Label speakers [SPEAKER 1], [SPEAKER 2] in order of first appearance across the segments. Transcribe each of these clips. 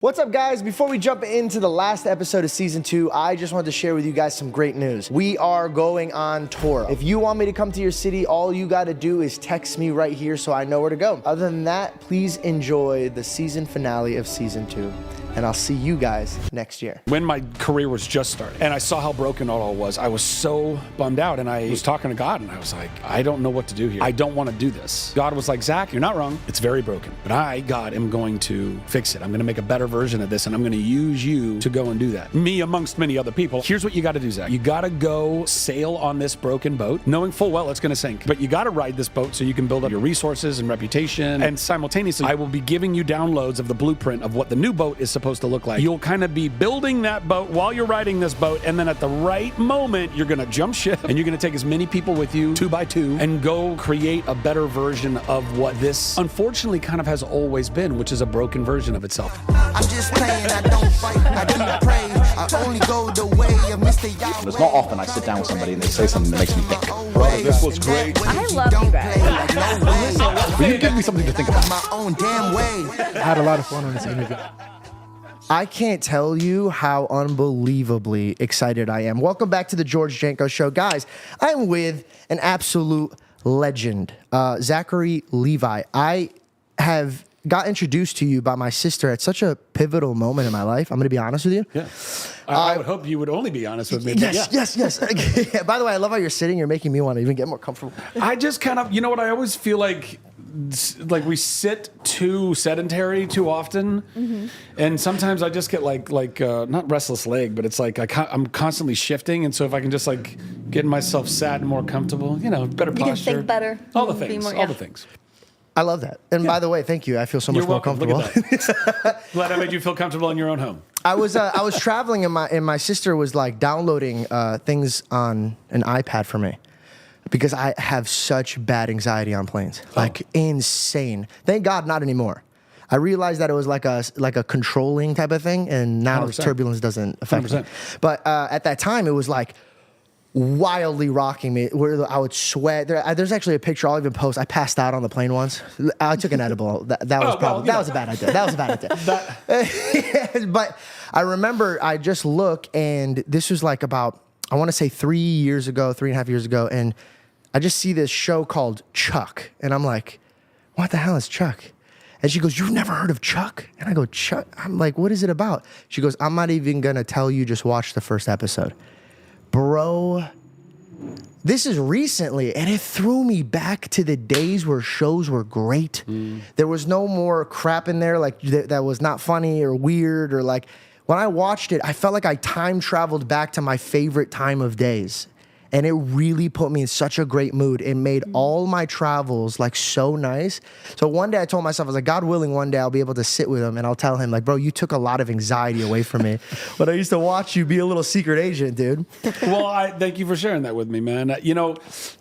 [SPEAKER 1] What's up, guys? Before we jump into the last episode of season 2, I just wanted to share with you guys some great news. We are going on tour. If you want me to come to your city, all you got to do is text me right here so I know where to go. Other than that, please enjoy the season finale of season 2. And I'll see you guys next year.
[SPEAKER 2] When my career was just starting and I saw how broken it all was, I was so bummed out, and I was talking to God and I was like, I don't know what to do here. I don't want to do this. God was like, Zach, you're not wrong. It's very broken. But I, God, am going to fix it. I'm going to make a better version of this, and I'm going to use you to go and do that. Me amongst many other people. Here's what you got to do, Zach. You got to go sail on this broken boat, knowing full well it's going to sink. But you got to ride this boat so you can build up your resources and reputation. And simultaneously, I will be giving you downloads of the blueprint of what the new boat is supposed to look like. You'll kind of be building that boat while you're riding this boat, and then at the right moment, you're going to jump ship, and you're going to take as many people with you, 2 by 2, and go create a better version of what this, unfortunately, kind of has always been, which is a broken version of itself.
[SPEAKER 3] I'm just playing, I don't fight, I do pray, I only go the way of Mr. Yahweh.
[SPEAKER 4] It's not often I sit down with somebody and they say something that makes me think.
[SPEAKER 3] Oh,
[SPEAKER 4] this was great.
[SPEAKER 5] I love you guys.
[SPEAKER 4] Will you give me something to think about?
[SPEAKER 3] My own damn way.
[SPEAKER 6] I had a lot of fun on this interview.
[SPEAKER 1] I can't tell you how unbelievably excited I am. Welcome back to the George Janko Show. Guys, I'm with an absolute legend, Zachary Levi. I have got introduced to you by my sister at such a pivotal moment in my life. I'm going to be honest with you.
[SPEAKER 2] Yeah. I would hope you would only be honest with me.
[SPEAKER 1] Yes. Yeah, by the way, I love how you're sitting. You're making me want to even get more comfortable.
[SPEAKER 2] I just kind of, you know what, I always feel like we sit too sedentary too often, and sometimes I just get like not restless leg, but it's like I'm constantly shifting, and so if I can just like get myself sat and more comfortable, better posture,
[SPEAKER 5] You can think better.
[SPEAKER 2] all the
[SPEAKER 5] Be
[SPEAKER 2] things,
[SPEAKER 5] more-
[SPEAKER 2] all
[SPEAKER 5] yeah.
[SPEAKER 2] the things.
[SPEAKER 1] I love that. And by the way, thank you. I feel so much
[SPEAKER 2] You're
[SPEAKER 1] more
[SPEAKER 2] welcome.
[SPEAKER 1] comfortable.
[SPEAKER 2] Look at that. Glad I made you feel comfortable in your own home.
[SPEAKER 1] I was traveling, and my sister was like downloading things on an iPad for me, because I have such bad anxiety on planes, like insane. Thank God, not anymore. I realized that it was like a controlling type of thing, and now
[SPEAKER 2] 100%.
[SPEAKER 1] turbulence doesn't affect me.
[SPEAKER 2] 100%.
[SPEAKER 1] But at that time, it was like wildly rocking me, where I would sweat. There's actually a picture I'll even post. I passed out on the plane once. I took an edible. That was a bad idea. That was a bad idea. But I remember I just look, and this was like about, I want to say 3.5 years ago, and I just see this show called Chuck, and I'm like, what the hell is Chuck? And she goes, you've never heard of Chuck? And I go, Chuck? I'm like, what is it about? She goes, I'm not even gonna tell you, just watch the first episode. Bro, this is recently, and it threw me back to the days where shows were great. There was no more crap in there like that was not funny or weird, or like, when I watched it, I felt like I time traveled back to my favorite time of days. And it really put me in such a great mood. It made all my travels like so nice. So one day I told myself, I was like, God willing, one day I'll be able to sit with him and I'll tell him, like, bro, you took a lot of anxiety away from me. But I used to watch you be a little secret agent, dude.
[SPEAKER 2] Well, I thank you for sharing that with me, man.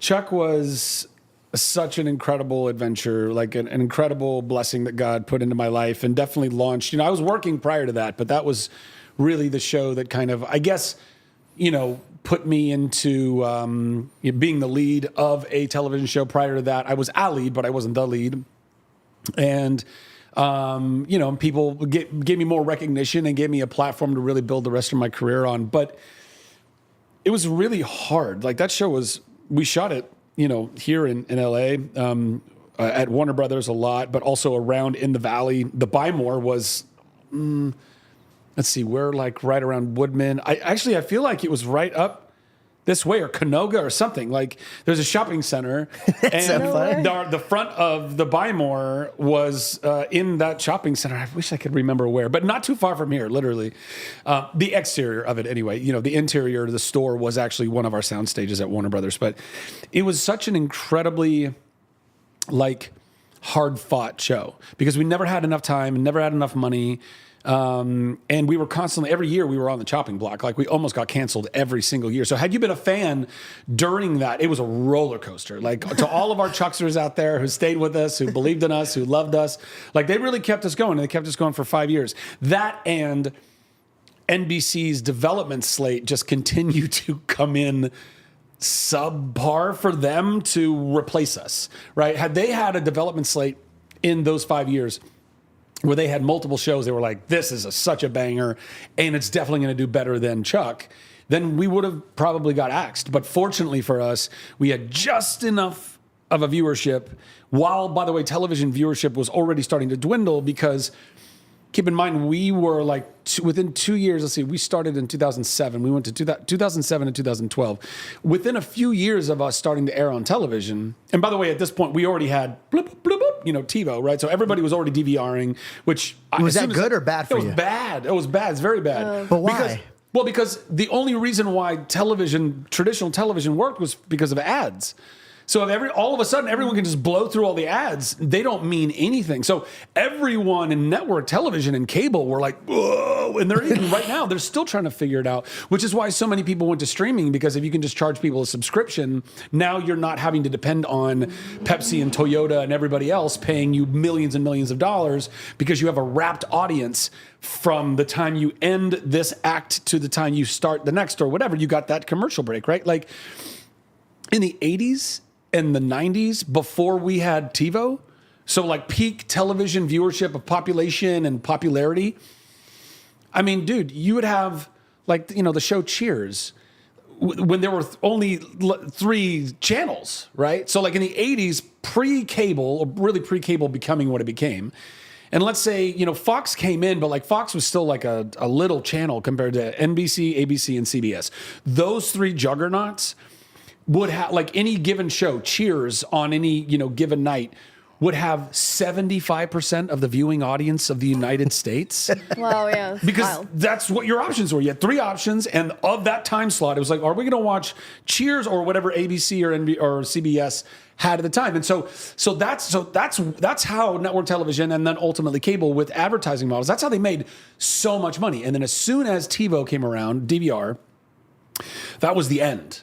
[SPEAKER 2] Chuck was such an incredible adventure, like an incredible blessing that God put into my life, and definitely launched. I was working prior to that, but that was really the show that kind of, I guess, put me into being the lead of a television show. Prior to that, I was a lead, but I wasn't the lead. And, people gave me more recognition and gave me a platform to really build the rest of my career on. But it was really hard. Like, that show we shot it, here in LA, at Warner Brothers a lot, but also around in the Valley. The Bymore was, let's see, we're like right around Woodman. I feel like it was right up this way, or Canoga or something. Like, there's a shopping center, and the front of the Bymore was in that shopping center. I wish I could remember where, but not too far from here, literally. The exterior of it, anyway. The interior of the store was actually one of our sound stages at Warner Brothers. But it was such an incredibly, hard-fought show, because we never had enough time and never had enough money. And we were constantly, every year we were on the chopping block. Like, we almost got canceled every single year. So had you been a fan during that, it was a roller coaster. Like, to all of our Chucksters out there who stayed with us, who believed in us, who loved us, like, they really kept us going, and they kept us going for 5 years. That and NBC's development slate just continued to come in subpar for them to replace us, right? Had they had a development slate in those 5 years, where they had multiple shows. They were like, this is such a banger, and it's definitely going to do better than Chuck. Then we would have probably got axed. But fortunately for us, we had just enough of a viewership, while, by the way, television viewership was already starting to dwindle, because keep in mind, we were like within 2 years. Let's see, we started in 2007. We went to 2007 and 2012. Within a few years of us starting to air on television, and by the way, at this point, we already had bloop, bloop, bloop, TiVo, right? So everybody was already DVRing, which...
[SPEAKER 1] Was that good or bad for you?
[SPEAKER 2] It was bad. It was bad. It's very bad.
[SPEAKER 1] But why?
[SPEAKER 2] Because the only reason why traditional television worked was because of ads. So if all of a sudden everyone can just blow through all the ads, they don't mean anything. So everyone in network television and cable were like, whoa, and they're even right now, they're still trying to figure it out, which is why so many people went to streaming, because if you can just charge people a subscription, now you're not having to depend on Pepsi and Toyota and everybody else paying you millions and millions of dollars, because you have a wrapped audience from the time you end this act to the time you start the next or whatever. You got that commercial break, right? Like in the 80s, in the 90s, before we had TiVo, so like peak television viewership of population and popularity, I mean, dude, you would have like, the show Cheers when there were only 3 channels, right? So like in the 80s, pre-cable, or really pre-cable becoming what it became, and let's say, Fox came in, but like Fox was still like a little channel compared to NBC, ABC, and CBS. Those 3 juggernauts would have, like any given show, Cheers on any, given night, would have 75% of the viewing audience of the United States.
[SPEAKER 5] Wow, yeah.
[SPEAKER 2] Because
[SPEAKER 5] wild.
[SPEAKER 2] that's what your options were. You had 3 options, and of that time slot, it was like, are we going to watch Cheers or whatever ABC or CBS had at the time? And so that's how network television, and then ultimately cable with advertising models, that's how they made so much money. And then as soon as TiVo came around, DVR, that was the end.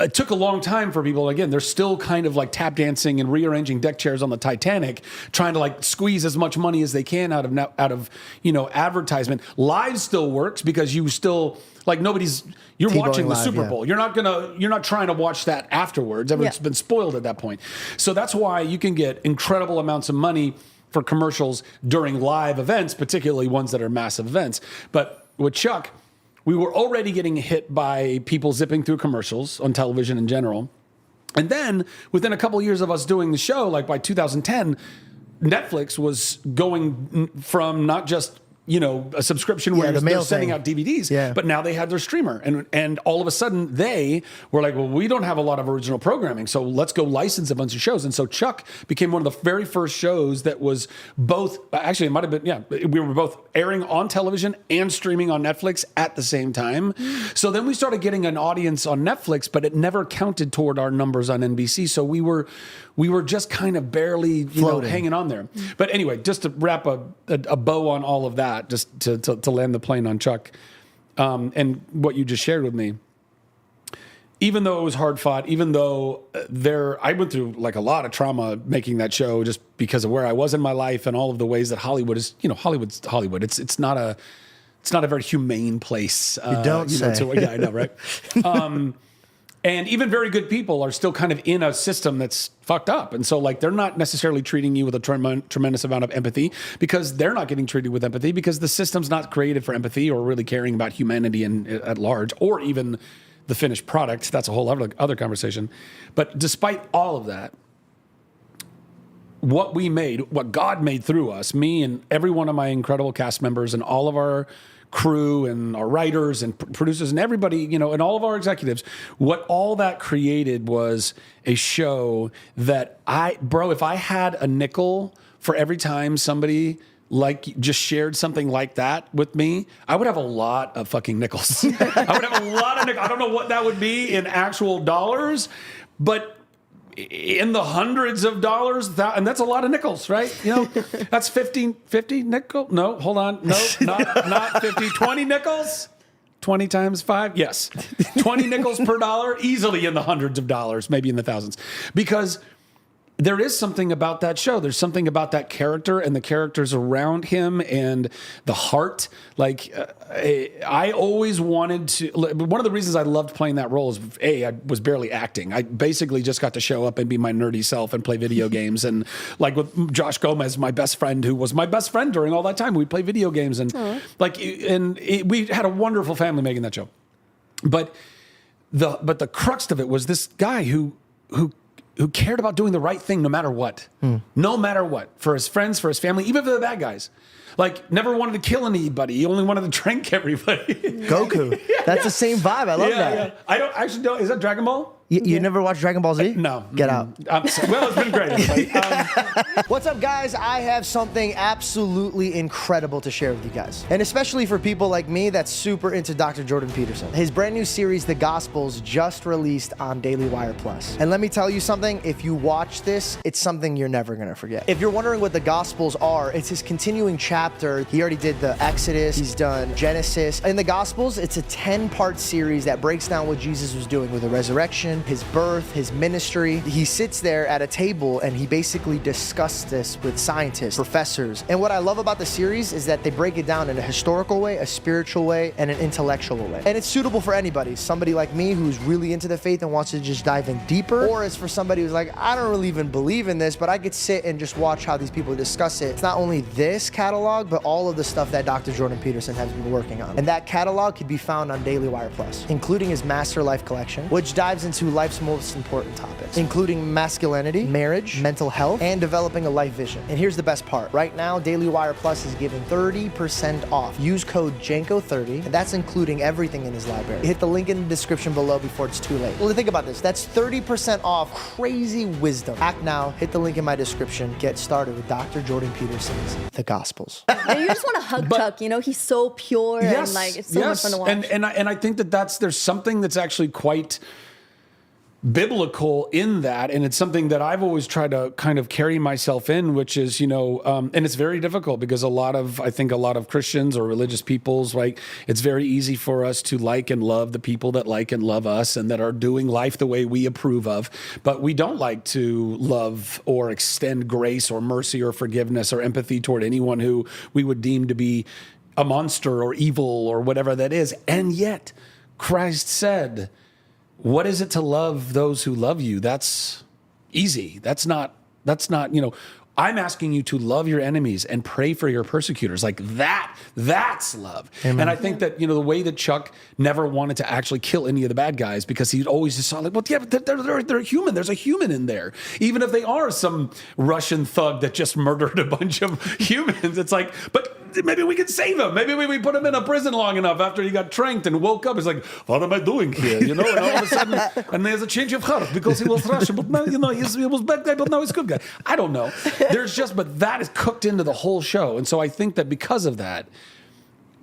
[SPEAKER 2] It took a long time for people. Again, they're still kind of like tap dancing and rearranging deck chairs on the Titanic, trying to like squeeze as much money as they can out of advertisement. Live still works because you still like you're
[SPEAKER 1] T-bowing
[SPEAKER 2] watching the
[SPEAKER 1] live,
[SPEAKER 2] Super
[SPEAKER 1] yeah.
[SPEAKER 2] Bowl. You're not trying to watch that afterwards. It's been spoiled at that point. So that's why you can get incredible amounts of money for commercials during live events, particularly ones that are massive events. But with Chuck, we were already getting hit by people zipping through commercials on television in general. And then within a couple of years of us doing the show, like by 2010, Netflix was going from not just, a subscription where they're sending out DVDs, but now they had their streamer. And all of a sudden they were like, well, we don't have a lot of original programming, so let's go license a bunch of shows. And so Chuck became one of the very first shows that was both, actually it might have been, we were both airing on television and streaming on Netflix at the same time. So then we started getting an audience on Netflix, but it never counted toward our numbers on NBC. So we were just kind of barely, hanging on there. But anyway, just to wrap a bow on all of that, just to land the plane on Chuck, and what you just shared with me. Even though it was hard fought, even though I went through like a lot of trauma making that show, just because of where I was in my life and all of the ways that Hollywood is, Hollywood's Hollywood. It's not a very humane place.
[SPEAKER 1] You don't say.
[SPEAKER 2] Yeah, I know, right? And even very good people are still kind of in a system that's fucked up. And so like, they're not necessarily treating you with a tremendous amount of empathy, because they're not getting treated with empathy, because the system's not created for empathy or really caring about humanity at large, or even the finished product. That's a whole other conversation. But despite all of that, what God made through us, me and every one of my incredible cast members and all of our crew and our writers and producers and everybody, and all of our executives, what all that created was a show that if I had a nickel for every time somebody like just shared something like that with me, I would have a lot of fucking nickels. I would have a lot of nickels. I don't know what that would be in actual dollars, but in the hundreds of dollars, and that's a lot of nickels, right? That's 50 nickel. No, hold on. No, not 50, 20 nickels. 20 times 5? Yes. 20 nickels per dollar, easily in the hundreds of dollars, maybe in the thousands. Because there is something about that show. There's something about that character and the characters around him and the heart. Like, I always wanted to. One of the reasons I loved playing that role is, I was barely acting. I basically just got to show up and be my nerdy self and play video games. And like with Josh Gomez, my best friend, who was my best friend during all that time, we'd play video games. And we had a wonderful family making that show. But the crux of it was this guy who cared about doing the right thing no matter what. No matter what. For his friends, for his family, even for the bad guys. Like, never wanted to kill anybody. He only wanted to drink everybody.
[SPEAKER 1] Goku. That's the same vibe. I love that.
[SPEAKER 2] Yeah. I don't actually know. Is that Dragon Ball?
[SPEAKER 1] You never watched Dragon Ball Z?
[SPEAKER 2] No.
[SPEAKER 1] Get out.
[SPEAKER 2] Well, it's been great, everybody.
[SPEAKER 1] What's up, guys? I have something absolutely incredible to share with you guys. And especially for people like me that's super into Dr. Jordan Peterson. His brand new series, The Gospels, just released on Daily Wire Plus. And let me tell you something, if you watch this, it's something you're never gonna forget. If you're wondering what The Gospels are, it's his continuing chapter. He already did the Exodus, he's done Genesis. In The Gospels, it's a 10-part series that breaks down what Jesus was doing with the resurrection, his birth, his ministry. He sits there at a table and he basically discussed this with scientists, professors. And what I love about the series is that they break it down in a historical way, a spiritual way, and an intellectual way. And it's suitable for anybody. Somebody like me who's really into the faith and wants to just dive in deeper, or it's for somebody who's like, I don't really even believe in this, but I could sit and just watch how these people discuss it. It's not only this catalog, but all of the stuff that Dr. Jordan Peterson has been working on. And that catalog can be found on Daily Wire Plus, including his Master Life collection, which dives into life's most important topics, including masculinity, marriage, mental health, and developing a life vision. And here's the best part. Right now, Daily Wire Plus is giving 30% off. Use code JANKO30, and that's including everything in his library. Hit the link in the description below before it's too late. Well, think about this. That's 30% off crazy wisdom. Act now. Hit the link in my description. Get started with Dr. Jordan Peterson's The Gospels.
[SPEAKER 5] And you just want to hug Chuck, you know, he's so pure and like it's so much fun to watch.
[SPEAKER 2] And I think there's something that's actually quite biblical in that, and it's something that I've always tried to kind of carry myself in, which is, and it's very difficult because I think a lot of Christians or religious peoples, like, it's very easy for us to like and love the people that like and love us and that are doing life the way we approve of, but we don't like to love or extend grace or mercy or forgiveness or empathy toward anyone who we would deem to be a monster or evil or whatever that is. And yet Christ said, what is it to love those who love you? That's easy. That's not, I'm asking you to love your enemies and pray for your persecutors. Like that's love. Amen. And I think that, the way that Chuck never wanted to actually kill any of the bad guys because he'd always just saw like, well, yeah, but they're human. There's a human in there. Even if they are some Russian thug that just murdered a bunch of humans, it's like, but maybe we can save him. Maybe we put him in a prison long enough after he got tranked and woke up. He's like, what am I doing here? And all of a sudden, and there's a change of heart because he was Russian, but now, he was bad guy, but now he's good guy. I don't know. But that is cooked into the whole show. And so I think that because of that,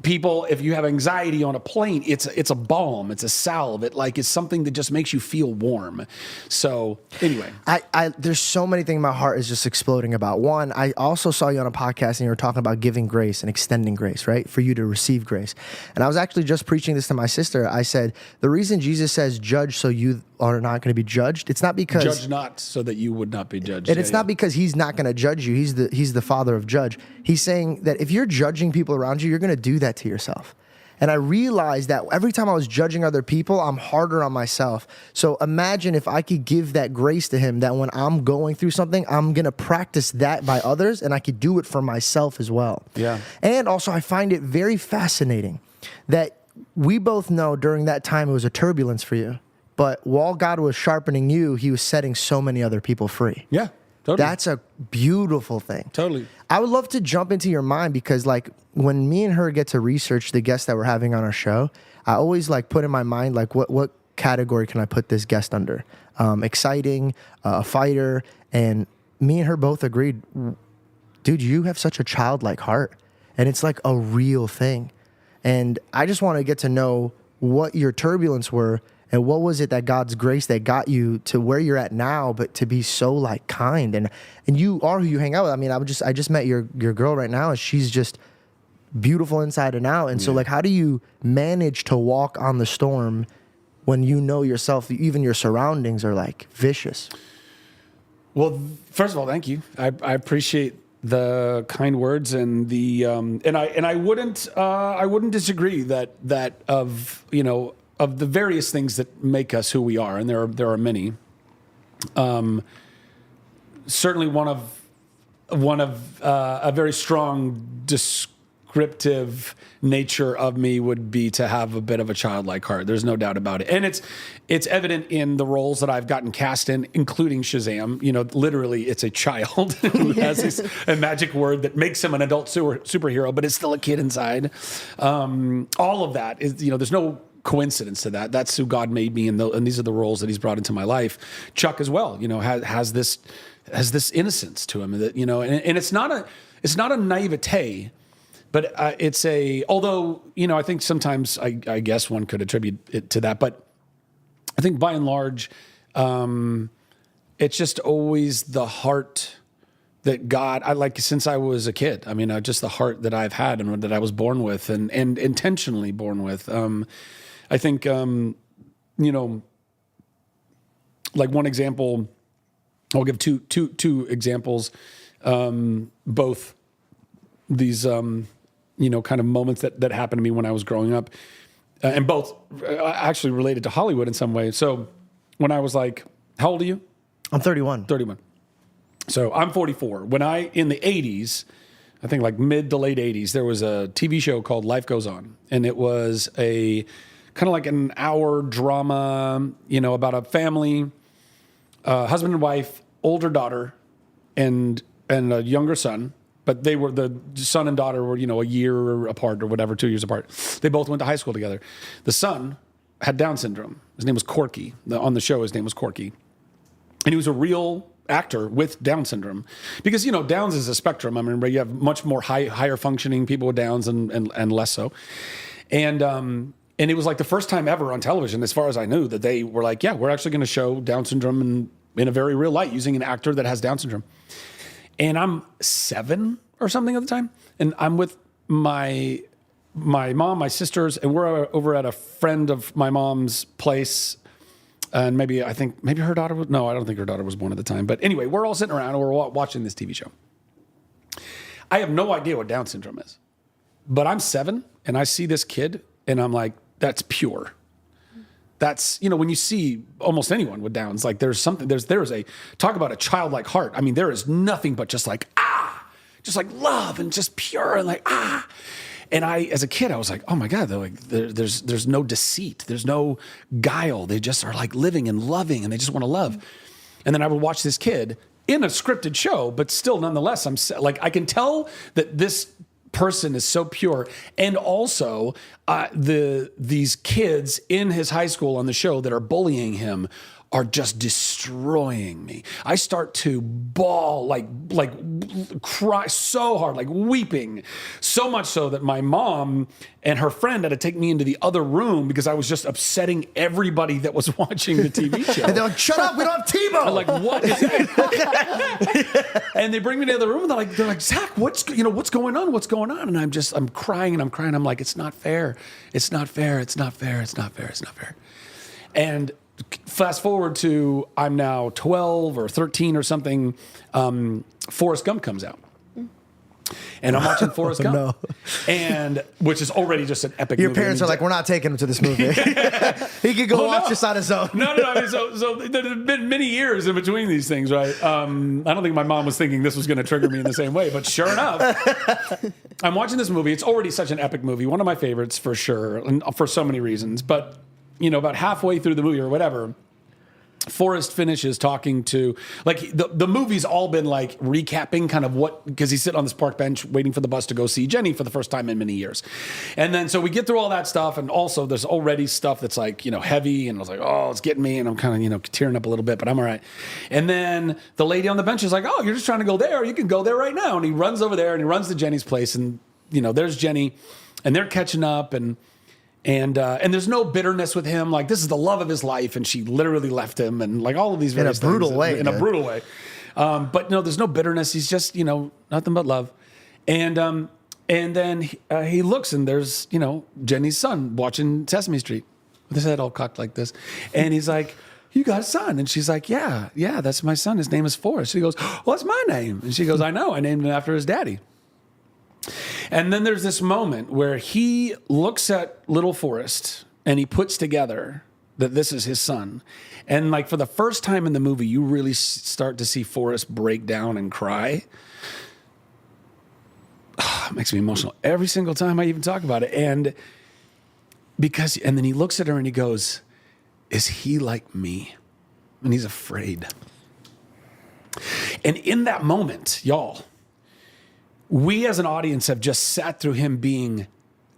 [SPEAKER 2] people, if you have anxiety on a plane, it's a balm, it's a salve. It is something that just makes you feel warm. So anyway,
[SPEAKER 1] there's so many things my heart is just exploding about. One, I also saw you on a podcast and you were talking about giving grace and extending grace, right? For you to receive grace. And I was actually just preaching this to my sister. I said, the reason Jesus says judge so you are not going to be judged, it's not because
[SPEAKER 2] judge not so that you would not be judged.
[SPEAKER 1] And it's not because he's not going to judge you. He's the father of judge. He's saying that if you're judging people around you, you're going to do that to yourself. And I realized that every time I was judging other people, I'm harder on myself. So imagine if I could give that grace to him, that when I'm going through something, I'm going to practice that by others, and I could do it for myself as well.
[SPEAKER 2] Yeah.
[SPEAKER 1] And also I find it very fascinating that we both know during that time it was a turbulence for you. But while God was sharpening you, he was setting so many other people free.
[SPEAKER 2] Yeah, totally.
[SPEAKER 1] That's a beautiful thing.
[SPEAKER 2] Totally.
[SPEAKER 1] I would love to jump into your mind because when me and her get to research the guests that we're having on our show, I always put in my mind, what category can I put this guest under? Exciting, a fighter. And me and her both agreed, dude, you have such a childlike heart. And it's a real thing. And I just want to get to know what your turbulence were. And what was it that God's grace that got you to where you're at now, but to be so kind and you are who you hang out with. I mean, I just met your girl right now, and she's just beautiful inside and out. And so how do you manage to walk on the storm when you know yourself, even your surroundings are vicious?
[SPEAKER 2] Well, first of all, thank you. I appreciate the kind words and the and I wouldn't disagree that of of the various things that make us who we are, and there are many. Certainly one of a very strong descriptive nature of me would be to have a bit of a childlike heart. There's no doubt about it. And it's evident in the roles that I've gotten cast in, including Shazam. Literally it's a child who has a magic word that makes him an adult superhero, but is still a kid inside. All of that is, there's no coincidence to that. That's who God made me, and these are the roles that he's brought into my life. Chuck as well, has this innocence to him that, and it's not a naivete, but it's although, I think sometimes I guess one could attribute it to that, but I think by and large, it's just always the heart that God, since I was a kid. I mean, just the heart that I've had and that I was born with and intentionally born with. I think, like one example, I'll give two examples, both these, kind of moments that happened to me when I was growing up, and both actually related to Hollywood in some way. So when I was how old are you?
[SPEAKER 1] I'm 31.
[SPEAKER 2] 31. So I'm 44. In the 80s, I think mid to late 80s, there was a TV show called Life Goes On. And it was a kind of like an hour drama, about a family, husband and wife, older daughter, and a younger son. But the son and daughter were, a year apart or whatever, 2 years apart. They both went to high school together. The son had Down syndrome. His name was Corky. On the show, his name was Corky. And he was a real actor with Down syndrome. Because, Downs is a spectrum. I mean, you have much more higher functioning people with Downs and less so. And it was the first time ever on television, as far as I knew, that they were yeah, we're actually going to show Down syndrome in a very real light using an actor that has Down syndrome. And I'm 7 or something at the time. And I'm with my mom, my sisters, and we're over at a friend of my mom's place. And maybe her daughter was, no, I don't think her daughter was born at the time. But anyway, we're all sitting around and we're watching this TV show. I have no idea what Down syndrome is. But I'm 7 and I see this kid and I'm that's pure. That's, when you see almost anyone with Downs, there's something, there's a, talk about a childlike heart. I mean, there is nothing but just just love and just pure and And I, as a kid, I was oh my God, there's no deceit. There's no guile. They just are living and loving and they just want to love. And then I would watch this kid in a scripted show, but still nonetheless, I can tell that this person is so pure. And also these kids in his high school on the show that are bullying him are just destroying me. I start to bawl, cry so hard, weeping, so much so that my mom and her friend had to take me into the other room because I was just upsetting everybody that was watching the TV show.
[SPEAKER 1] And they're shut up, we don't have TiVo.
[SPEAKER 2] I'm what is that? And they bring me to the other room and they're like, Zach, what's going on? What's going on? And I'm crying and I'm crying. I'm it's not fair. It's not fair. It's not fair. It's not fair. It's not fair. And fast forward to I'm now 12 or 13 or something. Forrest Gump comes out. And I'm watching Forrest Gump.
[SPEAKER 1] No.
[SPEAKER 2] And which is already just an epic
[SPEAKER 1] Your
[SPEAKER 2] movie.
[SPEAKER 1] parents are we're not taking him to this movie. He could go watch this on his own.
[SPEAKER 2] No. I mean, so there's been many years in between these things, right? I don't think my mom was thinking this was going to trigger me in the same way, but sure enough, I'm watching this movie. It's already such an epic movie. One of my favorites for sure, and for so many reasons. But, about halfway through the movie or whatever, Forrest finishes talking to, the movie's all been recapping kind of because he's sitting on this park bench waiting for the bus to go see Jenny for the first time in many years. And then, so we get through all that stuff. And also there's already stuff that's heavy. And I was oh, it's getting me. And I'm kind of, tearing up a little bit, but I'm all right. And then the lady on the bench is oh, you're just trying to go there. You can go there right now. And he runs over there and he runs to Jenny's place. And, there's Jenny and they're catching up and there's no bitterness with him. This is the love of his life, and she literally left him, and all of these various
[SPEAKER 1] in a brutal
[SPEAKER 2] things,
[SPEAKER 1] way.
[SPEAKER 2] In a brutal way. But no, there's no bitterness. He's just nothing but love. And then he looks, and there's Jenny's son watching Sesame Street with his head all cocked like this, and he's you got a son? And she's like, yeah, that's my son. His name is Forrest. She goes, well, that's my name. And she goes, I know. I named him after his daddy. And then there's this moment where he looks at little Forrest and he puts together that this is his son. And like for the first time in the movie, you really start to see Forrest break down and cry. It makes me emotional every single time I even talk about it. And then he looks at her and he goes, is he like me? And he's afraid. And in that moment, y'all, we as an audience have just sat through him being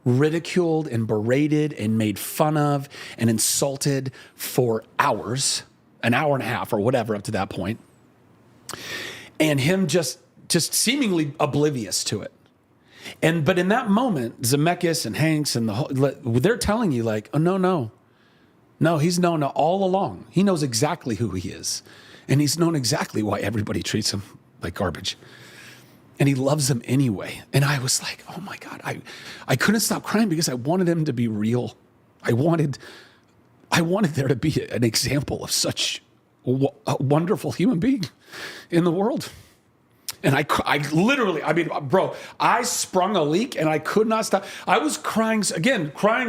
[SPEAKER 2] ridiculed and berated and made fun of and insulted for hours, an hour and a half or whatever up to that point. And him just seemingly oblivious to it. But in that moment, Zemeckis and Hanks and they're telling you like, oh, no, he's known all along. He knows exactly who he is. And he's known exactly why everybody treats him like garbage. And he loves them anyway. And I was like, oh my God, I couldn't stop crying because I wanted him to be real. I wanted there to be an example of such a wonderful human being in the world. And I literally, bro, I sprung a leak and I could not stop. I was crying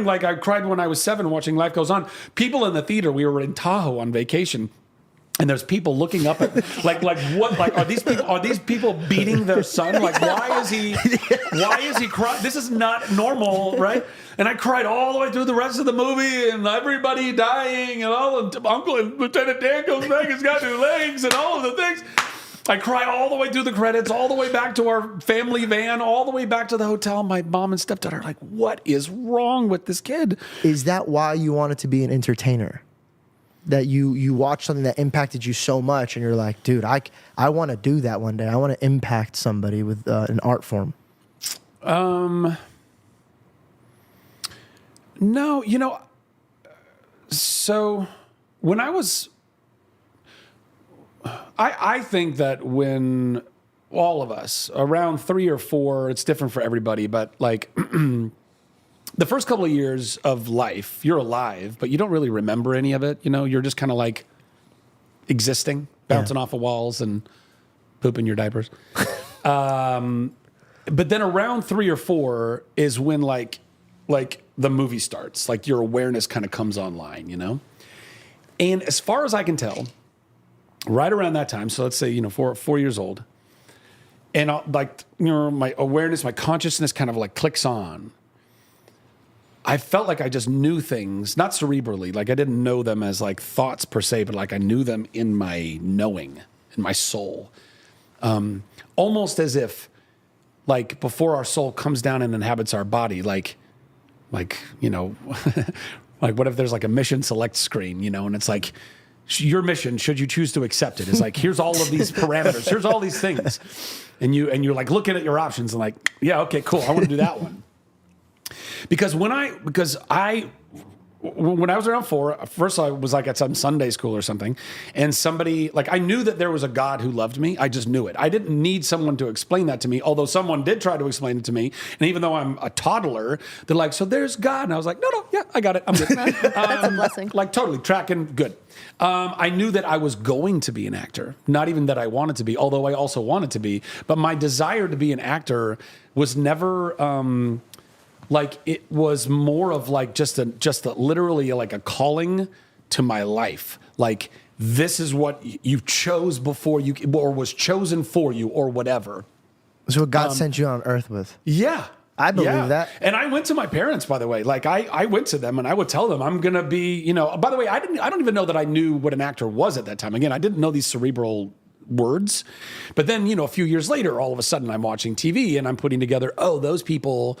[SPEAKER 2] like I cried when I was 7 watching Life Goes On. People in the theater, we were in Tahoe on vacation. And there's people looking up at like what, like are these people beating their son? Like why is he crying? This is not normal, right? And I cried all the way through the rest of the movie and everybody dying and all of Uncle and Lieutenant Dan goes back, he's got 2 legs and all of the things. I cry all the way through the credits, all the way back to our family van, all the way back to the hotel. My mom and stepdad are like, what is wrong with this kid?
[SPEAKER 1] Is that why you wanted to be an entertainer? That you watched something that impacted you so much and you're like, dude, I want to do that one day. I want to impact somebody with an art form.
[SPEAKER 2] No, so when I was, I think that when all of us around 3 or 4, it's different for everybody, but like the first couple of years of life, you're alive, but you don't really remember any of it. You're just kind of like existing, bouncing off of walls and pooping your diapers. But then around 3 or 4 is when like the movie starts, like your awareness kind of comes online, And as far as I can tell, right around that time, so let's say, 4 years old, and my awareness, my consciousness kind of like clicks on. I felt like I just knew things, not cerebrally, like I didn't know them as like thoughts per se, but like I knew them in my knowing, in my soul. Almost as if like before our soul comes down and inhabits our body, like like what if there's like a mission select screen, and it's like, your mission, should you choose to accept it, is like, here's all of these parameters, here's all these things. And you're like looking at your options and like, yeah, okay, cool, I want to do that one. Because when I was around 4, first I was like at some Sunday school or something, and somebody, like I knew that there was a God who loved me. I just knew it. I didn't need someone to explain that to me, although someone did try to explain it to me. And even though I'm a toddler, they're like, so there's God. And I was like, no, yeah, I got it. I'm good.
[SPEAKER 5] That's a blessing.
[SPEAKER 2] Like totally tracking, good. I knew that I was going to be an actor, not even that I wanted to be, although I also wanted to be. But my desire to be an actor was never... like it was more of like just literally like a calling to my life. Like this is what you chose before you, or was chosen for you, or whatever.
[SPEAKER 1] So what God sent you on earth with.
[SPEAKER 2] Yeah.
[SPEAKER 1] I believe that.
[SPEAKER 2] And I went to my parents, by the way. Like I went to them and I would tell them I'm going to be, by the way, I don't even know that I knew what an actor was at that time. Again, I didn't know these cerebral words. But then, a few years later, all of a sudden I'm watching TV and I'm putting together, those people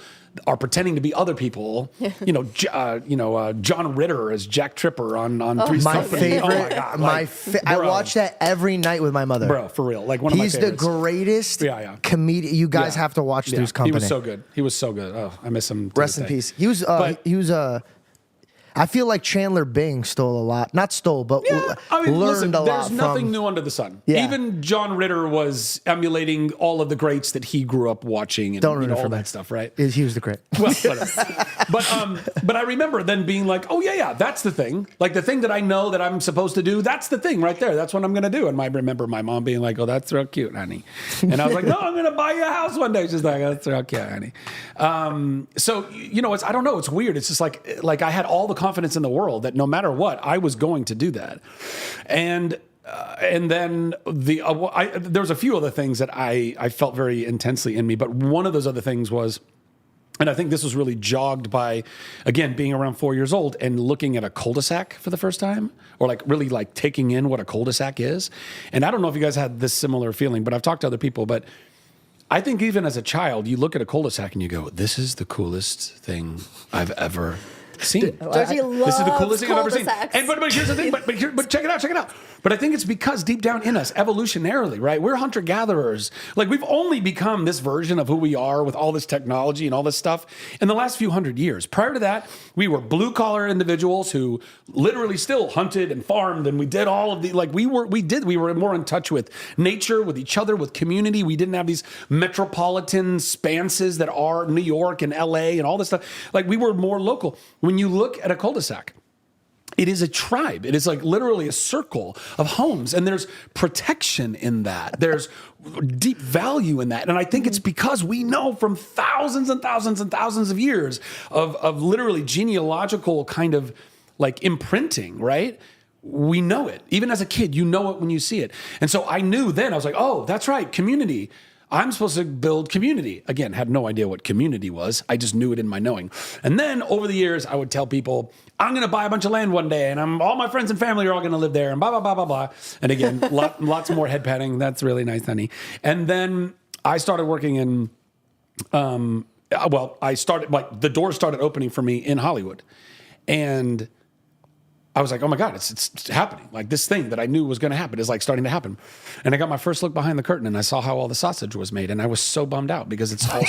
[SPEAKER 2] are pretending to be other people. John Ritter as Jack Tripper on Three's
[SPEAKER 1] my
[SPEAKER 2] Company.
[SPEAKER 1] favorite.
[SPEAKER 2] Oh my God.
[SPEAKER 1] I watch that every night with my mother.
[SPEAKER 2] Bro, for real. Like one of my favorites.
[SPEAKER 1] He's the greatest comedian. You guys have to watch Three's Company.
[SPEAKER 2] He was so good. Oh, I miss him.
[SPEAKER 1] Rest in peace. He was I feel like Chandler Bing stole a lot. Not stole, but learned
[SPEAKER 2] listen,
[SPEAKER 1] a lot
[SPEAKER 2] there's
[SPEAKER 1] from...
[SPEAKER 2] nothing new under the sun.
[SPEAKER 1] Yeah.
[SPEAKER 2] Even John Ritter was emulating all of the greats that he grew up watching and all that stuff, right?
[SPEAKER 1] He was the great.
[SPEAKER 2] Well, but I remember then being like, oh yeah, that's the thing. Like the thing that I know that I'm supposed to do, that's the thing right there. That's what I'm going to do. And I remember my mom being like, oh, that's real cute, honey. And I was like, no, I'm going to buy you a house one day. She's like, that's real cute, honey. So, I don't know. It's weird. It's just like I had all the confidence in the world that no matter what, I was going to do that. And then there was a few other things that I felt very intensely in me. But one of those other things was, and I think this was really jogged by, again, being around 4 years old and looking at a cul-de-sac for the first time, or like really like taking in what a cul-de-sac is. And I don't know if you guys had this similar feeling, but I've talked to other people, but I think even as a child, you look at a cul-de-sac and you go, this is the coolest thing I've ever seen.
[SPEAKER 5] Georgie loves
[SPEAKER 2] this is the coolest thing I've ever seen. And but here's the thing. But check it out. But I think it's because deep down in us, evolutionarily, right? We're hunter gatherers. Like we've only become this version of who we are with all this technology and all this stuff in the last few hundred years. Prior to that, we were blue collar individuals who literally still hunted and farmed, and we did all of the we were more in touch with nature, with each other, with community. We didn't have these metropolitan spanses that are New York and LA and all this stuff. Like we were more local. When you look at a cul-de-sac, it is a tribe. It is like literally a circle of homes, and there's protection in that. There's deep value in that. And I think it's because we know from thousands and thousands and thousands of years of literally genealogical kind of like imprinting, right? We know it. Even as a kid, you know it when you see it. And so I knew then, I was like, oh, that's right, community. I'm supposed to build community. Again, had no idea what community was. I just knew it in my knowing. And then over the years, I would tell people, I'm going to buy a bunch of land one day, and all my friends and family are all going to live there, and blah, blah, blah, blah, blah. And again, lots more head patting. That's really nice, honey. And then I started working in, the doors started opening for me in Hollywood. And I was like, oh my God, it's happening. Like this thing that I knew was going to happen is like starting to happen. And I got my first look behind the curtain and I saw how all the sausage was made. And I was so bummed out because it's all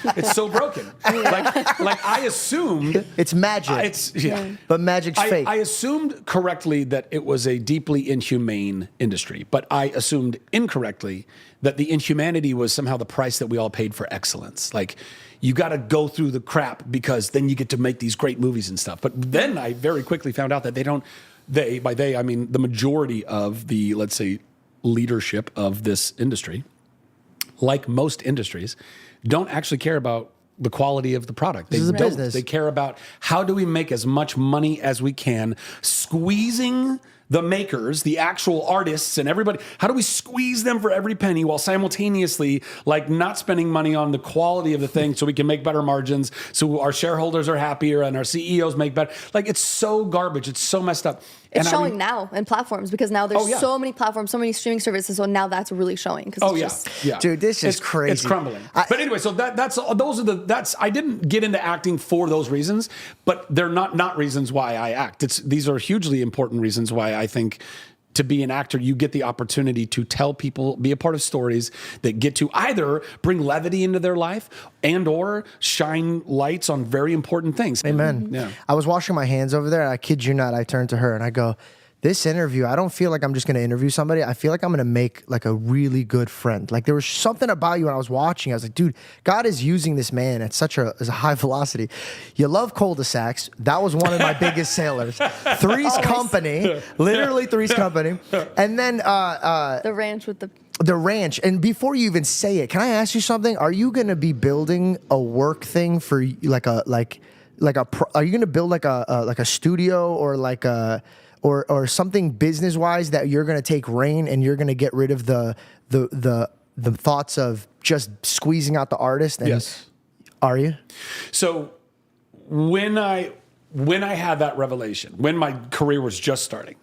[SPEAKER 2] it's so broken. Like I assumed.
[SPEAKER 1] It's magic. But magic's fake.
[SPEAKER 2] I assumed correctly that it was a deeply inhumane industry, but I assumed incorrectly that the inhumanity was somehow the price that we all paid for excellence. Like, you got to go through the crap because then you get to make these great movies and stuff. But then I very quickly found out that by they, I mean the majority of the, let's say, leadership of this industry, like most industries, don't actually care about the quality of the product.
[SPEAKER 1] This is a business.
[SPEAKER 2] They care about how do we make as much money as we can, squeezing the makers, the actual artists and everybody, how do we squeeze them for every penny while simultaneously like not spending money on the quality of the thing so we can make better margins, so our shareholders are happier and our CEOs make better. Like it's so garbage. It's so messed up.
[SPEAKER 5] It's showing now in platforms because now there's so many platforms, so many streaming services. So now that's really showing.
[SPEAKER 1] Yeah. Dude, this is crazy.
[SPEAKER 2] It's crumbling. But anyway, so I didn't get into acting for those reasons, but they're not reasons why I act. These are hugely important reasons why I think to be an actor, you get the opportunity to tell people, be a part of stories that get to either bring levity into their life and or shine lights on very important things.
[SPEAKER 1] Amen.
[SPEAKER 2] Yeah.
[SPEAKER 1] I was washing my hands over there, and I kid you not, I turned to her and I go, this interview, I don't feel like I'm just going to interview somebody. I feel like I'm going to make like a really good friend. Like there was something about you when I was watching. I was like, dude, God is using this man at such a high velocity. You love cul-de-sacs. That was one of my biggest sailors. Three's Company, literally Three's Company. And then
[SPEAKER 5] the ranch with
[SPEAKER 1] the ranch. And before you even say it, can I ask you something? Are you going to be building a work thing for are you going to build like a studio or like a or something business wise that you're going to take reign and you're going to get rid of the thoughts of just squeezing out the artist? And
[SPEAKER 2] yes.
[SPEAKER 1] Are you?
[SPEAKER 2] So when I had that revelation, when my career was just starting,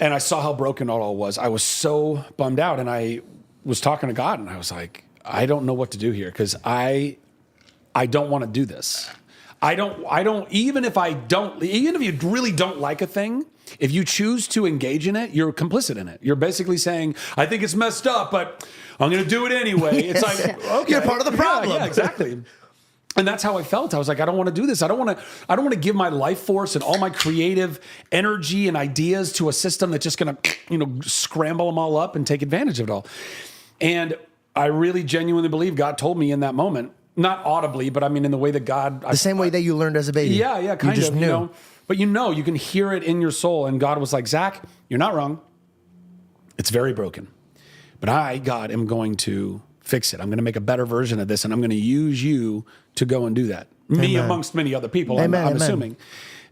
[SPEAKER 2] and I saw how broken it all was, I was so bummed out, and I was talking to God, and I was like, I don't know what to do here because I don't want to do this. I don't, even if you really don't like a thing, if you choose to engage in it, you're complicit in it. You're basically saying, I think it's messed up, but I'm going to do it anyway. It's like, okay.
[SPEAKER 1] You're part of the problem.
[SPEAKER 2] Yeah, exactly. And that's how I felt. I was like, I don't want to do this. I don't want to give my life force and all my creative energy and ideas to a system that's just going to, scramble them all up and take advantage of it all. And I really genuinely believe God told me in that moment, not audibly, but I mean in the way that God...
[SPEAKER 1] The same way that you learned as a baby.
[SPEAKER 2] Yeah, kind
[SPEAKER 1] you just
[SPEAKER 2] of.
[SPEAKER 1] Knew.
[SPEAKER 2] But you can hear it in your soul. And God was like, Zach, you're not wrong. It's very broken. But I, God, am going to fix it. I'm going to make a better version of this, and I'm going to use you to go and do that. Me amongst many other people, I'm assuming.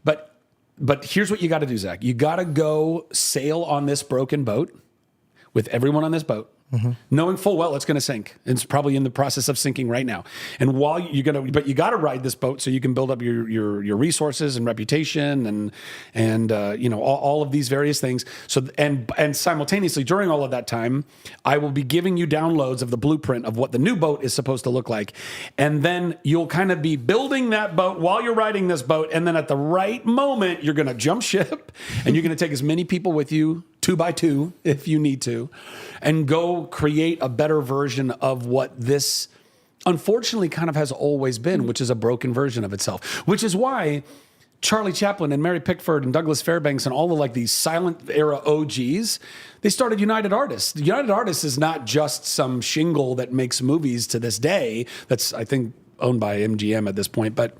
[SPEAKER 2] But here's what you got to do, Zach. You got to go sail on this broken boat with everyone on this boat, knowing full well it's going to sink. It's probably in the process of sinking right now. And while you got to ride this boat so you can build up your resources and reputation and all of these various things. So and simultaneously during all of that time, I will be giving you downloads of the blueprint of what the new boat is supposed to look like. And then you'll kind of be building that boat while you're riding this boat. And then at the right moment, you're going to jump ship and you're going to take as many people with you, 2 by 2, if you need to, and go create a better version of what this unfortunately kind of has always been, which is a broken version of itself, which is why Charlie Chaplin and Mary Pickford and Douglas Fairbanks and all of like these silent era OGs, they started United Artists. United Artists is not just some shingle that makes movies to this day. That's, I think, owned by MGM at this point, but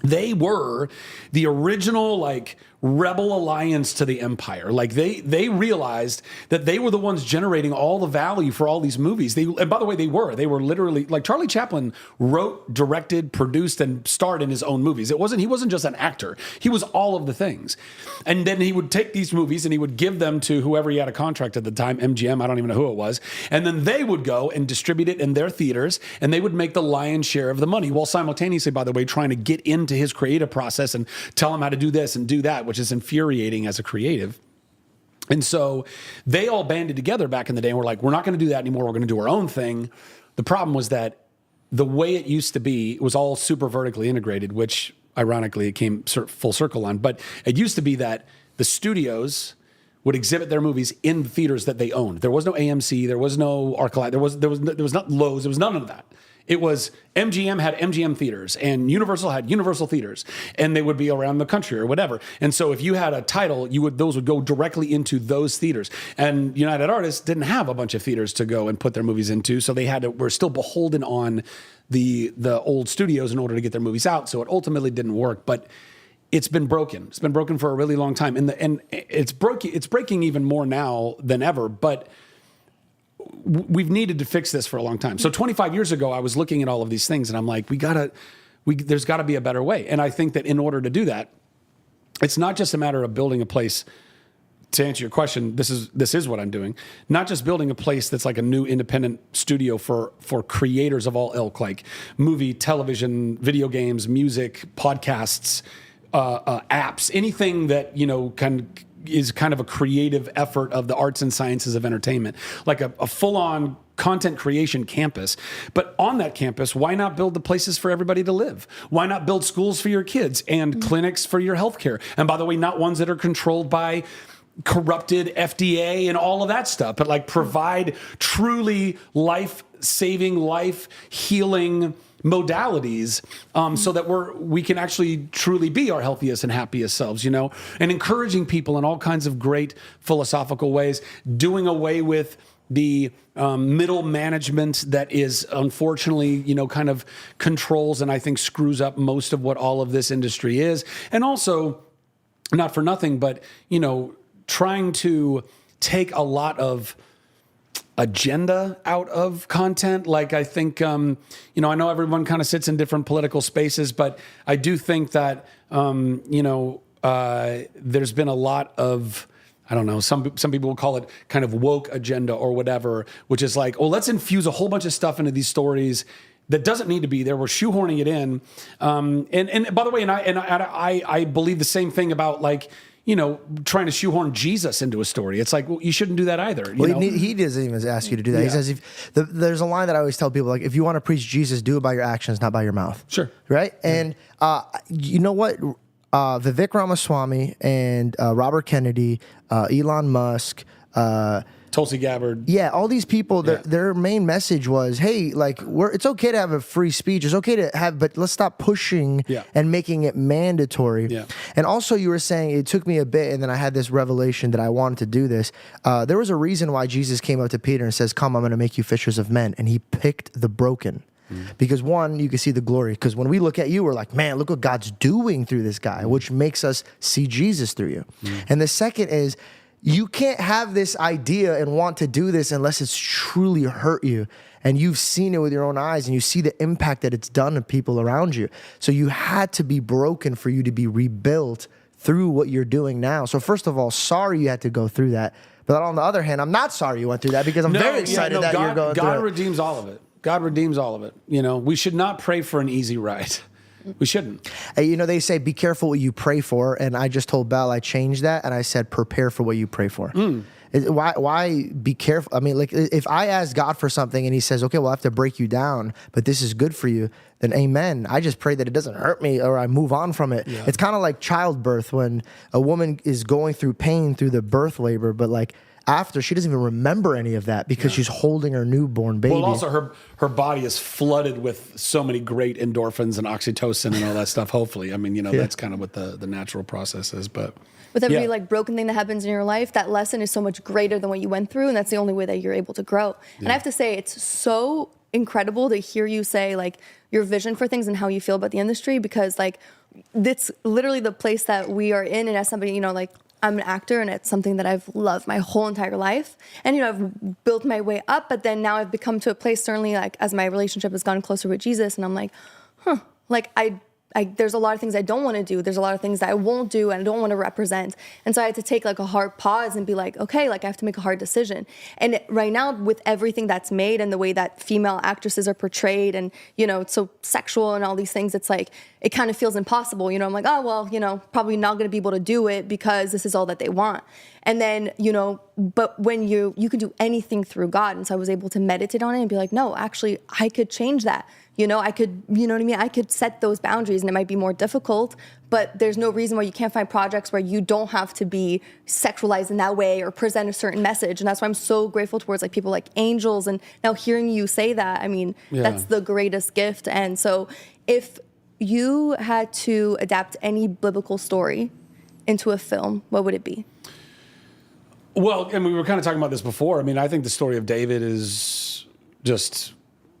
[SPEAKER 2] they were the original like rebel alliance to the empire. Like they realized that they were the ones generating all the value for all these movies. And by the way, they were literally like Charlie Chaplin wrote, directed, produced, and starred in his own movies. He wasn't just an actor. He was all of the things. And then he would take these movies and he would give them to whoever he had a contract at the time, MGM, I don't even know who it was. And then they would go and distribute it in their theaters and they would make the lion's share of the money while simultaneously, by the way, trying to get into his creative process and tell him how to do this and do that, which is infuriating as a creative. And so they all banded together back in the day and were like, we're not going to do that anymore. We're going to do our own thing. The problem was that the way it used to be, it was all super vertically integrated, which ironically it came full circle on. But it used to be that the studios would exhibit their movies in the theaters that they owned. There was no AMC, there was no ArcLight, there was not Lowe's, there was none of that. It was MGM had MGM theaters and Universal had Universal theaters, and they would be around the country or whatever. And so if you had a title, those would go directly into those theaters. And United Artists didn't have a bunch of theaters to go and put their movies into, so were still beholden on the old studios in order to get their movies out. So it ultimately didn't work, but it's been broken. It's been broken for a really long time, and it's breaking even more now than ever. But we've needed to fix this for a long time. So 25 years ago, I was looking at all of these things and I'm like, there's gotta be a better way. And I think that in order to do that, it's not just a matter of building a place. To answer your question, this is what I'm doing. Not just building a place that's like a new independent studio for creators of all ilk, like movie, television, video games, music, podcasts, apps, anything that, is kind of a creative effort of the arts and sciences of entertainment, like a full-on content creation campus. But on that campus, why not build the places for everybody to live? Why not build schools for your kids and clinics for your healthcare? And by the way, not ones that are controlled by corrupted FDA and all of that stuff, but like provide truly life-saving, life-healing modalities so that we can actually truly be our healthiest and happiest selves, and encouraging people in all kinds of great philosophical ways, doing away with the middle management that is unfortunately, kind of controls and I think screws up most of what all of this industry is. And also, not for nothing, but, trying to take a lot of agenda out of content. Like I think, I know everyone kind of sits in different political spaces, but I do think that, there's been a lot of, I don't know, some people will call it kind of woke agenda or whatever, which is like, oh, let's infuse a whole bunch of stuff into these stories that doesn't need to be there. We're shoehorning it in. And by the way, I believe the same thing about like, trying to shoehorn Jesus into a story. It's like, well, you shouldn't do that either.
[SPEAKER 1] He doesn't even ask you to do that. Yeah. He says, there's a line that I always tell people, like, if you want to preach Jesus, do it by your actions, not by your mouth.
[SPEAKER 2] Sure.
[SPEAKER 1] Right? And you know what? Vivek Ramaswamy and Robert Kennedy, Elon Musk,
[SPEAKER 2] Tom Tulsi Gabbard.
[SPEAKER 1] Yeah, all these people, their main message was, hey, like, it's okay to have a free speech. It's okay to have, but let's stop pushing and making it mandatory.
[SPEAKER 2] Yeah.
[SPEAKER 1] And also you were saying, it took me a bit, and then I had this revelation that I wanted to do this. There was a reason why Jesus came up to Peter and says, come, I'm going to make you fishers of men. And he picked the broken. Because one, you can see the glory. Because when we look at you, we're like, man, look what God's doing through this guy, which makes us see Jesus through you. And the second is, you can't have this idea and want to do this unless it's truly hurt you. And you've seen it with your own eyes and you see the impact that it's done to people around you. So you had to be broken for you to be rebuilt through what you're doing now. So first of all, sorry you had to go through that. But on the other hand, I'm not sorry you went through that because I'm very excited that you're going through it.
[SPEAKER 2] God redeems all of it. God redeems all of it. You know, we should not pray for an easy ride. We shouldn't.
[SPEAKER 1] You know, they say, be careful what you pray for. And I just told Belle I changed that. And I said, prepare for what you pray for. Why be careful? I mean, like, if I ask God for something and he says, okay, well, I have to break you down, but this is good for you, then amen. I just pray that it doesn't hurt me or I move on from it. Yeah. It's kind of like childbirth when a woman is going through pain through the birth labor, but like, after, she doesn't even remember any of that because she's holding her newborn baby.
[SPEAKER 2] Well, also her body is flooded with so many great endorphins and oxytocin and all that stuff. Hopefully, I mean, you know, that's kind of what the natural process is. But
[SPEAKER 5] with every like broken thing that happens in your life, that lesson is so much greater than what you went through, and that's the only way that you're able to grow. And I have to say, it's so incredible to hear you say like your vision for things and how you feel about the industry, because like that's literally the place that we are in. And as somebody, you know, like, I'm an actor and it's something that I've loved my whole entire life. And, you know, I've built my way up, but then now I've become to a place, certainly like as my relationship has gone closer with Jesus, and I'm like, like there's a lot of things I don't want to do. There's a lot of things that I won't do and I don't want to represent. And so I had to take like a hard pause and be like, okay, like I have to make a hard decision. And right now with everything that's made and the way that female actresses are portrayed and, you know, it's so sexual and all these things, it's like, it kind of feels impossible. You know, I'm like, oh, well, you know, probably not going to be able to do it because this is all that they want. And then, you know, but when you can do anything through God. And so I was able to meditate on it and be like, no, actually, I could change that. You know, I could, you know what I mean? I could set those boundaries, and it might be more difficult, but there's no reason why you can't find projects where you don't have to be sexualized in that way or present a certain message. And that's why I'm so grateful towards like people like Angels. And now hearing you say that, I mean, that's the greatest gift. And so if you had to adapt any biblical story into a film, what would it be?
[SPEAKER 2] Well, and we were kind of talking about this before. I mean, I think the story of David is just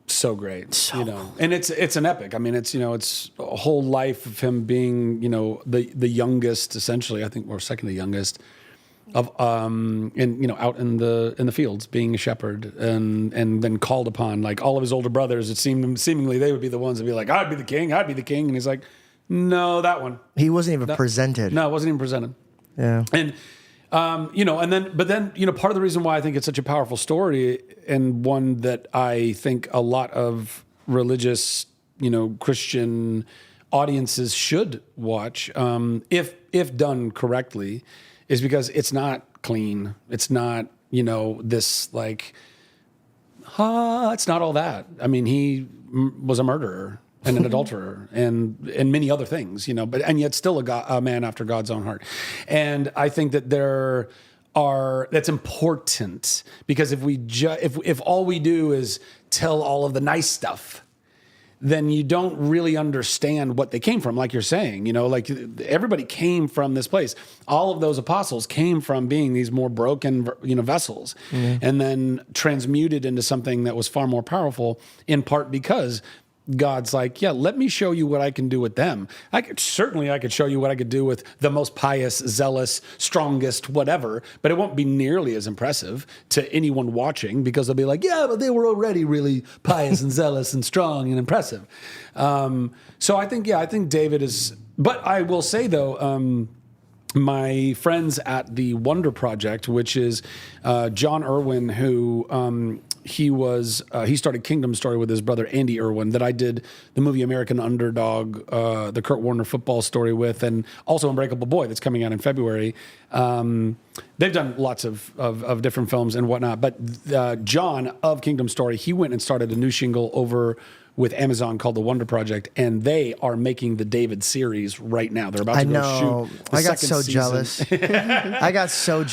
[SPEAKER 2] so great, you know, and it's an epic. I mean, it's, you know, it's a whole life of him being, you know, the youngest, essentially, I think, or second to youngest of, and, you know, out in the fields being a shepherd and then called upon, like all of his older brothers, it seemingly they would be the ones that be like, I'd be the king. And he's like, no, that one.
[SPEAKER 1] He wasn't even presented.
[SPEAKER 2] No, it wasn't even presented.
[SPEAKER 1] Yeah.
[SPEAKER 2] And, you know, but then, you know, part of the reason why I think it's such a powerful story and one that I think a lot of religious, you know, Christian audiences should watch, if done correctly, is because it's not clean. It's not, you know, this like, it's not all that. I mean, he was a murderer and an adulterer and many other things, you know, and yet still a man after God's own heart. And I think that that's important, because if all we do is tell all of the nice stuff, then you don't really understand what they came from. Like you're saying, you know, like everybody came from this place. All of those apostles came from being these more broken, you know, vessels, and then transmuted into something that was far more powerful, in part because God's like, yeah, let me show you what I can do with them. I could show you what I could do with the most pious, zealous, strongest, whatever, but it won't be nearly as impressive to anyone watching, because they'll be like, yeah, but they were already really pious and zealous and strong and impressive. So I think David is, but I will say though, my friends at the Wonder Project, which is John Irwin, who he started Kingdom Story with his brother Andy Irwin, that I did the movie American Underdog, the Kurt Warner football story with, and also Unbreakable Boy that's coming out in February. They've done lots of different films and whatnot, but John of Kingdom Story, he went and started a new shingle over with Amazon called The Wonder Project, and they are making the David series right now. They're about to go shoot the
[SPEAKER 1] I got
[SPEAKER 2] second
[SPEAKER 1] so
[SPEAKER 2] season.
[SPEAKER 1] jealous. I got so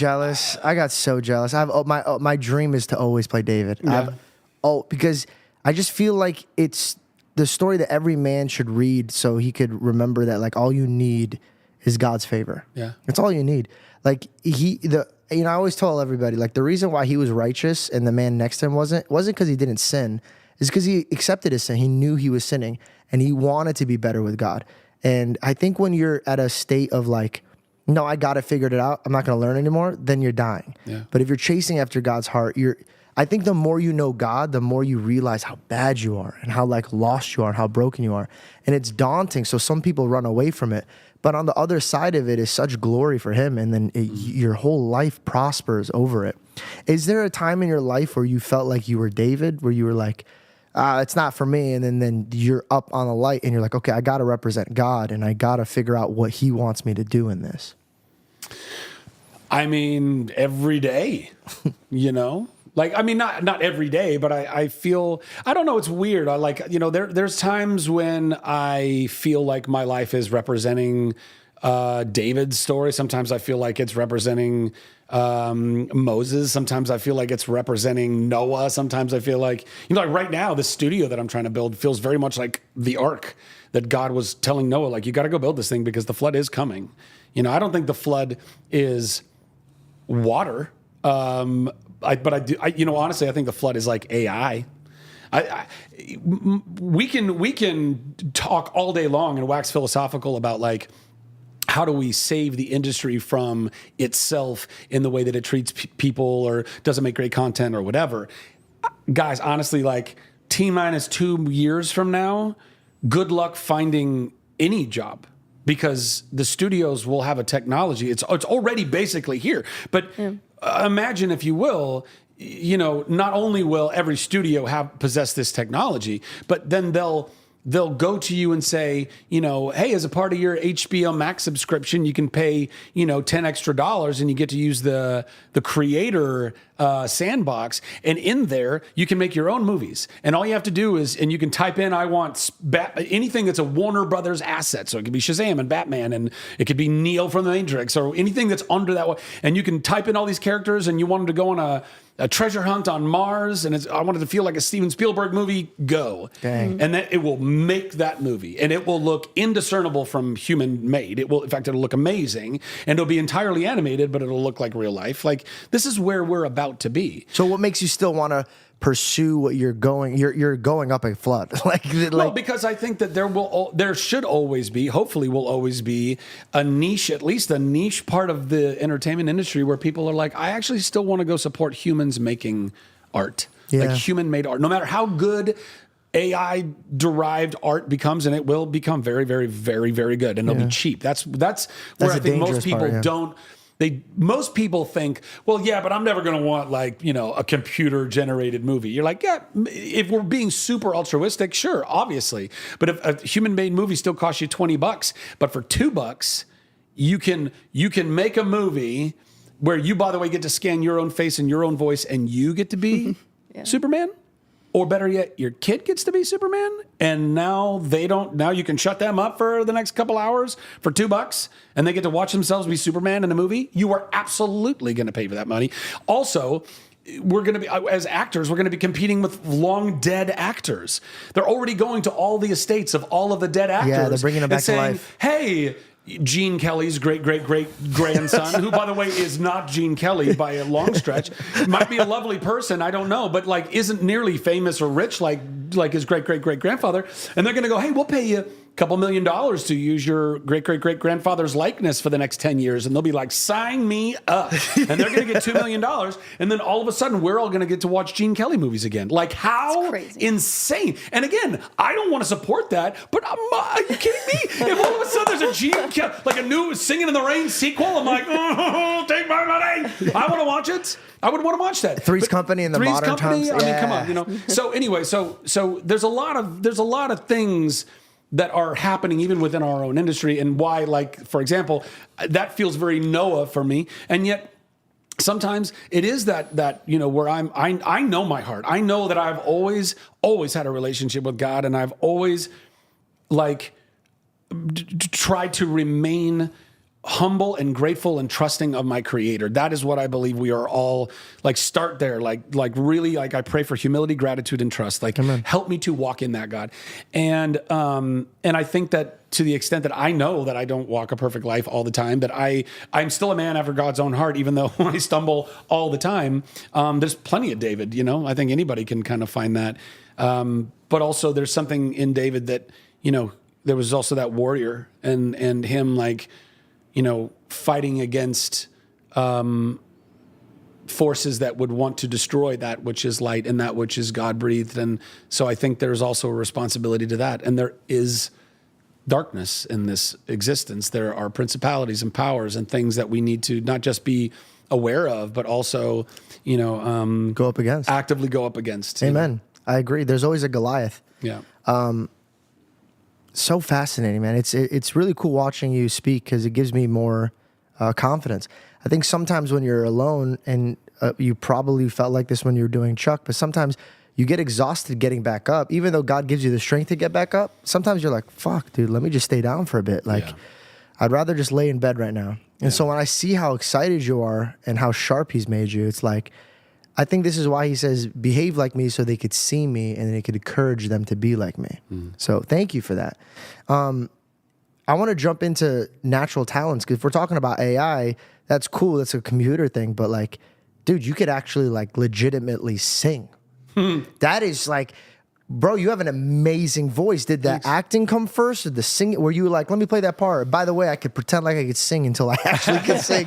[SPEAKER 1] jealous. I have my dream is to always play David.
[SPEAKER 2] Yeah.
[SPEAKER 1] Because I just feel like it's the story that every man should read so he could remember that like all you need is God's favor.
[SPEAKER 2] Yeah.
[SPEAKER 1] That's all you need. Like I always tell everybody like the reason why he was righteous and the man next to him wasn't because he didn't sin. It's because he accepted his sin. He knew he was sinning and he wanted to be better with God. And I think when you're at a state of like, no, I got it figured it out, I'm not going to learn anymore, then you're dying.
[SPEAKER 2] Yeah.
[SPEAKER 1] But if you're chasing after God's heart, I think the more you know God, the more you realize how bad you are and how like lost you are and how broken you are. And it's daunting. So some people run away from it. But on the other side of it is such glory for him. And then your whole life prospers over it. Is there a time in your life where you felt like you were David, where you were like, it's not for me. And then you're up on the light and you're like, okay, I got to represent God and I got to figure out what he wants me to do in this.
[SPEAKER 2] I mean, every day, you know? Like, I mean, not every day, but I feel, I don't know, it's weird. I like, you know, there's times when I feel like my life is representing David's story. Sometimes I feel like it's representing Moses. Sometimes I feel like it's representing Noah. Sometimes I feel like, you know, like right now, the studio that I'm trying to build feels very much like the ark that God was telling Noah, like, you got to go build this thing because the flood is coming. You know, I don't think the flood is water. Honestly, I think the flood is like AI. We can talk all day long and wax philosophical about like, how do we save the industry from itself in the way that it treats people or doesn't make great content or whatever. Guys, honestly, like T-minus 2 years from now, good luck finding any job because the studios will have a technology. It's already basically here. But imagine, if you will, you know, not only will every studio possess this technology, but then they'll go to you and say, you know, hey, as a part of your HBO Max subscription, you can pay, you know, $10 extra and you get to use the creator sandbox. And in there, you can make your own movies. And all you have to do is, and you can type in, I want anything that's a Warner Brothers asset. So it could be Shazam and Batman, and it could be Neo from The Matrix, or anything that's under that one. And you can type in all these characters, and you want them to go on a treasure hunt on Mars, and I wanted to feel like a Steven Spielberg movie, go.
[SPEAKER 1] Dang.
[SPEAKER 2] And then it will make that movie, and it will look indiscernible from human made. In fact, it'll look amazing, and it'll be entirely animated, but it'll look like real life. Like, this is where we're about to be.
[SPEAKER 1] So what makes you still want to pursue what you're going up a flood?
[SPEAKER 2] Well, because I think that there should always be, hopefully will always be a niche, at least a niche part of the entertainment industry where people are like, I actually still want to go support humans making art, like human made art, no matter how good AI derived art becomes, and it will become very, very, very, very good, and it'll be cheap. That's where I think most people don't. Most people think, well, yeah, but I'm never going to want, like, you know, a computer generated movie. You're like, yeah, if we're being super altruistic, sure, obviously. But if a human made movie still costs you $20, but for $2, you can make a movie where you, by the way, get to scan your own face and your own voice, and you get to be Superman. Or better yet, your kid gets to be Superman, and now you can shut them up for the next couple hours for $2, and they get to watch themselves be Superman in a movie. You are absolutely going to pay for that money. Also, we're going to be, as actors, we're going to be competing with long dead actors. They're already going to all the estates of all of the dead actors.
[SPEAKER 1] Yeah, they're bringing them back to life.
[SPEAKER 2] Hey, Gene Kelly's great-great-great-grandson, who, by the way, is not Gene Kelly by a long stretch, might be a lovely person, I don't know, but like isn't nearly famous or rich like his great-great-great-grandfather. And they're going to go, hey, we'll pay you $2 million to use your great-great-great-grandfather's likeness for the next 10 years. And they'll be like, sign me up. And they're going to get $2 million. And then all of a sudden, we're all going to get to watch Gene Kelly movies again. Like, how insane. And again, I don't want to support that, but are you kidding me? If all of a sudden there's a Gene Kelly, like a new Singing in the Rain sequel, I'm like, oh, take my money. I want to watch it. I would want to watch that.
[SPEAKER 1] Three's Company in the modern times.
[SPEAKER 2] I mean, come on, you know. So anyway, so there's a lot of things that are happening even within our own industry, and why, like, for example, that feels very Noah for me, and yet sometimes it is that where I know my heart. I know that I've always had a relationship with God, and I've always tried to remain humble and grateful and trusting of my Creator. That is what I believe we are all start there. Really, I pray for humility, gratitude, and trust.
[SPEAKER 1] Amen.
[SPEAKER 2] Help me to walk in that, God. And I think that to the extent that I know that I don't walk a perfect life all the time, that I'm still a man after God's own heart, even though I stumble all the time. There's plenty of David, I think anybody can kind of find that. But also there's something in David that, there was also that warrior and him fighting against forces that would want to destroy that which is light and that which is God breathed. And so I think there's also a responsibility to that. And there is darkness in this existence. There are principalities and powers and things that we need to not just be aware of, but also,
[SPEAKER 1] go up against.
[SPEAKER 2] Actively go up against.
[SPEAKER 1] Amen. I agree. There's always a Goliath.
[SPEAKER 2] Yeah.
[SPEAKER 1] So fascinating, man. It's really cool watching you speak because it gives me more confidence. I think sometimes when you're alone, and you probably felt like this when you were doing Chuck, but sometimes you get exhausted getting back up. Even though God gives you the strength to get back up, sometimes you're like, fuck, dude, let me just stay down for a bit. I'd rather just lay in bed right now. And so when I see how excited you are and how sharp he's made you, it's like, I think this is why he says, behave like me so they could see me and they could encourage them to be like me. So thank you for that. I want to jump into natural talents because if we're talking about AI, that's cool. That's a computer thing. But dude, you could actually legitimately sing. That is bro, you have an amazing voice. Did the acting come first or the singing? Were you let me play that part? By the way, I could pretend like I could sing until I actually could sing.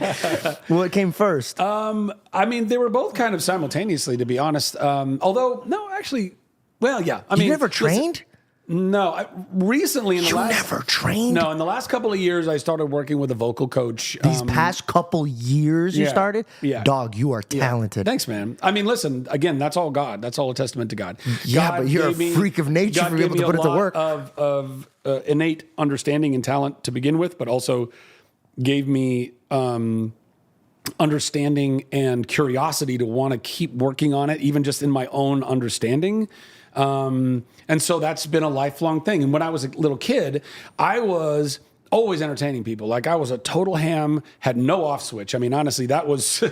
[SPEAKER 1] What came first?
[SPEAKER 2] I mean, they were both kind of simultaneously, to be honest. Although, no, actually, well, yeah.
[SPEAKER 1] You never trained?
[SPEAKER 2] No, recently in the last...
[SPEAKER 1] You never trained?
[SPEAKER 2] No, in the last couple of years, I started working with a vocal coach.
[SPEAKER 1] These past couple years you started?
[SPEAKER 2] Yeah.
[SPEAKER 1] Dog, you are talented.
[SPEAKER 2] Thanks, man. I mean, listen, again, that's all God. That's all a testament to God.
[SPEAKER 1] Yeah,
[SPEAKER 2] God
[SPEAKER 1] but you're a freak of nature
[SPEAKER 2] God
[SPEAKER 1] for being able to put it to work.
[SPEAKER 2] Of innate understanding and talent to begin with, but also gave me understanding and curiosity to want to keep working on it, even just in my own understanding. And so that's been a lifelong thing. And when I was a little kid, I was always entertaining people. I was a total ham, had no off switch. I mean, honestly, that was,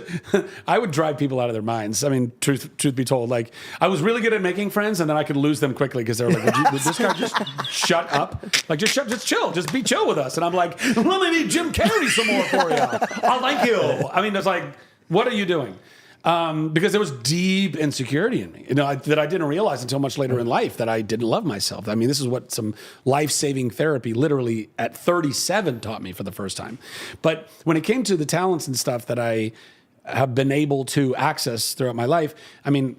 [SPEAKER 2] I would drive people out of their minds. I mean, truth be told, I was really good at making friends and then I could lose them quickly because they were would this guy just shut up? Just chill, just be chill with us. And I'm like, let me need Jim Carrey some more for you. I'll thank you. I mean, it's what are you doing? Because there was deep insecurity in me, that I didn't realize until much later in life that I didn't love myself. I mean, this is what some life-saving therapy literally at 37 taught me for the first time. But when it came to the talents and stuff that I have been able to access throughout my life, I mean,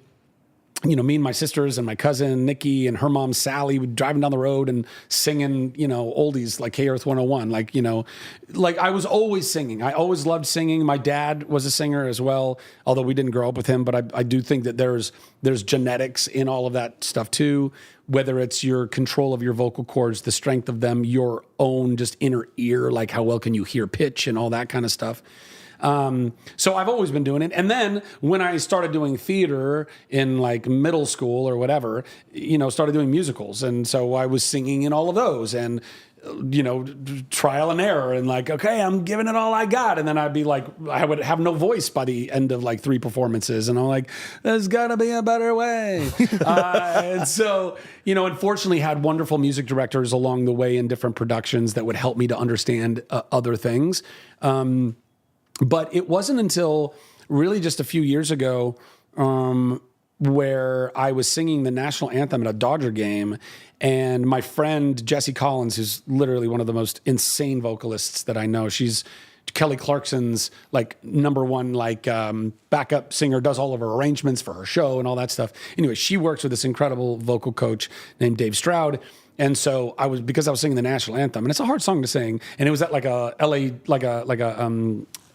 [SPEAKER 2] me and my sisters and my cousin Nikki and her mom Sally would driving down the road and singing, oldies like Hey Earth 101. I was always singing. I always loved singing. My dad was a singer as well, although we didn't grow up with him. But I do think that there's genetics in all of that stuff too. Whether it's your control of your vocal cords, the strength of them, your own just inner ear, how well can you hear pitch and all that kind of stuff. So I've always been doing it. And then when I started doing theater in middle school or whatever, started doing musicals. And so I was singing in all of those and, trial and error and okay, I'm giving it all I got. And then I'd be I would have no voice by the end of 3 performances. And I'm there's gotta be a better way. And so, unfortunately had wonderful music directors along the way in different productions that would help me to understand other things. But it wasn't until really just a few years ago where I was singing the national anthem at a Dodger game, and my friend Jessie Collins, who's literally one of the most insane vocalists that I know, she's Kelly Clarkson's number one backup singer, does all of her arrangements for her show and all that stuff. Anyway, she works with this incredible vocal coach named Dave Stroud. And so because I was singing the national anthem, and it's a hard song to sing, and it was at a LA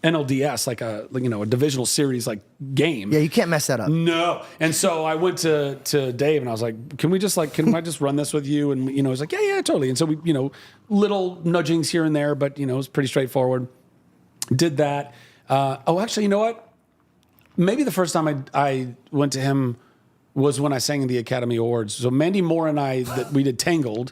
[SPEAKER 2] NLDS, a divisional series game.
[SPEAKER 1] Yeah, you can't mess that up.
[SPEAKER 2] No. And so I went to Dave and I was like, can I just run this with you? And he's like, yeah, totally. And so we, little nudgings here and there, but it was pretty straightforward. Did that. Actually, you know what? maybe the first time I went to him was when I sang in the Academy Awards. So Mandy Moore and I, we did Tangled,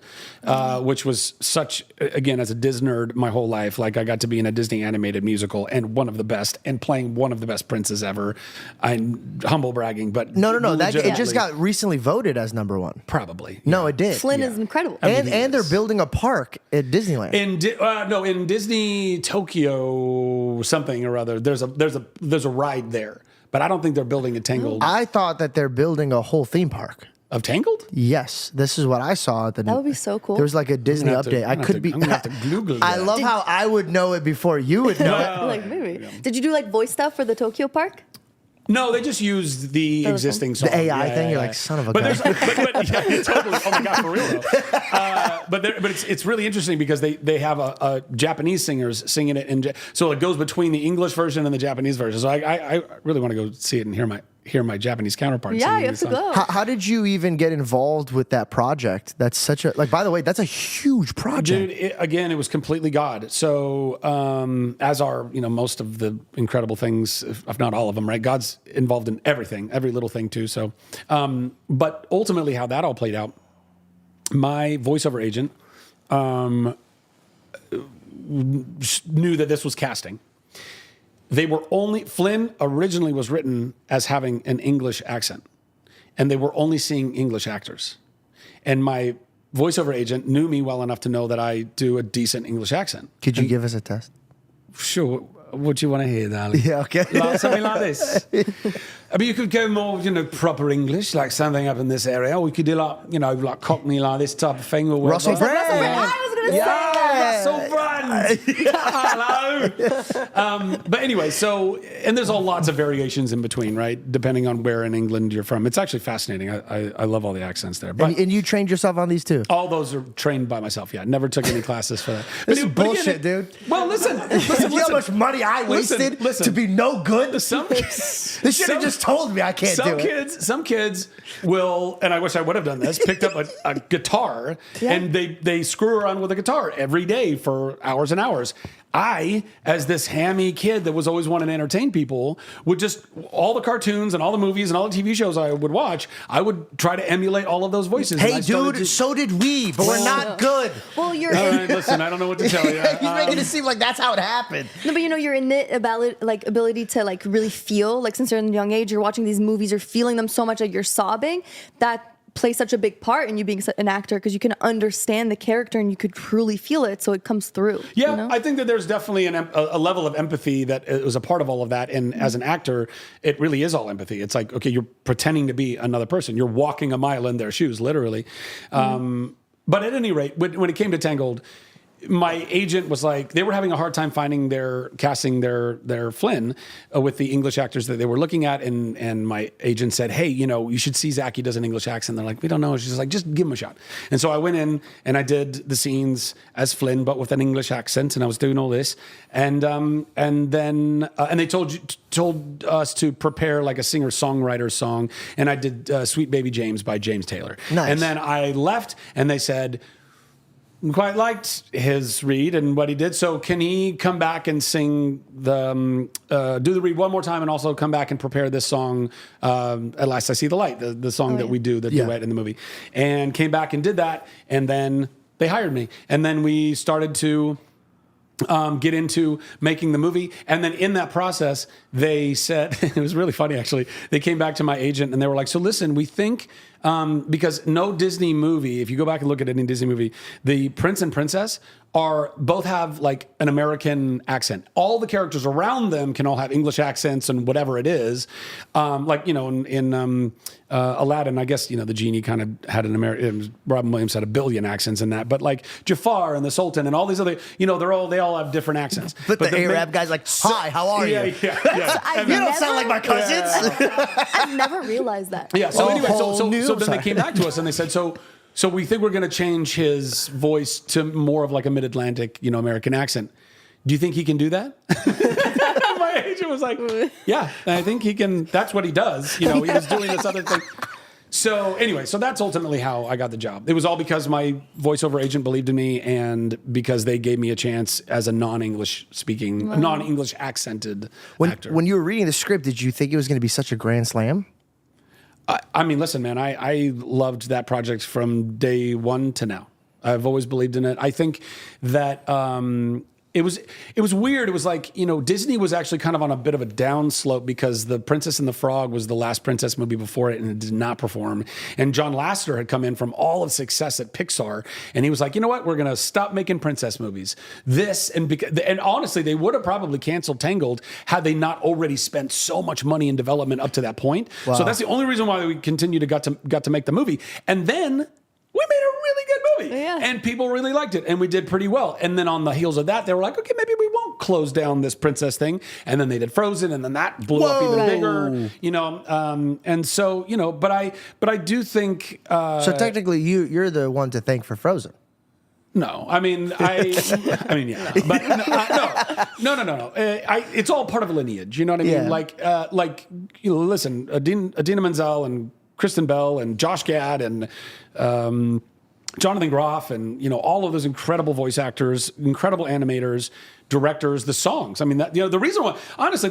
[SPEAKER 2] which was such, again, as a Disney nerd my whole life, like I got to be in a Disney animated musical and one of the best, and playing one of the best princes ever. I'm humble bragging, but
[SPEAKER 1] No. It just
[SPEAKER 2] legitimately-
[SPEAKER 1] got recently voted as #1.
[SPEAKER 2] Probably.
[SPEAKER 1] No, it did.
[SPEAKER 5] Flynn is incredible.
[SPEAKER 1] And they're building a park at Disneyland.
[SPEAKER 2] In Disney Tokyo something or other, there's a ride there, but I don't think they're building a Tangled
[SPEAKER 1] I thought that they're building a whole theme park.
[SPEAKER 2] of Tangled.
[SPEAKER 1] Yes, this is what I saw at the.
[SPEAKER 5] That would be so cool.
[SPEAKER 1] There was like a Disney
[SPEAKER 2] I'm gonna have to-
[SPEAKER 1] update. I
[SPEAKER 2] I'm gonna
[SPEAKER 1] could
[SPEAKER 2] have
[SPEAKER 1] be.
[SPEAKER 2] to- I'm gonna have to Google
[SPEAKER 1] I
[SPEAKER 2] that.
[SPEAKER 1] love how I would know it before you would know it.
[SPEAKER 5] Like maybe. Did you do like voice stuff for the Tokyo Park?
[SPEAKER 2] No, they just used the
[SPEAKER 5] was
[SPEAKER 2] existing song.
[SPEAKER 1] The AI thing. You're like, son of a
[SPEAKER 2] But
[SPEAKER 1] gun.
[SPEAKER 2] there's, yeah, totally. Oh my god, for real though. But it's really interesting because they have a Japanese singers singing it so it goes between the English version and the Japanese version. So I really want to go see it and hear my Japanese counterparts.
[SPEAKER 5] Yeah,
[SPEAKER 2] singing
[SPEAKER 5] you have
[SPEAKER 2] the
[SPEAKER 5] to
[SPEAKER 2] song.
[SPEAKER 5] go.
[SPEAKER 1] How did you even get involved with that project? That's such a by the way, that's a huge project.
[SPEAKER 2] Dude, it was completely God. So, as are most of the incredible things, if not all of them, right? God's involved in everything, every little thing too. So, but ultimately, how that all played out, my voiceover agent knew that this was casting. Flynn originally was written as having an English accent, and they were only seeing English actors. And my voiceover agent knew me well enough to know that I do a decent English accent.
[SPEAKER 1] Could you give us a test?
[SPEAKER 2] Sure. What do you want to hear, darling?
[SPEAKER 1] Yeah, okay.
[SPEAKER 2] Like something like this. I mean, you could go more, proper English, like something up in this area. Or we could do like Cockney, like this type of thing. Or
[SPEAKER 1] Russell
[SPEAKER 2] whatever.
[SPEAKER 1] Brand.
[SPEAKER 5] I was gonna say.
[SPEAKER 2] Russell Brand. Hello. But anyway, and there's all lots of variations in between, right? Depending on where in England you're from. It's actually fascinating. I love all the accents there. But
[SPEAKER 1] And you trained yourself on these too?
[SPEAKER 2] all those are trained by myself. Yeah, never took any classes for that.
[SPEAKER 1] This is
[SPEAKER 2] But again,
[SPEAKER 1] bullshit, dude.
[SPEAKER 2] Well, listen.
[SPEAKER 1] You know how much money I wasted
[SPEAKER 2] Listen.
[SPEAKER 1] to be no good?
[SPEAKER 2] Some
[SPEAKER 1] They should have
[SPEAKER 2] some-
[SPEAKER 1] just told me I can't do it.
[SPEAKER 2] Some kids will, and I wish I would have done this, picked up a guitar and they screw around with a guitar every day for hours and hours. I, as this hammy kid that was always wanting to entertain people, would just, all the cartoons and all the movies and all the TV shows I would watch, I would try to emulate all of those voices. And
[SPEAKER 1] Hey,
[SPEAKER 2] I started
[SPEAKER 1] dude, so did we, but we're not good.
[SPEAKER 5] Well, you're
[SPEAKER 2] All right, listen, I don't know what to tell you.
[SPEAKER 1] You're making it seem like that's how it happened.
[SPEAKER 5] No, but your innate ability to really feel, since you're in a young age, you're watching these movies, you're feeling them so much that you're sobbing. That plays such a big part in you being an actor because you can understand the character and you could truly feel it, so it comes through.
[SPEAKER 2] Yeah, I think that there's definitely a level of empathy that was a part of all of that. And as an actor, it really is all empathy. It's like, okay, you're pretending to be another person. You're walking a mile in their shoes, literally. But at any rate, when it came to Tangled, my agent was like, they were having a hard time casting their Flynn with the English actors that they were looking at. And my agent said, hey, you should see Zach. He does an English accent. They're like, we don't know. She's like, just give him a shot. And so I went in and I did the scenes as Flynn, but with an English accent. And I was doing all this. And then they told us to prepare like a singer-songwriter song. And I did Sweet Baby James by James Taylor.
[SPEAKER 1] Nice.
[SPEAKER 2] And then I left and they said, quite liked his read and what he did. So can he come back and sing do the read one more time and also come back and prepare this song, At Last I See the Light, the song that we do, the duet in the movie. And came back and did that. And then they hired me. And then we started to get into making the movie. And then in that process, they said, it was really funny actually, they came back to my agent and they were like, so listen, we think, because no Disney movie, if you go back and look at any Disney movie, the prince and princess both have like an American accent. All the characters around them can all have English accents and whatever it is. In Aladdin, I guess, the genie kind of had an American, Robin Williams had a billion accents in that, but like Jafar and the Sultan and all these other, they all have different accents.
[SPEAKER 1] But the Arab guy's like, hi, how are you?
[SPEAKER 5] I've
[SPEAKER 1] You don't sound like my cousins.
[SPEAKER 5] I've never realized that.
[SPEAKER 2] Yeah. So
[SPEAKER 1] A
[SPEAKER 2] anyway,
[SPEAKER 1] whole new-
[SPEAKER 2] so then
[SPEAKER 1] sorry.
[SPEAKER 2] they came back to us and they said, so we think we're going to change his voice to more of like a mid-Atlantic, American accent. Do you think he can do that? My agent was like, yeah, I think he can. That's what he does. He was doing this other thing. So anyway, so that's ultimately how I got the job. It was all because my voiceover agent believed in me, and because they gave me a chance as a non-English speaking, a non-English accented actor.
[SPEAKER 1] When you were reading the script, did you think it was going to be such a grand slam?
[SPEAKER 2] I mean, listen, man, I loved that project from day one to now. I've always believed in it. I think that it was weird. It was like, Disney was actually kind of on a bit of a downslope because The Princess and the Frog was the last princess movie before it, and it did not perform. And John Lasseter had come in from all of success at Pixar, and he was like, you know what? We're going to stop making princess movies. And honestly, they would have probably canceled Tangled had they not already spent so much money in development up to that point. Wow. So that's the only reason why we continued to got to make the movie. And then we made a really good movie.
[SPEAKER 5] Yeah.
[SPEAKER 2] And people really liked it, and we did pretty well. And then on the heels of that, they were like, okay, maybe we won't close down this princess thing. And then they did Frozen, and then that blew up even bigger, and so, but I do think.
[SPEAKER 1] So technically, you're the one to thank for Frozen.
[SPEAKER 2] No, I mean, yeah, but no. It's all part of a lineage. You know what I mean?
[SPEAKER 1] Yeah.
[SPEAKER 2] Listen, Idina Menzel and Kristen Bell and Josh Gad and Jonathan Groff and all of those incredible voice actors, incredible animators, directors, the songs. I mean, the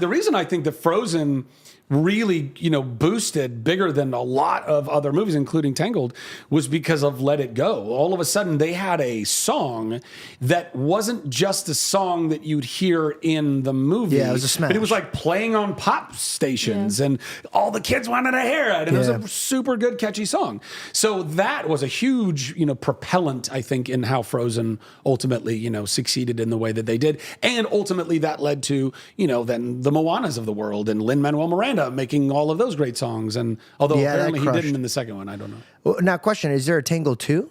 [SPEAKER 2] reason I think that Frozen really boosted bigger than a lot of other movies, including Tangled, was because of Let It Go. All of a sudden, they had a song that wasn't just a song that you'd hear in the movie.
[SPEAKER 1] Yeah, it was a smash.
[SPEAKER 2] But it was like playing on pop stations, and all the kids wanted to hear it. And it was a super good, catchy song. So that was a huge, propellant, I think, in how Frozen ultimately, succeeded in the way that they did. And ultimately that led to, then the Moanas of the world and Lin-Manuel Miranda making all of those great songs. And although apparently he didn't in the second one, I don't know.
[SPEAKER 1] Well, now, question, is there a Tangled 2?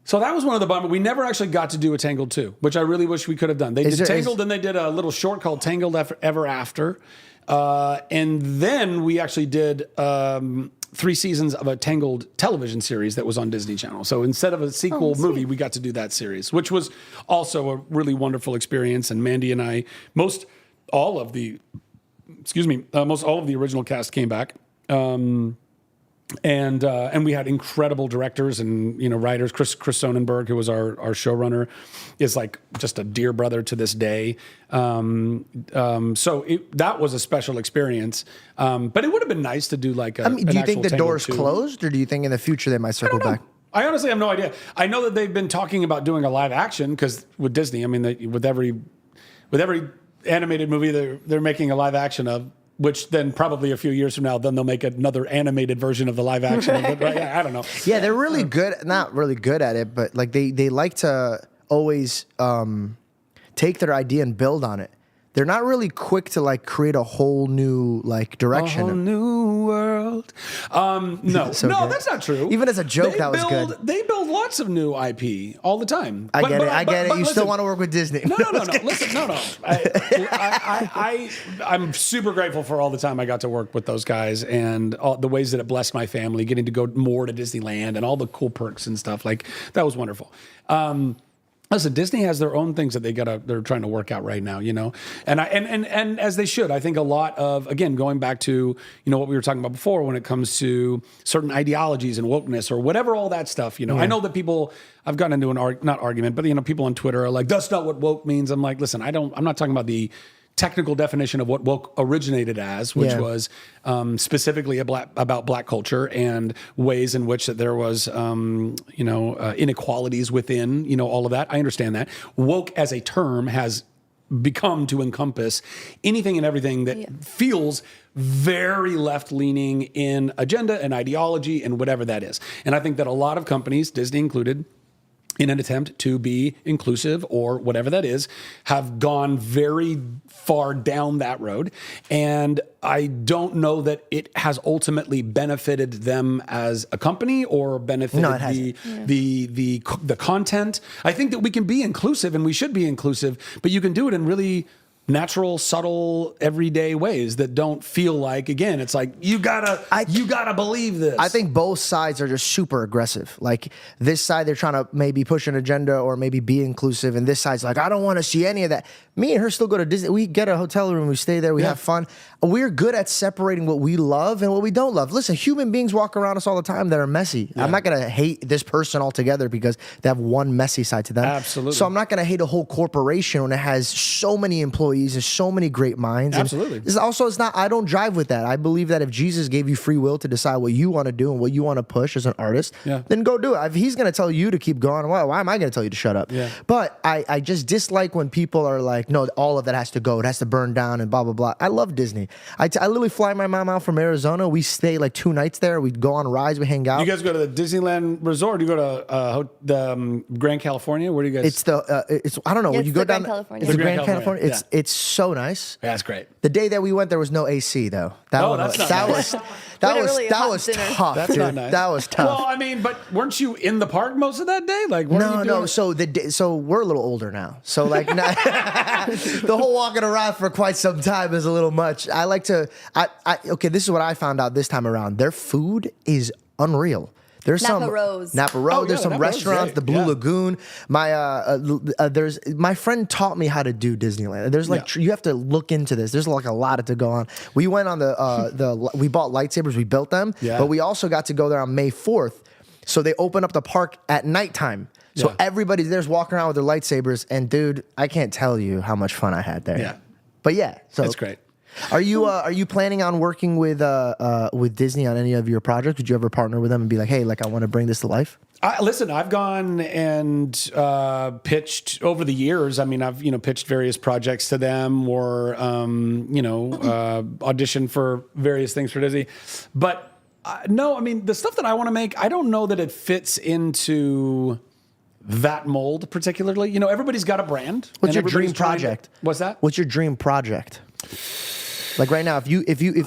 [SPEAKER 2] So that was one of the bummers. We never actually got to do a Tangled 2, which I really wish we could have done. They did Tangled, and they did a little short called Tangled Ever After. And then we actually did 3 seasons of a Tangled television series that was on Disney Channel. So instead of a sequel movie, we got to do that series, which was also a really wonderful experience. And Mandy and I, most all of the original cast came back. And we had incredible directors and writers. Chris Sonnenberg, who was our showrunner, is like just a dear brother to this day. So that was a special experience. But it would have been nice to do like a.
[SPEAKER 1] Do you think the door's closed, or do you think in the future they might circle back?
[SPEAKER 2] I honestly have no idea. I know that they've been talking about doing a live action because with Disney, I mean, with every animated movie they're making a live action of. Which then probably a few years from now, then they'll make another animated version of the live action. Right. Right? I don't know.
[SPEAKER 1] Yeah, they're really good. Not really good at it, but like they like to always take their idea and build on it. They're not really quick to like create a whole new like direction.
[SPEAKER 2] A whole new world. No,
[SPEAKER 1] So
[SPEAKER 2] no,
[SPEAKER 1] good.
[SPEAKER 2] that's not true.
[SPEAKER 1] Even as a joke, that was good.
[SPEAKER 2] They build lots of new IP all the time.
[SPEAKER 1] I get it. You
[SPEAKER 2] listen,
[SPEAKER 1] still want to work with Disney.
[SPEAKER 2] No. Listen, no. I'm super grateful for all the time I got to work with those guys and all the ways that it blessed my family, getting to go more to Disneyland and all the cool perks and stuff. Like that was wonderful. Listen, Disney has their own things that they're trying to work out right now, and as they should. I think a lot of, again, going back to, what we were talking about before when it comes to certain ideologies and wokeness or whatever, all that stuff, I know that people, I've gotten into not argument, but people on Twitter are like, that's not what woke means. I'm like, listen, I'm not talking about the technical definition of what woke originated as, which was specifically about black culture and ways in which that there was, inequalities within, all of that. I understand that. Woke as a term has become to encompass anything and everything that feels very left-leaning in agenda and ideology and whatever that is. And I think that a lot of companies, Disney included, in an attempt to be inclusive or whatever that is, have gone very far down that road. And I don't know that it has ultimately benefited them as a company or benefited the content. I think that we can be inclusive and we should be inclusive, but you can do it in really natural, subtle, everyday ways that don't feel like, again, it's like, you gotta believe this.
[SPEAKER 1] I think both sides are just super aggressive. Like this side, they're trying to maybe push an agenda or maybe be inclusive, and this side's like, I don't want to see any of that. Me and her still go to Disney. We get a hotel room, we stay there, we have fun. We're good at separating what we love and what we don't love. Listen, human beings walk around us all the time that are messy. I'm not gonna hate this person altogether because they have one messy side to them.
[SPEAKER 2] Absolutely.
[SPEAKER 1] So I'm not gonna hate a whole corporation when it has so many employees and so many great minds.
[SPEAKER 2] Absolutely.
[SPEAKER 1] And it's not. I don't drive with that. I believe that if Jesus gave you free will to decide what you want to do and what you want to push as an artist, then go do it. If he's going to tell you to keep going, why am I going to tell you to shut up?
[SPEAKER 2] Yeah.
[SPEAKER 1] But I just dislike when people are like, no, all of that has to go. It has to burn down and blah, blah, blah. I love Disney. I literally fly my mom out from Arizona. We stay like 2 nights there. We go on rides. We hang out.
[SPEAKER 2] You guys go to the Disneyland Resort? You go to the Grand California? Where do you guys?
[SPEAKER 1] It's I don't know.
[SPEAKER 5] Yeah,
[SPEAKER 1] when you
[SPEAKER 5] it's
[SPEAKER 1] go
[SPEAKER 5] the
[SPEAKER 1] down,
[SPEAKER 5] Grand California.
[SPEAKER 1] it's the
[SPEAKER 2] The
[SPEAKER 1] Grand
[SPEAKER 2] Grand
[SPEAKER 1] California.
[SPEAKER 2] California,
[SPEAKER 1] It's so nice.
[SPEAKER 2] Yeah, that's great.
[SPEAKER 1] The day that we went, there was no AC though.
[SPEAKER 2] That's not nice.
[SPEAKER 1] That
[SPEAKER 5] Really hot
[SPEAKER 1] was
[SPEAKER 5] dinner.
[SPEAKER 1] tough.
[SPEAKER 2] That's
[SPEAKER 1] dude.
[SPEAKER 2] not nice.
[SPEAKER 1] That was tough.
[SPEAKER 2] Well, I mean, but weren't you in the park most of that day? Like, what were you doing?
[SPEAKER 1] No. So we're a little older now. So like, the whole walking around for quite some time is a little much. I like to. Okay, this is what I found out this time around. Their food is unreal. There's
[SPEAKER 5] Napa Rose.
[SPEAKER 1] Napa Rose.
[SPEAKER 2] Oh,
[SPEAKER 1] There's
[SPEAKER 2] yeah,
[SPEAKER 1] some
[SPEAKER 2] Napa Rose,
[SPEAKER 1] restaurants.
[SPEAKER 2] great.
[SPEAKER 1] The Blue
[SPEAKER 2] Yeah.
[SPEAKER 1] Lagoon. My friend taught me how to do Disneyland. There's like you have to look into this. There's like a lot to go on. We went on we bought lightsabers. We built them.
[SPEAKER 2] Yeah.
[SPEAKER 1] But we also got to go there on May 4th. So they open up the park at nighttime. So
[SPEAKER 2] Yeah.
[SPEAKER 1] everybody's there's walking around with their lightsabers. And dude, I can't tell you how much fun I had there.
[SPEAKER 2] Yeah.
[SPEAKER 1] But yeah, so
[SPEAKER 2] That's great.
[SPEAKER 1] Are you planning on working with Disney on any of your projects? Would you ever partner with them and be like, hey, like I want to bring this to life?
[SPEAKER 2] Listen, I've gone and pitched over the years. I mean, I've pitched various projects to them, or auditioned for various things for Disney. But no, I mean, the stuff that I want to make, I don't know that it fits into that mold particularly. Everybody's got a brand.
[SPEAKER 1] What's
[SPEAKER 2] and
[SPEAKER 1] your dream
[SPEAKER 2] everybody's trying to-
[SPEAKER 1] project?
[SPEAKER 2] What's that?
[SPEAKER 1] What's your dream project? Like right now, if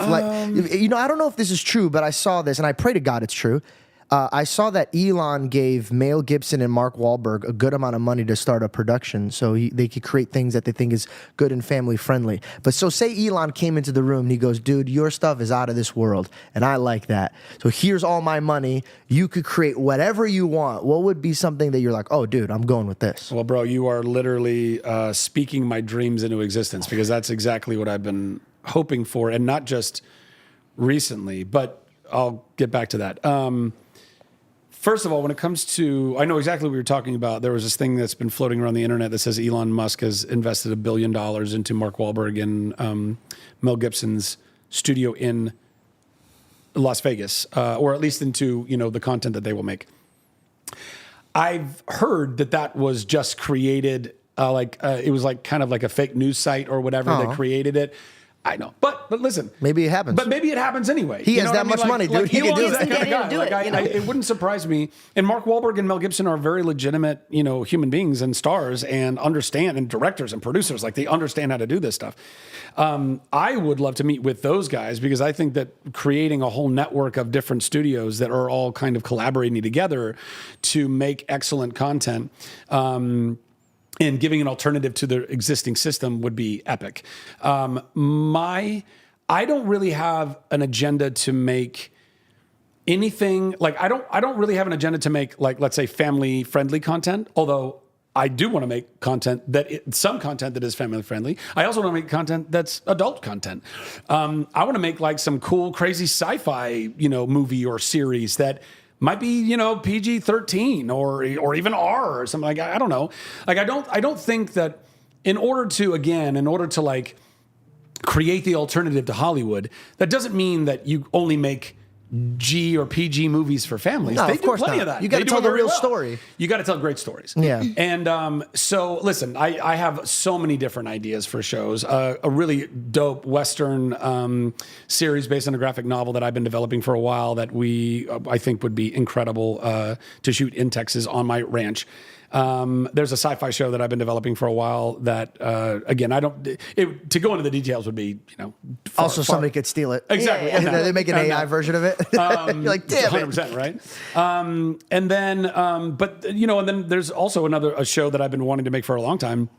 [SPEAKER 1] I don't know if this is true, but I saw this and I pray to God it's true. I saw that Elon gave Mel Gibson and Mark Wahlberg a good amount of money to start a production so they could create things that they think is good and family friendly. But so say Elon came into the room and he goes, dude, your stuff is out of this world and I like that. So here's all my money. You could create whatever you want. What would be something that you're like, oh, dude, I'm going with this?
[SPEAKER 2] Well, bro, you are literally speaking my dreams into existence, because that's exactly what I've been hoping for, and not just recently, but I'll get back to that. First of all, when it comes to, I know exactly what you're talking about. There was this thing that's been floating around the internet that says Elon Musk has invested $1 billion into Mark Wahlberg and Mel Gibson's studio in Las Vegas, or at least into the content that they will make. I've heard that was just created, it was like kind of like a fake news site or whatever that created it. I know, but listen,
[SPEAKER 1] Maybe it happens.
[SPEAKER 2] But maybe it happens anyway.
[SPEAKER 1] He
[SPEAKER 2] You
[SPEAKER 1] has
[SPEAKER 2] know
[SPEAKER 1] that
[SPEAKER 2] what I mean?
[SPEAKER 1] much money, dude. He can
[SPEAKER 2] Elon
[SPEAKER 1] do
[SPEAKER 2] is
[SPEAKER 1] it.
[SPEAKER 2] that kind of guy.
[SPEAKER 5] He can do it,
[SPEAKER 2] It wouldn't surprise me. And Mark Wahlberg and Mel Gibson are very legitimate, human beings and stars, and understand, and directors and producers. Like, they understand how to do this stuff. I would love to meet with those guys, because I think that creating a whole network of different studios that are all kind of collaborating together to make excellent content, and giving an alternative to the existing system would be epic. I don't really have an agenda to make anything, like I don't really have an agenda to make, like, let's say, family friendly content, although I do want to make some content that is family friendly. I also want to make content that's adult content. I want to make like some cool, crazy sci-fi, movie or series that might be, PG-13 or even R or something like that. I don't know. Like, I don't think that in order to like create the alternative to Hollywood, that doesn't mean that you only make G or PG movies for families.
[SPEAKER 1] No,
[SPEAKER 2] They
[SPEAKER 1] of
[SPEAKER 2] do
[SPEAKER 1] course
[SPEAKER 2] plenty
[SPEAKER 1] not.
[SPEAKER 2] of that.
[SPEAKER 1] You got to
[SPEAKER 2] They do
[SPEAKER 1] tell
[SPEAKER 2] it
[SPEAKER 1] the
[SPEAKER 2] very
[SPEAKER 1] real
[SPEAKER 2] well.
[SPEAKER 1] story.
[SPEAKER 2] You got to tell great stories.
[SPEAKER 1] Yeah.
[SPEAKER 2] And so listen, I have so many different ideas for shows. A really dope Western series based on a graphic novel that I've been developing for a while that I think would be incredible to shoot in Texas on my ranch. There's a sci-fi show that I've been developing for a while that, again, to go into the details would be,
[SPEAKER 1] Also, somebody could steal it.
[SPEAKER 2] Exactly.
[SPEAKER 5] Yeah,
[SPEAKER 1] They make an AI version of it. You're like, damn it.
[SPEAKER 2] 100%, right? And then, and then there's also a show that I've been wanting to make for a long time,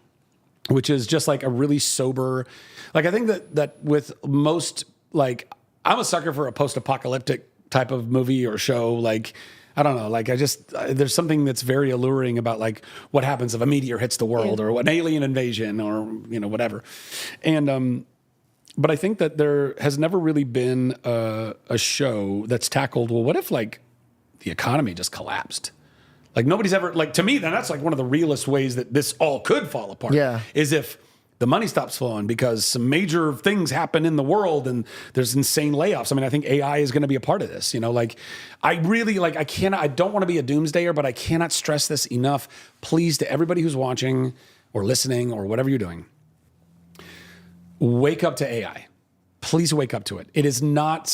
[SPEAKER 2] which is just like a really sober, like I think that with most, like I'm a sucker for a post-apocalyptic type of movie or show. Like, I don't know, like there's something that's very alluring about like what happens if a meteor hits the world or an alien invasion or, whatever. And, but I think that there has never really been a show that's tackled, well, what if like the economy just collapsed? Like nobody's ever, like to me, then that's like one of the realest ways that this all could fall apart.
[SPEAKER 1] Yeah.
[SPEAKER 2] Is if the money stops flowing because some major things happen in the world and there's insane layoffs. I mean, I think AI is going to be a part of this, like I really like, I don't want to be a doomsdayer, but I cannot stress this enough. Please, to everybody who's watching or listening or whatever you're doing, wake up to AI. Please wake up to it. It is not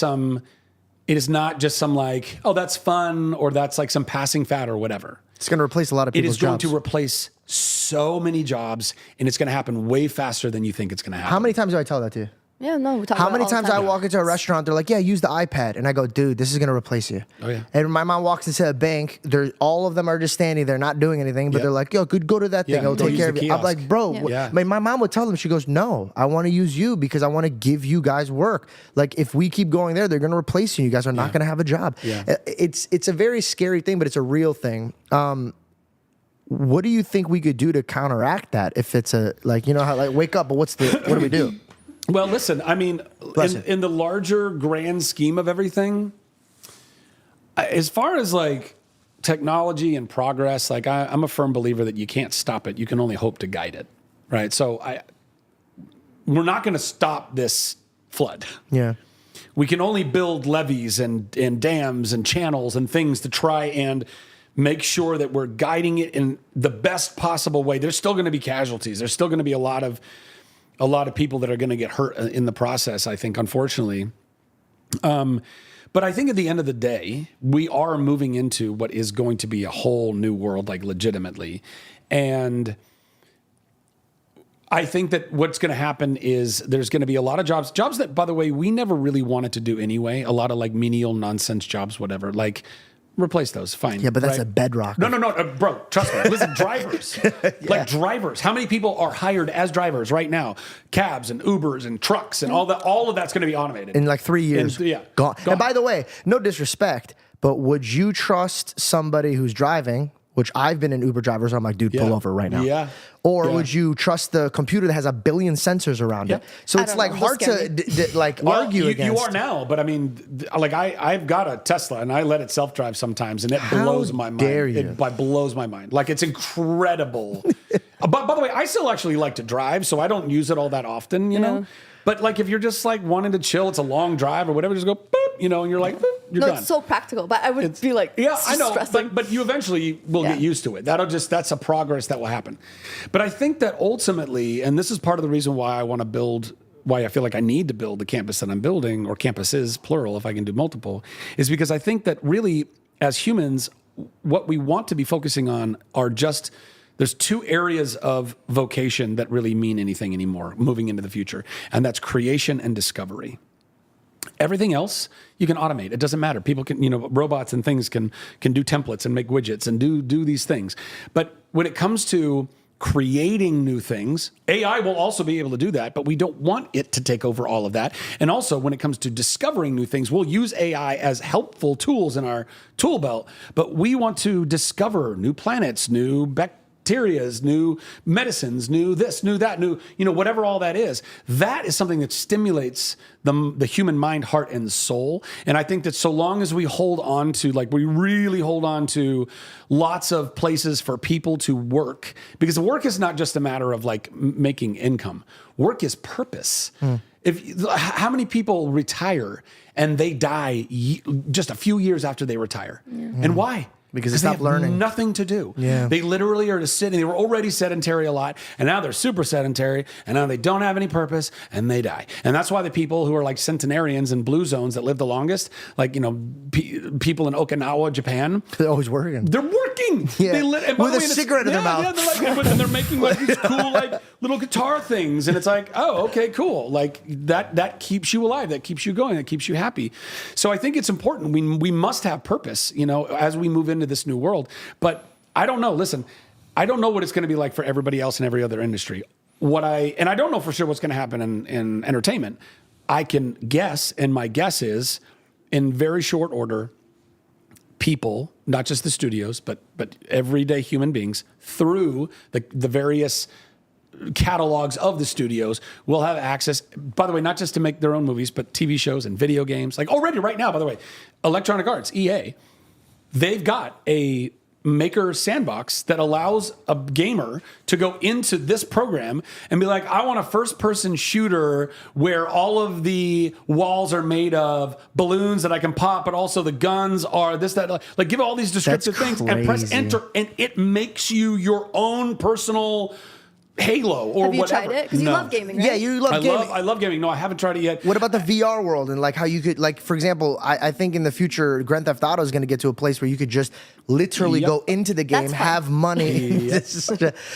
[SPEAKER 2] just some like, oh, that's fun, or that's like some passing fad or whatever.
[SPEAKER 1] It's going to replace a lot of people's jobs.
[SPEAKER 2] It is going to replace so many jobs, and it's going to happen way faster than you think it's going to happen.
[SPEAKER 1] How many times do I tell that to you?
[SPEAKER 5] Yeah, no. We talk
[SPEAKER 1] How
[SPEAKER 5] about it
[SPEAKER 1] many
[SPEAKER 5] all the
[SPEAKER 1] times
[SPEAKER 5] time.
[SPEAKER 1] I walk into a restaurant, they're like, yeah, use the iPad. And I go, dude, this is going to replace you.
[SPEAKER 2] Oh, yeah.
[SPEAKER 1] And my mom walks into a bank, all of them are just standing there not doing anything, but
[SPEAKER 2] Yep.
[SPEAKER 1] they're like, yo, go to that thing.
[SPEAKER 2] Yeah,
[SPEAKER 1] It'll
[SPEAKER 2] go
[SPEAKER 1] take
[SPEAKER 2] use
[SPEAKER 1] care
[SPEAKER 2] the
[SPEAKER 1] of you. I'm
[SPEAKER 2] kiosk.
[SPEAKER 1] like, bro,
[SPEAKER 2] Yeah.
[SPEAKER 1] my mom would tell them, she goes, no, I want to use you because I want to give you guys work. Like if we keep going there, they're going to replace you. You guys are not going to have a job.
[SPEAKER 2] Yeah.
[SPEAKER 1] It's a very scary thing, but it's a real thing. What do you think we could do to counteract that? If it's how like wake up, but what do we do?
[SPEAKER 2] Well, listen, I mean,
[SPEAKER 1] Bless you.
[SPEAKER 2] in the larger grand scheme of everything, as far as like technology and progress, like I'm a firm believer that you can't stop it. You can only hope to guide it, right? So we're not going to stop this flood.
[SPEAKER 1] Yeah.
[SPEAKER 2] We can only build levees and dams and channels and things to try and make sure that we're guiding it in the best possible way. There's still going to be casualties. There's still going to be a lot of people that are going to get hurt in the process, I think, unfortunately. But I think at the end of the day, we are moving into what is going to be a whole new world, like legitimately. And I think that what's going to happen is there's going to be a lot of jobs that, by the way, we never really wanted to do anyway. A lot of like menial nonsense jobs, whatever, like replace those. Fine.
[SPEAKER 1] Yeah, but that's
[SPEAKER 2] right?
[SPEAKER 1] a bedrock.
[SPEAKER 2] No, bro, trust me. Listen, drivers, like drivers. How many people are hired as drivers right now? Cabs and Ubers and trucks and all of that's going to be automated
[SPEAKER 1] In like 3 years. Gone. And by the way, no disrespect, but would you trust somebody who's driving, which I've been an Uber driver, so I'm like, dude, pull over right now.
[SPEAKER 2] Yeah.
[SPEAKER 1] Or
[SPEAKER 2] Yeah.
[SPEAKER 1] would you trust the computer that has 1 billion sensors around it? So
[SPEAKER 5] I
[SPEAKER 1] it's
[SPEAKER 5] don't
[SPEAKER 1] like
[SPEAKER 5] know.
[SPEAKER 1] hard
[SPEAKER 5] Don't
[SPEAKER 1] to
[SPEAKER 2] Well,
[SPEAKER 1] argue
[SPEAKER 2] you
[SPEAKER 1] against.
[SPEAKER 2] are now, but I mean, like I've got a Tesla and I let it self-drive sometimes, and it
[SPEAKER 1] How
[SPEAKER 2] blows my mind.
[SPEAKER 1] dare you.
[SPEAKER 2] It blows my mind. Like it's incredible. But by the way, I still actually like to drive, so I don't use it all that often, you know. But like if you're just like wanting to chill, it's a long drive or whatever, just go boop, and you're like, boop, you're
[SPEAKER 5] No,
[SPEAKER 2] done.
[SPEAKER 5] it's so practical, but I would be like,
[SPEAKER 2] Yeah,
[SPEAKER 5] it's
[SPEAKER 2] I know,
[SPEAKER 5] stressing.
[SPEAKER 2] but you eventually will get used to it. That's a progress that will happen. But I think that ultimately, and this is part of the reason why I feel like I need to build the campus that I'm building, or campuses, plural, if I can do multiple, is because I think that really, as humans, what we want to be focusing on are just, there's 2 areas of vocation that really mean anything anymore moving into the future, and that's creation and discovery. Everything else you can automate. It doesn't matter. People can, robots and things can do templates and make widgets and do these things. But when it comes to creating new things, AI will also be able to do that, but we don't want it to take over all of that. And also when it comes to discovering new things, we'll use AI as helpful tools in our tool belt, but we want to discover new planets, new bacterias, new medicines, new this, new that, new, whatever all that is. That is something that stimulates the human mind, heart, and soul. And I think that so long as we hold on to, we really hold on to lots of places for people to work, because the work is not just a matter of making income. Work is purpose. How many people retire and they die just a few years after they retire? And why?
[SPEAKER 1] Because they
[SPEAKER 2] they
[SPEAKER 1] stopped
[SPEAKER 2] have
[SPEAKER 1] learning.
[SPEAKER 2] nothing to do.
[SPEAKER 1] Yeah.
[SPEAKER 2] They literally are just sitting. They were already sedentary a lot, and now they're super sedentary, and now they don't have any purpose, and they die. And that's why the people who are like centenarians in blue zones that live the longest, people in Okinawa, Japan,
[SPEAKER 1] They're always working.
[SPEAKER 2] they're working.
[SPEAKER 1] Yeah.
[SPEAKER 2] And by
[SPEAKER 1] With
[SPEAKER 2] the
[SPEAKER 1] a
[SPEAKER 2] way,
[SPEAKER 1] cigarette in their mouth.
[SPEAKER 2] Yeah, and they're making these cool little guitar things, and it's like, oh, okay, cool. That keeps you alive. That keeps you going. That keeps you happy. So I think it's important. We must have purpose, as we move into this new world. But I don't know. Listen, I don't know what it's going to be like for everybody else in every other industry. and I don't know for sure what's going to happen in entertainment. I can guess, and my guess is, in very short order, people, not just the studios, but everyday human beings, through the various catalogs of the studios, will have access, by the way, not just to make their own movies, but TV shows and video games. Like already right now, by the way, Electronic Arts, EA, they've got a maker sandbox that allows a gamer to go into this program and be like, I want a first-person shooter where all of the walls are made of balloons that I can pop, but also the guns are this, that, like give all these descriptive things and press enter, and it makes you your own personal Halo or whatever.
[SPEAKER 5] Have you tried it? Because you love gaming, right?
[SPEAKER 1] Yeah, you love gaming.
[SPEAKER 2] I love gaming. No, I haven't tried it yet.
[SPEAKER 1] What about the VR world and like how you could, like, for example, I think in the future, Grand Theft Auto is going to get to a place where you could just literally go into the game,
[SPEAKER 5] That's fun.
[SPEAKER 1] have money.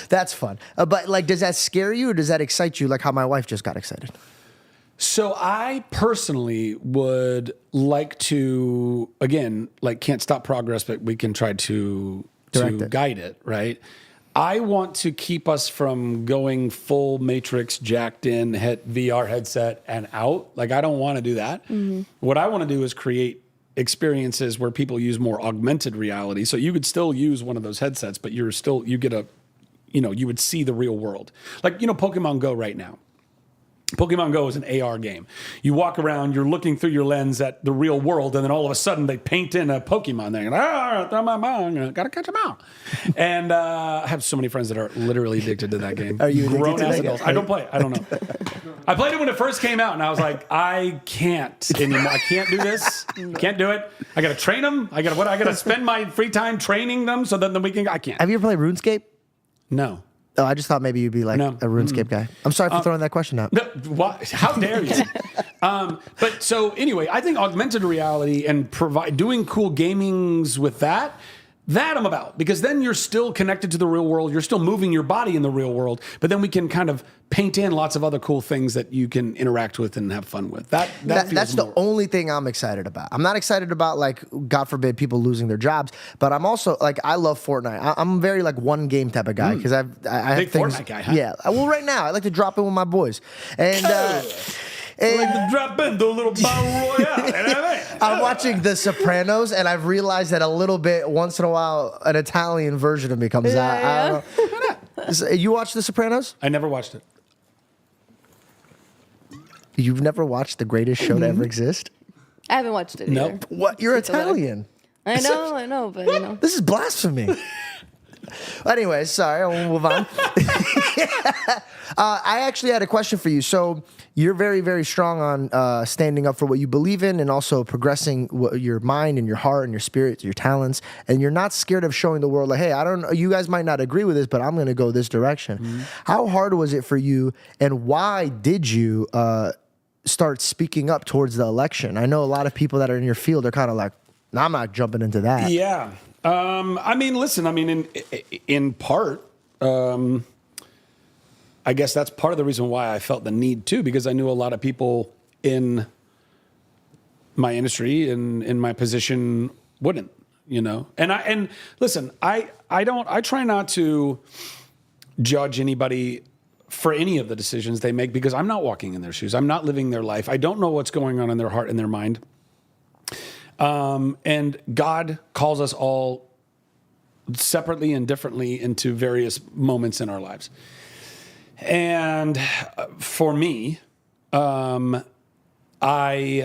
[SPEAKER 1] That's fun. But like, does that scare you or does that excite you? Like how my wife just got excited.
[SPEAKER 2] So I personally would like to, again, like can't stop progress, but we can try to guide it, right? I want to keep us from going full Matrix, jacked in, VR headset and out. Like, I don't want to do that. Mm-hmm. What I want to do is create experiences where people use more augmented reality. So you could still use one of those headsets, but you would see the real world. Like, Pokemon Go right now. Pokemon Go is an AR game. You walk around, you're looking through your lens at the real world, and then all of a sudden they paint in a Pokemon there. Gotta catch them out. And I have so many friends that are literally addicted to that game.
[SPEAKER 1] Are you
[SPEAKER 2] grown
[SPEAKER 1] addicted to
[SPEAKER 2] ass
[SPEAKER 1] that
[SPEAKER 2] adults?
[SPEAKER 1] game?
[SPEAKER 2] I don't play it. I don't know. I played it when it first came out, and I was like, I can't anymore. I can't do this. Can't do it. I gotta train them. I gotta spend my free time training them so that we can. I can't.
[SPEAKER 1] Have you ever played RuneScape?
[SPEAKER 2] No.
[SPEAKER 1] Oh, I just thought maybe you'd be like a RuneScape guy. I'm sorry for throwing that question out.
[SPEAKER 2] No, how dare you? But so anyway, I think augmented reality and doing cool gamings with that I'm about, because then you're still connected to the real world. You're still moving your body in the real world, but then we can kind of paint in lots of other cool things that you can interact with and have fun with. That's
[SPEAKER 1] the only thing I'm excited about. I'm not excited about, like, God forbid, people losing their jobs, but I'm also like, I love Fortnite. I'm very like one game type of guy because I have
[SPEAKER 2] Big
[SPEAKER 1] things.
[SPEAKER 2] Fortnite guy, huh?
[SPEAKER 1] Yeah. Well, right now I like to drop in with my boys, and
[SPEAKER 2] like to drop in, do a little battle royale. You know what I mean?
[SPEAKER 1] I'm watching The Sopranos, and I've realized that a little bit once in a while an Italian version of me comes out. I don't know. You watch The Sopranos?
[SPEAKER 2] I never watched it.
[SPEAKER 1] You've never watched the greatest show to ever exist?
[SPEAKER 5] I haven't watched it
[SPEAKER 2] Nope.
[SPEAKER 5] either.
[SPEAKER 1] What? You're Italian.
[SPEAKER 5] I know, but
[SPEAKER 1] This is blasphemy. Anyway, sorry, I'll move on. I actually had a question for you. So you're very, very strong on standing up for what you believe in and also progressing your mind and your heart and your spirit, your talents. And you're not scared of showing the world, like, hey, I don't know, you guys might not agree with this, but I'm going to go this direction. Mm-hmm. How hard was it for you, and why did you start speaking up towards the election? I know a lot of people that are in your field are kind of like, no, I'm not jumping into that.
[SPEAKER 2] Yeah. I mean, listen, in part, I guess that's part of the reason why I felt the need to, because I knew a lot of people in my industry and in my position wouldn't, and listen, I try not to judge anybody for any of the decisions they make, because I'm not walking in their shoes. I'm not living their life. I don't know what's going on in their heart and their mind. And God calls us all separately and differently into various moments in our lives. And for me, I am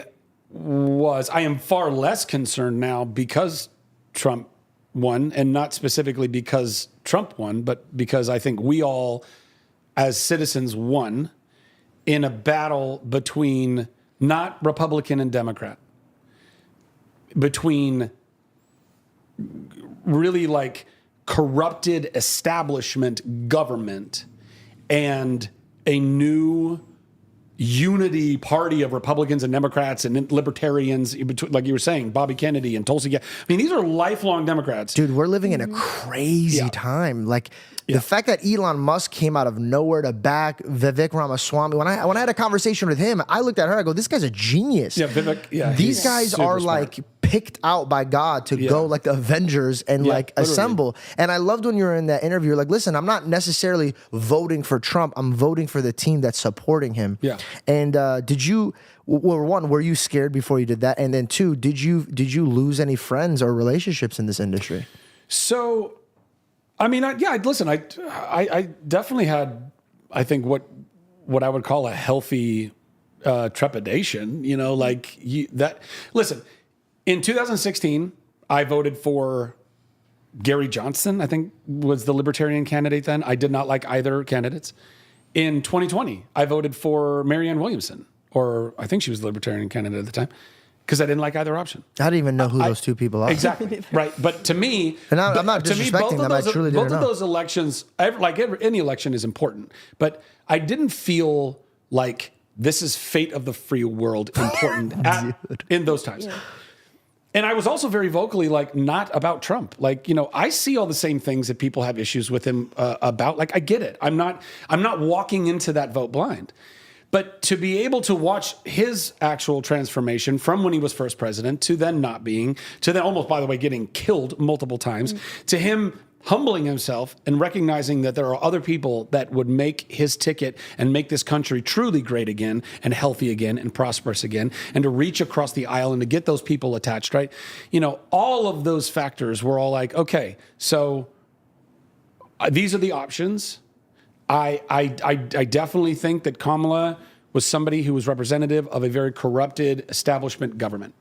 [SPEAKER 2] far less concerned now because Trump won, and not specifically because Trump won, but because I think we all, as citizens, won in a battle between not Republican and Democrat, between really like corrupted establishment government and a new unity party of Republicans and Democrats and libertarians, like you were saying, Bobby Kennedy and Tulsi. I mean, these are lifelong Democrats.
[SPEAKER 1] Dude, we're living in a crazy time. Like, the fact that Elon Musk came out of nowhere to back Vivek Ramaswamy. When I had a conversation with him, I looked at her, I go, this guy's a genius.
[SPEAKER 2] Yeah, Vivek, yeah.
[SPEAKER 1] These guys are
[SPEAKER 2] smart.
[SPEAKER 1] like picked out by God to go like the Avengers and like
[SPEAKER 2] literally.
[SPEAKER 1] assemble. And I loved when you were in that interview, you're like, listen, I'm not necessarily voting for Trump. I'm voting for the team that's supporting him.
[SPEAKER 2] Yeah.
[SPEAKER 1] And did you, well, one, were you scared before you did that? And then two, did you lose any friends or relationships in this industry?
[SPEAKER 2] So, I mean, listen, I definitely had, I think what I would call a healthy trepidation, you know, like listen, in 2016, I voted for Gary Johnson, I think was the Libertarian candidate then. I did not like either candidates. In 2020, I voted for Marianne Williamson, or I think she was the Libertarian candidate at the time, because I didn't like either option.
[SPEAKER 1] I didn't even know who those two people are.
[SPEAKER 2] Exactly, right. But to me,
[SPEAKER 1] and I'm not disrespecting them. I truly didn't know.
[SPEAKER 2] Both of those elections, any election is important, but I didn't feel like this is fate of the free world important in those times. Yeah. And I was also very vocally like not about Trump. Like, you know, I see all the same things that people have issues with him about. Like, I get it. I'm not walking into that vote blind. But to be able to watch his actual transformation from when he was first president to then not being, to then almost, by the way, getting killed multiple times, to him humbling himself and recognizing that there are other people that would make his ticket and make this country truly great again and healthy again and prosperous again, and to reach across the aisle and to get those people attached, right? You know, all of those factors were all like, okay, so these are the options. I definitely think that Kamala was somebody who was representative of a very corrupted establishment government.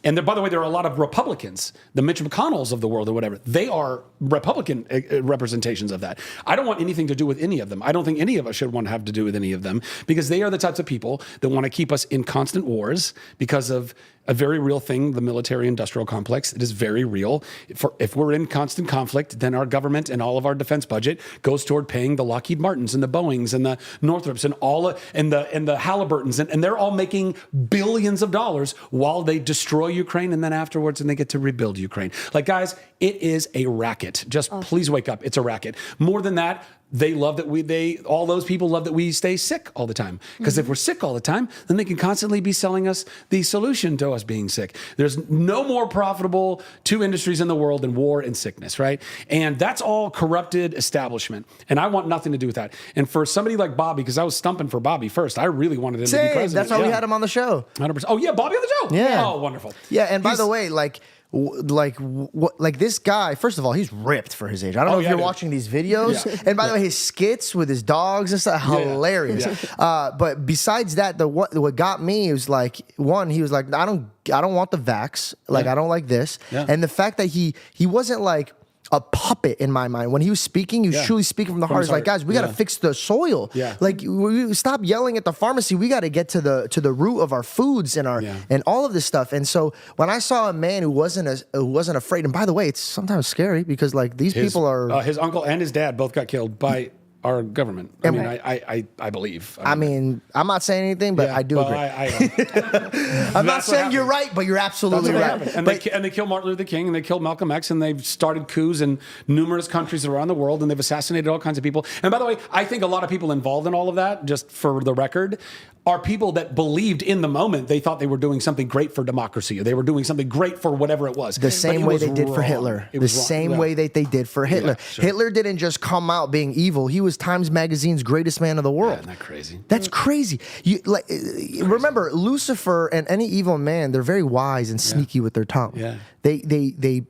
[SPEAKER 2] And there, by the way, there are a lot of Republicans, the Mitch McConnells of the world or whatever. They are Republican representations of that. I don't want anything to do with any of them. I don't think any of us should want to have to do with any of them, because they are the types of people that want to keep us in constant wars because of a very real thing, the military-industrial complex. It is very real. If we're in constant conflict, then our government and all of our defense budget goes toward paying the Lockheed Martins and the Boeings and the Northrops and and the Halliburtons, and they're all making billions of dollars while they destroy Ukraine, and then afterwards, and they get to rebuild Ukraine. Like, guys, it is a racket. Just please wake up. It's a racket. More than that, they love that all those people love that we stay sick all the time. Because if we're sick all the time, then they can constantly be selling us the solution to us being sick. There's no more profitable two industries in the world than war and sickness, right? And that's all corrupted establishment. And I want nothing to do with that. And for somebody like Bobby, because I was stumping for Bobby first, I really wanted him to be president.
[SPEAKER 1] That's why we had him on the show.
[SPEAKER 2] 100%. Oh, yeah, Bobby on the show?
[SPEAKER 1] Yeah.
[SPEAKER 2] Oh, wonderful.
[SPEAKER 1] Yeah, and by the way, like this guy, first of all, he's ripped for his age. I don't know if you're watching these videos. Yeah. And by the way, his skits with his dogs and stuff, hilarious. Yeah. But besides that, what got me was like, one, he was like, I don't want the vax. Like, I don't like this. Yeah. And the fact that he wasn't like a puppet in my mind. When he was speaking, he was truly speaking from the heart. He's like, guys, we got to fix the soil. Yeah. Like, we stop yelling at the pharmacy. We got to get to the root of our foods and and all of this stuff. And so when I saw a man who wasn't afraid, and by the way, it's sometimes scary because like these people are
[SPEAKER 2] his uncle and his dad both got killed by our government. I mean, I believe.
[SPEAKER 1] I mean, I'm not saying anything, but I do agree. I'm not saying you're right, but you're absolutely right.
[SPEAKER 2] And they killed Martin Luther King, and they killed Malcolm X, and they've started coups in numerous countries around the world, and they've assassinated all kinds of people. And by the way, I think a lot of people involved in all of that, just for the record, are people that believed in the moment they thought they were doing something great for democracy, or they were doing something great for whatever it was.
[SPEAKER 1] The same way they did for Hitler. The same way that they did for Hitler. Yeah, sure. Hitler didn't just come out being evil. He was Times Magazine's greatest man of the world.
[SPEAKER 2] Isn't that crazy?
[SPEAKER 1] That's crazy. Remember, Lucifer and any evil man, they're very wise and sneaky with their tongue. Yeah. They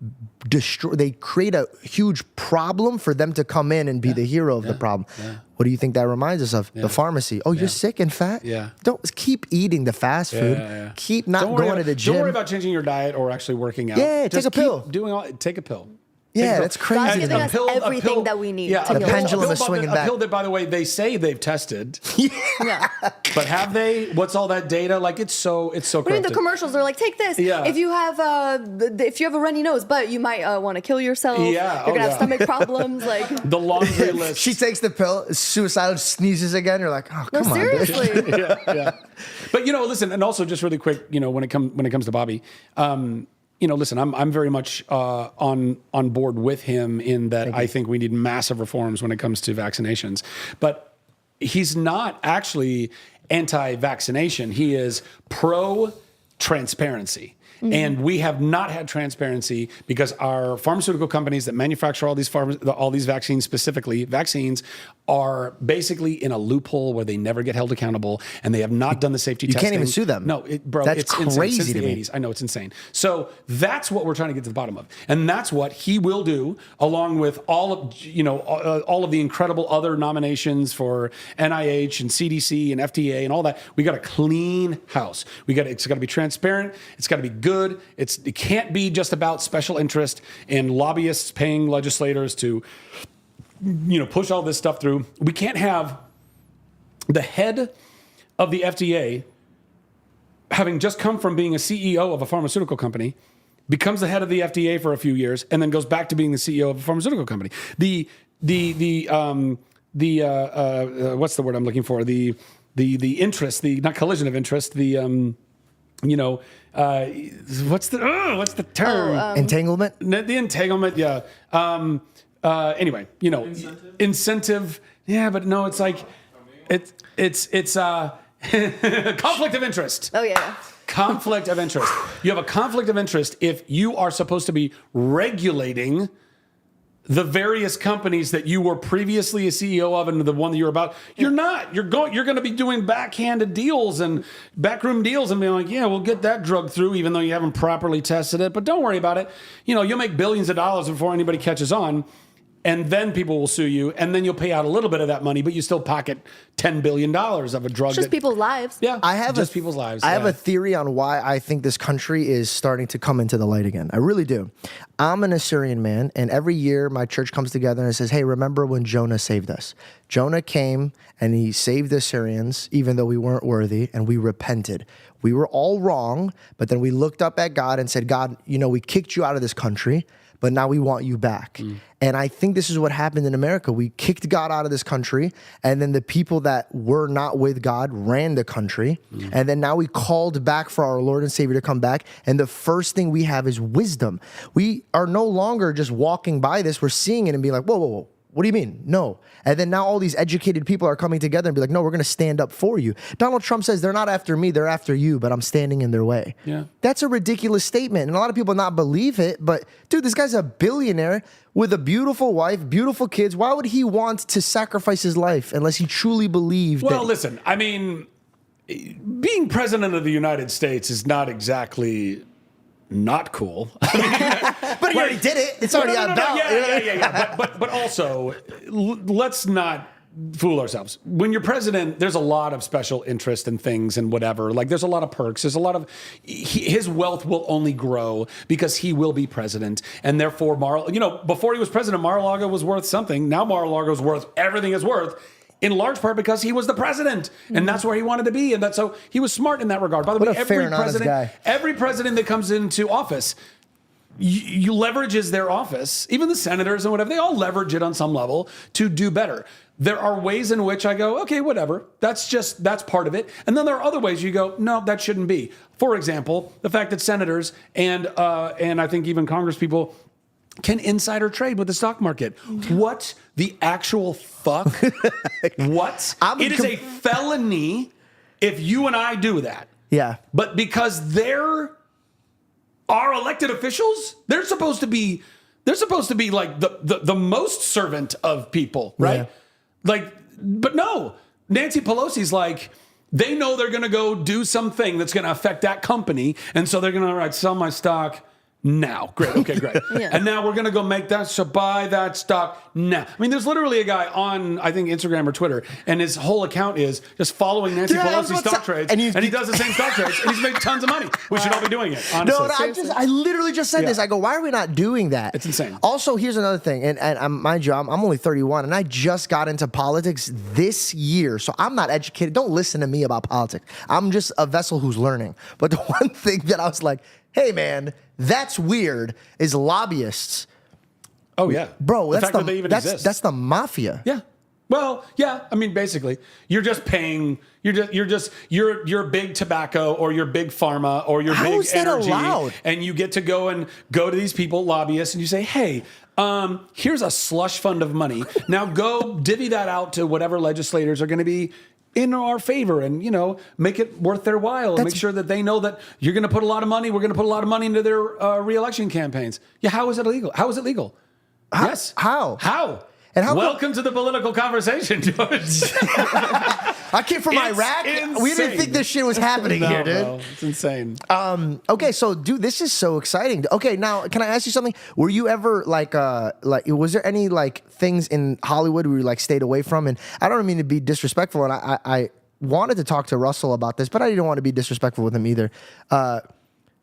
[SPEAKER 1] destroy. They create a huge problem for them to come in and be the hero of the problem. Yeah. What do you think that reminds us of? Yeah. The pharmacy. Oh, you're sick and fat? Yeah. Don't keep eating the fast food. Yeah. Keep not going to the gym.
[SPEAKER 2] Don't worry about changing your diet or actually working out.
[SPEAKER 1] Yeah,
[SPEAKER 2] just
[SPEAKER 1] take a pill.
[SPEAKER 2] Take a pill.
[SPEAKER 1] Yeah, that's crazy.
[SPEAKER 5] God's giving us everything that we need.
[SPEAKER 2] Yeah,
[SPEAKER 5] to
[SPEAKER 1] the pendulum is swinging back.
[SPEAKER 2] A pill that, by the way, they say they've tested. Yeah. But have they? What's all that data? Like, it's so
[SPEAKER 5] I mean, the commercials are like, take this. Yeah. If you have a runny nose, but you might want to kill yourself. Yeah. You're gonna have stomach problems. Like
[SPEAKER 2] the laundry list.
[SPEAKER 1] She takes the pill, suicidal, sneezes again. You're like, oh, come on,
[SPEAKER 5] seriously.
[SPEAKER 2] Yeah. But listen, and also just really quick, when it comes to Bobby. Listen, I'm very much on board with him in that I think we need massive reforms when it comes to vaccinations. But he's not actually anti-vaccination. He is pro-transparency. And we have not had transparency because our pharmaceutical companies that manufacture all these vaccines, specifically vaccines, are basically in a loophole where they never get held accountable, and they have not done the safety testing.
[SPEAKER 1] You can't even sue them.
[SPEAKER 2] No, bro,
[SPEAKER 1] that's
[SPEAKER 2] it's
[SPEAKER 1] crazy
[SPEAKER 2] insane. Since
[SPEAKER 1] to
[SPEAKER 2] the
[SPEAKER 1] me.
[SPEAKER 2] 80s. I know, it's insane. So that's what we're trying to get to the bottom of, and that's what he will do, along with all of the incredible other nominations for NIH and CDC and FDA and all that. We got a clean house. It's got to be transparent. It's got to be good. It can't be just about special interest and lobbyists paying legislators to push all this stuff through. We can't have the head of the FDA, having just come from being a CEO of a pharmaceutical company, becomes the head of the FDA for a few years, and then goes back to being the CEO of a pharmaceutical company. What's the word I'm looking for? The interest, not collision of interest, what's the term?
[SPEAKER 1] Entanglement?
[SPEAKER 2] The entanglement, yeah. Anyway, incentive. Yeah, but no, it's like it's conflict of interest.
[SPEAKER 5] Oh yeah.
[SPEAKER 2] Conflict of interest. You have a conflict of interest if you are supposed to be regulating the various companies that you were previously a CEO of and the one that you're about. You're not. You're going to be doing backhanded deals and backroom deals and being like, yeah, we'll get that drug through even though you haven't properly tested it. But don't worry about it. You'll make billions of dollars before anybody catches on. And then people will sue you, and then you'll pay out a little bit of that money, but you still pocket $10 billion of a drug.
[SPEAKER 5] Just people's lives.
[SPEAKER 2] Yeah,
[SPEAKER 1] I have
[SPEAKER 2] just people's lives.
[SPEAKER 1] I have a theory on why I think this country is starting to come into the light again. I really do. I'm an Assyrian man, and every year my church comes together and says, hey, remember when Jonah saved us? Jonah came and he saved the Assyrians, even though we weren't worthy, and we repented. We were all wrong, but then we looked up at God and said, God, we kicked you out of this country, but now we want you back. And I think this is what happened in America. We kicked God out of this country, and then the people that were not with God ran the country. And then now we called back for our Lord and Savior to come back. And the first thing we have is wisdom. We are no longer just walking by this. We're seeing it and being like, whoa, whoa, whoa. What do you mean? No. And then now all these educated people are coming together and be like, no, we're going to stand up for you. Donald Trump says they're not after me, they're after you, but I'm standing in their way.
[SPEAKER 2] Yeah.
[SPEAKER 1] That's a ridiculous statement. And a lot of people not believe it, but dude, this guy's a billionaire with a beautiful wife, beautiful kids. Why would he want to sacrifice his life unless he truly believed
[SPEAKER 2] Well, listen, I mean, being president of the United States is not exactly not cool.
[SPEAKER 1] But he already did it. It's already out.
[SPEAKER 2] Yeah. But also, let's not fool ourselves. When you're president, there's a lot of special interest and things and whatever. Like there's a lot of perks. There's a lot of his wealth will only grow because he will be president, and therefore, before he was president, Mar-a-Lago was worth something. Now Mar-a-Lago is worth everything it's worth. In large part because he was the president, and that's where he wanted to be, and so he was smart in that regard. By the way, every president that comes into office, you leverages their office. Even the senators and whatever, they all leverage it on some level to do better. There are ways in which I go, okay, whatever. That's part of it. And then there are other ways you go, no, that shouldn't be. For example, the fact that senators and I think even Congress people can insider trade with the stock market. What the actual fuck? What? It is a felony if you and I do that.
[SPEAKER 1] Yeah.
[SPEAKER 2] But because they're our elected officials, they're supposed to be like the most servant of people, right?
[SPEAKER 1] Yeah.
[SPEAKER 2] Like, but no. Nancy Pelosi's like, they know they're gonna go do something that's gonna affect that company, and so they're gonna sell my stock now. Great. Okay, great.
[SPEAKER 5] Yeah.
[SPEAKER 2] And now we're going to go make that, so buy that stock now. I mean, there's literally a guy on, I think, Instagram or Twitter, and his whole account is just following Nancy Pelosi's stock trades, and he does the same stock trades, and he's made tons of money. We should all be doing it, honestly.
[SPEAKER 1] No, I literally just said this. I go, why are we not doing that?
[SPEAKER 2] It's insane.
[SPEAKER 1] Also, here's another thing, and mind you, I'm only 31, and I just got into politics this year, so I'm not educated. Don't listen to me about politics. I'm just a vessel who's learning. But the one thing that I was like, hey, man, that's weird, is lobbyists.
[SPEAKER 2] Oh, yeah.
[SPEAKER 1] Bro,
[SPEAKER 2] that's the mafia.
[SPEAKER 1] Yeah.
[SPEAKER 2] Well, yeah. I mean, basically, you're just paying. You're big tobacco or you're big pharma or you're
[SPEAKER 1] How
[SPEAKER 2] big
[SPEAKER 1] is that
[SPEAKER 2] energy,
[SPEAKER 1] allowed?
[SPEAKER 2] and you get to go to these people, lobbyists, and you say, hey. Here's a slush fund of money. Now go divvy that out to whatever legislators are going to be in our favor, and make it worth their while, and make sure that they know that you're going to put a lot of money. We're going to put a lot of money into their reelection campaigns. Yeah, how is it illegal? How is it legal? Yes.
[SPEAKER 1] How?
[SPEAKER 2] And welcome to the political conversation, George.
[SPEAKER 1] I came from Iraq. We didn't think this shit was happening here, dude.
[SPEAKER 2] No, it's insane.
[SPEAKER 1] Okay, so dude, this is so exciting. Okay, now can I ask you something? Were you ever like was there any like things in Hollywood where you like stayed away from? And I don't mean to be disrespectful, and I wanted to talk to Russell about this, but I didn't want to be disrespectful with him either.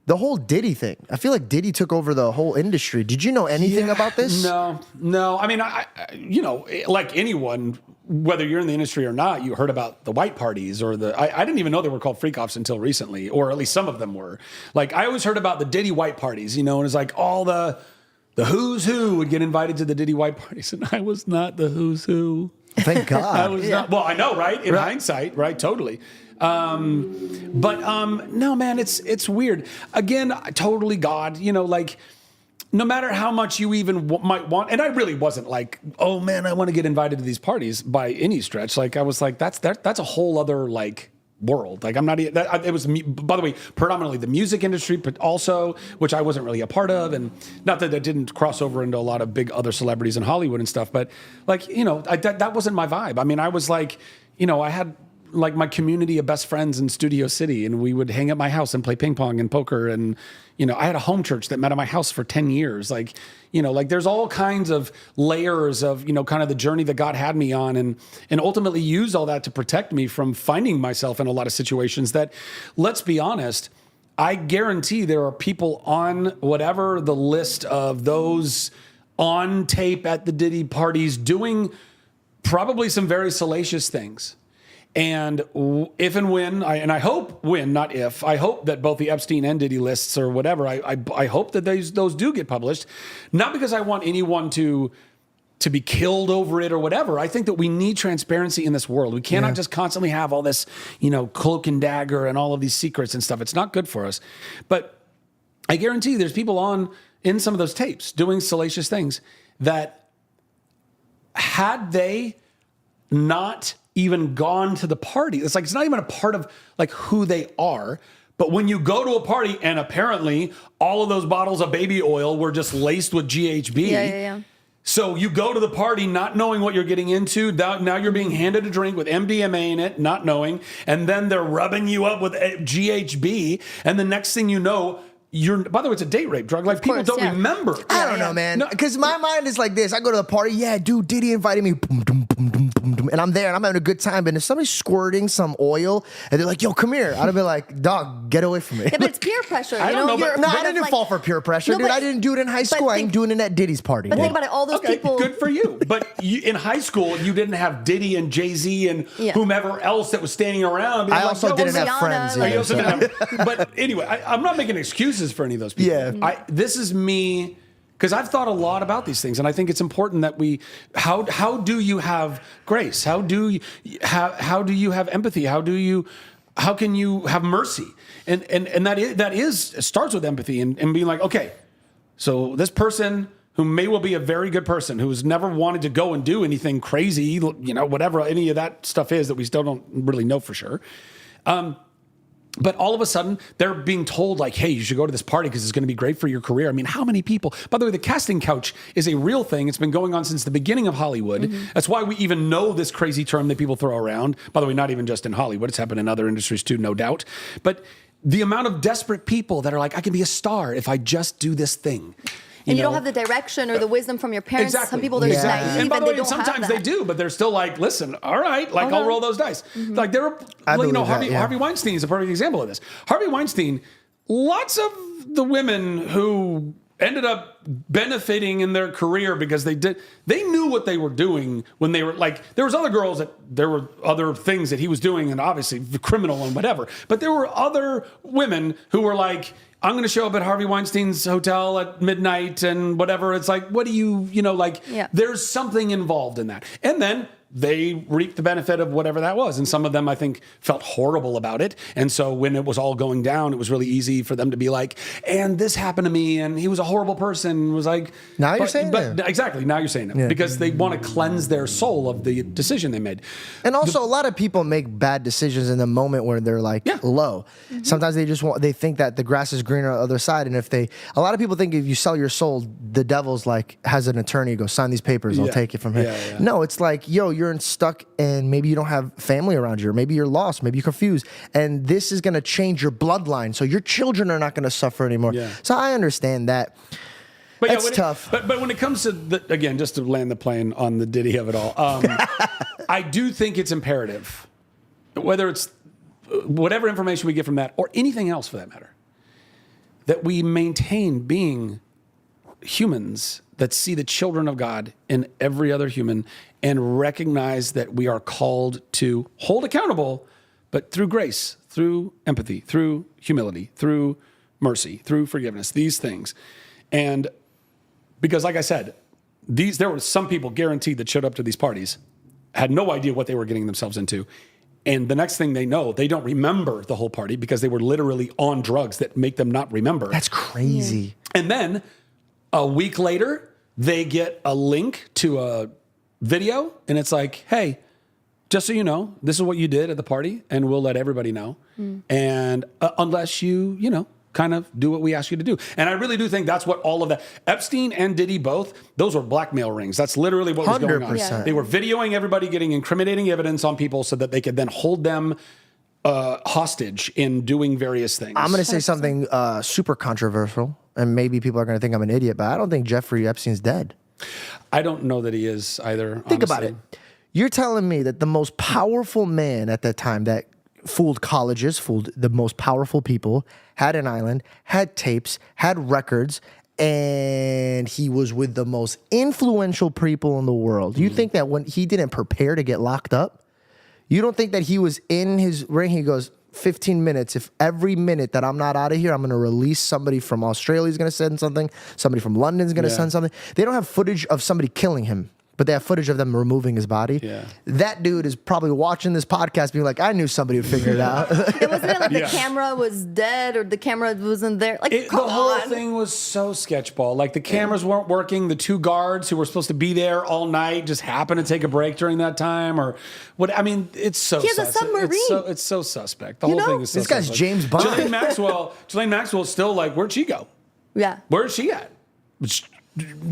[SPEAKER 1] The whole Diddy thing. I feel like Diddy took over the whole industry. Did you know anything about this?
[SPEAKER 2] No. I mean, like anyone, whether you're in the industry or not, you heard about the white parties or I didn't even know they were called freak-offs until recently, or at least some of them were. Like, I always heard about the Diddy white parties, and it's like all the who's who would get invited to the Diddy white parties, and I was not the who's who.
[SPEAKER 1] Thank God.
[SPEAKER 2] I was not. Well, I know, right? In hindsight, right? Totally. No, man, it's weird. Again, totally God, like no matter how much you even might want, and I really wasn't like, oh man, I want to get invited to these parties by any stretch. Like I was like, that's a whole other like world. Like I'm not, it was, by the way, predominantly the music industry, but also, which I wasn't really a part of. And not that didn't cross over into a lot of big other celebrities in Hollywood and stuff, but like, that wasn't my vibe. I mean, I was like, I had like my community of best friends in Studio City, and we would hang at my house and play ping pong and poker. And, I had a home church that met at my house for 10 years. Like, like there's all kinds of layers of, kind of the journey that God had me on, and ultimately used all that to protect me from finding myself in a lot of situations that, let's be honest, I guarantee there are people on whatever the list of those on tape at the Diddy parties doing probably some very salacious things. And if and when, I hope when, not if, I hope that both the Epstein and Diddy lists or whatever, I hope that those do get published. Not because I want anyone to be killed over it or whatever. I think that we need transparency in this world. We cannot just constantly have all this, cloak and dagger and all of these secrets and stuff. It's not good for us. But I guarantee there's people in some of those tapes doing salacious things that, had they not even gone to the party, it's not even a part of like who they are. But when you go to a party and apparently all of those bottles of baby oil were just laced with GHB.
[SPEAKER 5] Yeah.
[SPEAKER 2] So you go to the party not knowing what you're getting into. Now you're being handed a drink with MDMA in it, not knowing. And then they're rubbing you up with GHB. And the next thing you know, by the way, it's a date rape drug. Like, people don't remember.
[SPEAKER 1] I don't know, man. Because my mind is like this. I go to the party. Yeah, dude, Diddy invited me. Boom, boom, boom, boom, boom, boom, and I'm there and I'm having a good time. But if somebody's squirting some oil and they're like, yo, come here, I'd be like, dog, get away from me.
[SPEAKER 5] Yeah, but it's peer pressure.
[SPEAKER 2] I don't know,
[SPEAKER 1] No, I didn't fall for peer pressure, dude. I didn't do it in high school. I ain't doing it at Diddy's party.
[SPEAKER 5] But think about it. All those people.
[SPEAKER 2] Good for you. But in high school, you didn't have Diddy and Jay-Z and whomever else that was standing around.
[SPEAKER 1] I also didn't have friends.
[SPEAKER 2] But anyway, I'm not making excuses for any of those people.
[SPEAKER 1] Yeah.
[SPEAKER 2] This is me, because I've thought a lot about these things, and I think it's important that how do you have grace? How do you have empathy? How can you have mercy? And that starts with empathy and being like, okay, so this person who may well be a very good person, who's never wanted to go and do anything crazy, whatever any of that stuff is that we still don't really know for sure. But all of a sudden, they're being told, like, hey, you should go to this party because it's going to be great for your career. I mean, how many people? By the way, the casting couch is a real thing. It's been going on since the beginning of Hollywood. Mm-hmm. That's why we even know this crazy term that people throw around. By the way, not even just in Hollywood. It's happened in other industries too, no doubt. But the amount of desperate people that are like, I can be a star if I just do this thing.
[SPEAKER 5] And you don't have the direction or the wisdom from your parents.
[SPEAKER 2] Exactly.
[SPEAKER 5] Some people, they're just naive
[SPEAKER 2] and by the way,
[SPEAKER 5] they don't
[SPEAKER 2] sometimes
[SPEAKER 5] have that.
[SPEAKER 2] they do, but they're still like, listen, all right, like I'll roll those dice. Mm-hmm. Like there are, Harvey Weinstein is a perfect example of this. Harvey Weinstein, lots of the women who ended up benefiting in their career because they knew what they were doing when they were like, there was other girls there were other things that he was doing and obviously criminal and whatever, but there were other women who were like, I'm going to show up at Harvey Weinstein's hotel at midnight and whatever. It's like, what do there's something involved in that. And then they reaped the benefit of whatever that was. And some of them, I think, felt horrible about it. And so when it was all going down, it was really easy for them to be like, and this happened to me, and he was a horrible person. It was like,
[SPEAKER 1] now you're saying that.
[SPEAKER 2] Exactly, now you're saying it. Because they want to cleanse their soul of the decision they made.
[SPEAKER 1] And also, a lot of people make bad decisions in the moment where they're like low. Sometimes they think that the grass is greener on the other side. And a lot of people think if you sell your soul, the devil's like, has an attorney go sign these papers, I'll take it from here. No, it's like, yo, you're stuck and maybe you don't have family around you, or maybe you're lost, maybe you're confused, and this is going to change your bloodline, so your children are not going to suffer anymore. So I understand that. But it's tough.
[SPEAKER 2] But when it comes to again, just to land the plane on the Diddy of it all, I do think it's imperative, whether it's whatever information we get from that or anything else for that matter, that we maintain being humans that see the children of God in every other human and recognize that we are called to hold accountable, but through grace, through empathy, through humility, through mercy, through forgiveness, these things. And because like I said, there were some people guaranteed that showed up to these parties, had no idea what they were getting themselves into. And the next thing they know, they don't remember the whole party because they were literally on drugs that make them not remember.
[SPEAKER 1] That's crazy.
[SPEAKER 2] And then a week later, they get a link to a video, and it's like, hey, just so you know, this is what you did at the party, and we'll let everybody know. And unless you kind of do what we ask you to do. And I really do think that's what all of that, Epstein and Diddy both, those were blackmail rings. That's literally what was going on.
[SPEAKER 1] 100%.
[SPEAKER 2] They were videoing everybody getting incriminating evidence on people so that they could then hold them hostage in doing various things.
[SPEAKER 1] I'm going to say something super controversial, and maybe people are going to think I'm an idiot, but I don't think Jeffrey Epstein's dead.
[SPEAKER 2] I don't know that he is either.
[SPEAKER 1] Think about it. You're telling me that the most powerful man at that time that fooled colleges, fooled the most powerful people, had an island, had tapes, had records, and he was with the most influential people in the world. You think that when he didn't prepare to get locked up? You don't think that he was in his ring? He goes, 15 minutes. If every minute that I'm not out of here, I'm going to release somebody from Australia is going to send something. Somebody from London is going to send something. They don't have footage of somebody killing him, but they have footage of them removing his body. That dude is probably watching this podcast being like, I knew somebody would figure it out.
[SPEAKER 5] It wasn't it like the camera was dead or the camera wasn't there? Like,
[SPEAKER 2] the whole thing was so sketchball. Like the cameras weren't working. The two guards who were supposed to be there all night just happened to take a break during that time, or what? I mean, it's so.
[SPEAKER 5] He has a submarine.
[SPEAKER 2] It's so suspect. The whole thing is so.
[SPEAKER 1] This guy's James Bond.
[SPEAKER 2] Ghislaine Maxwell's still like, where'd she go?
[SPEAKER 5] Yeah.
[SPEAKER 2] Where's she at?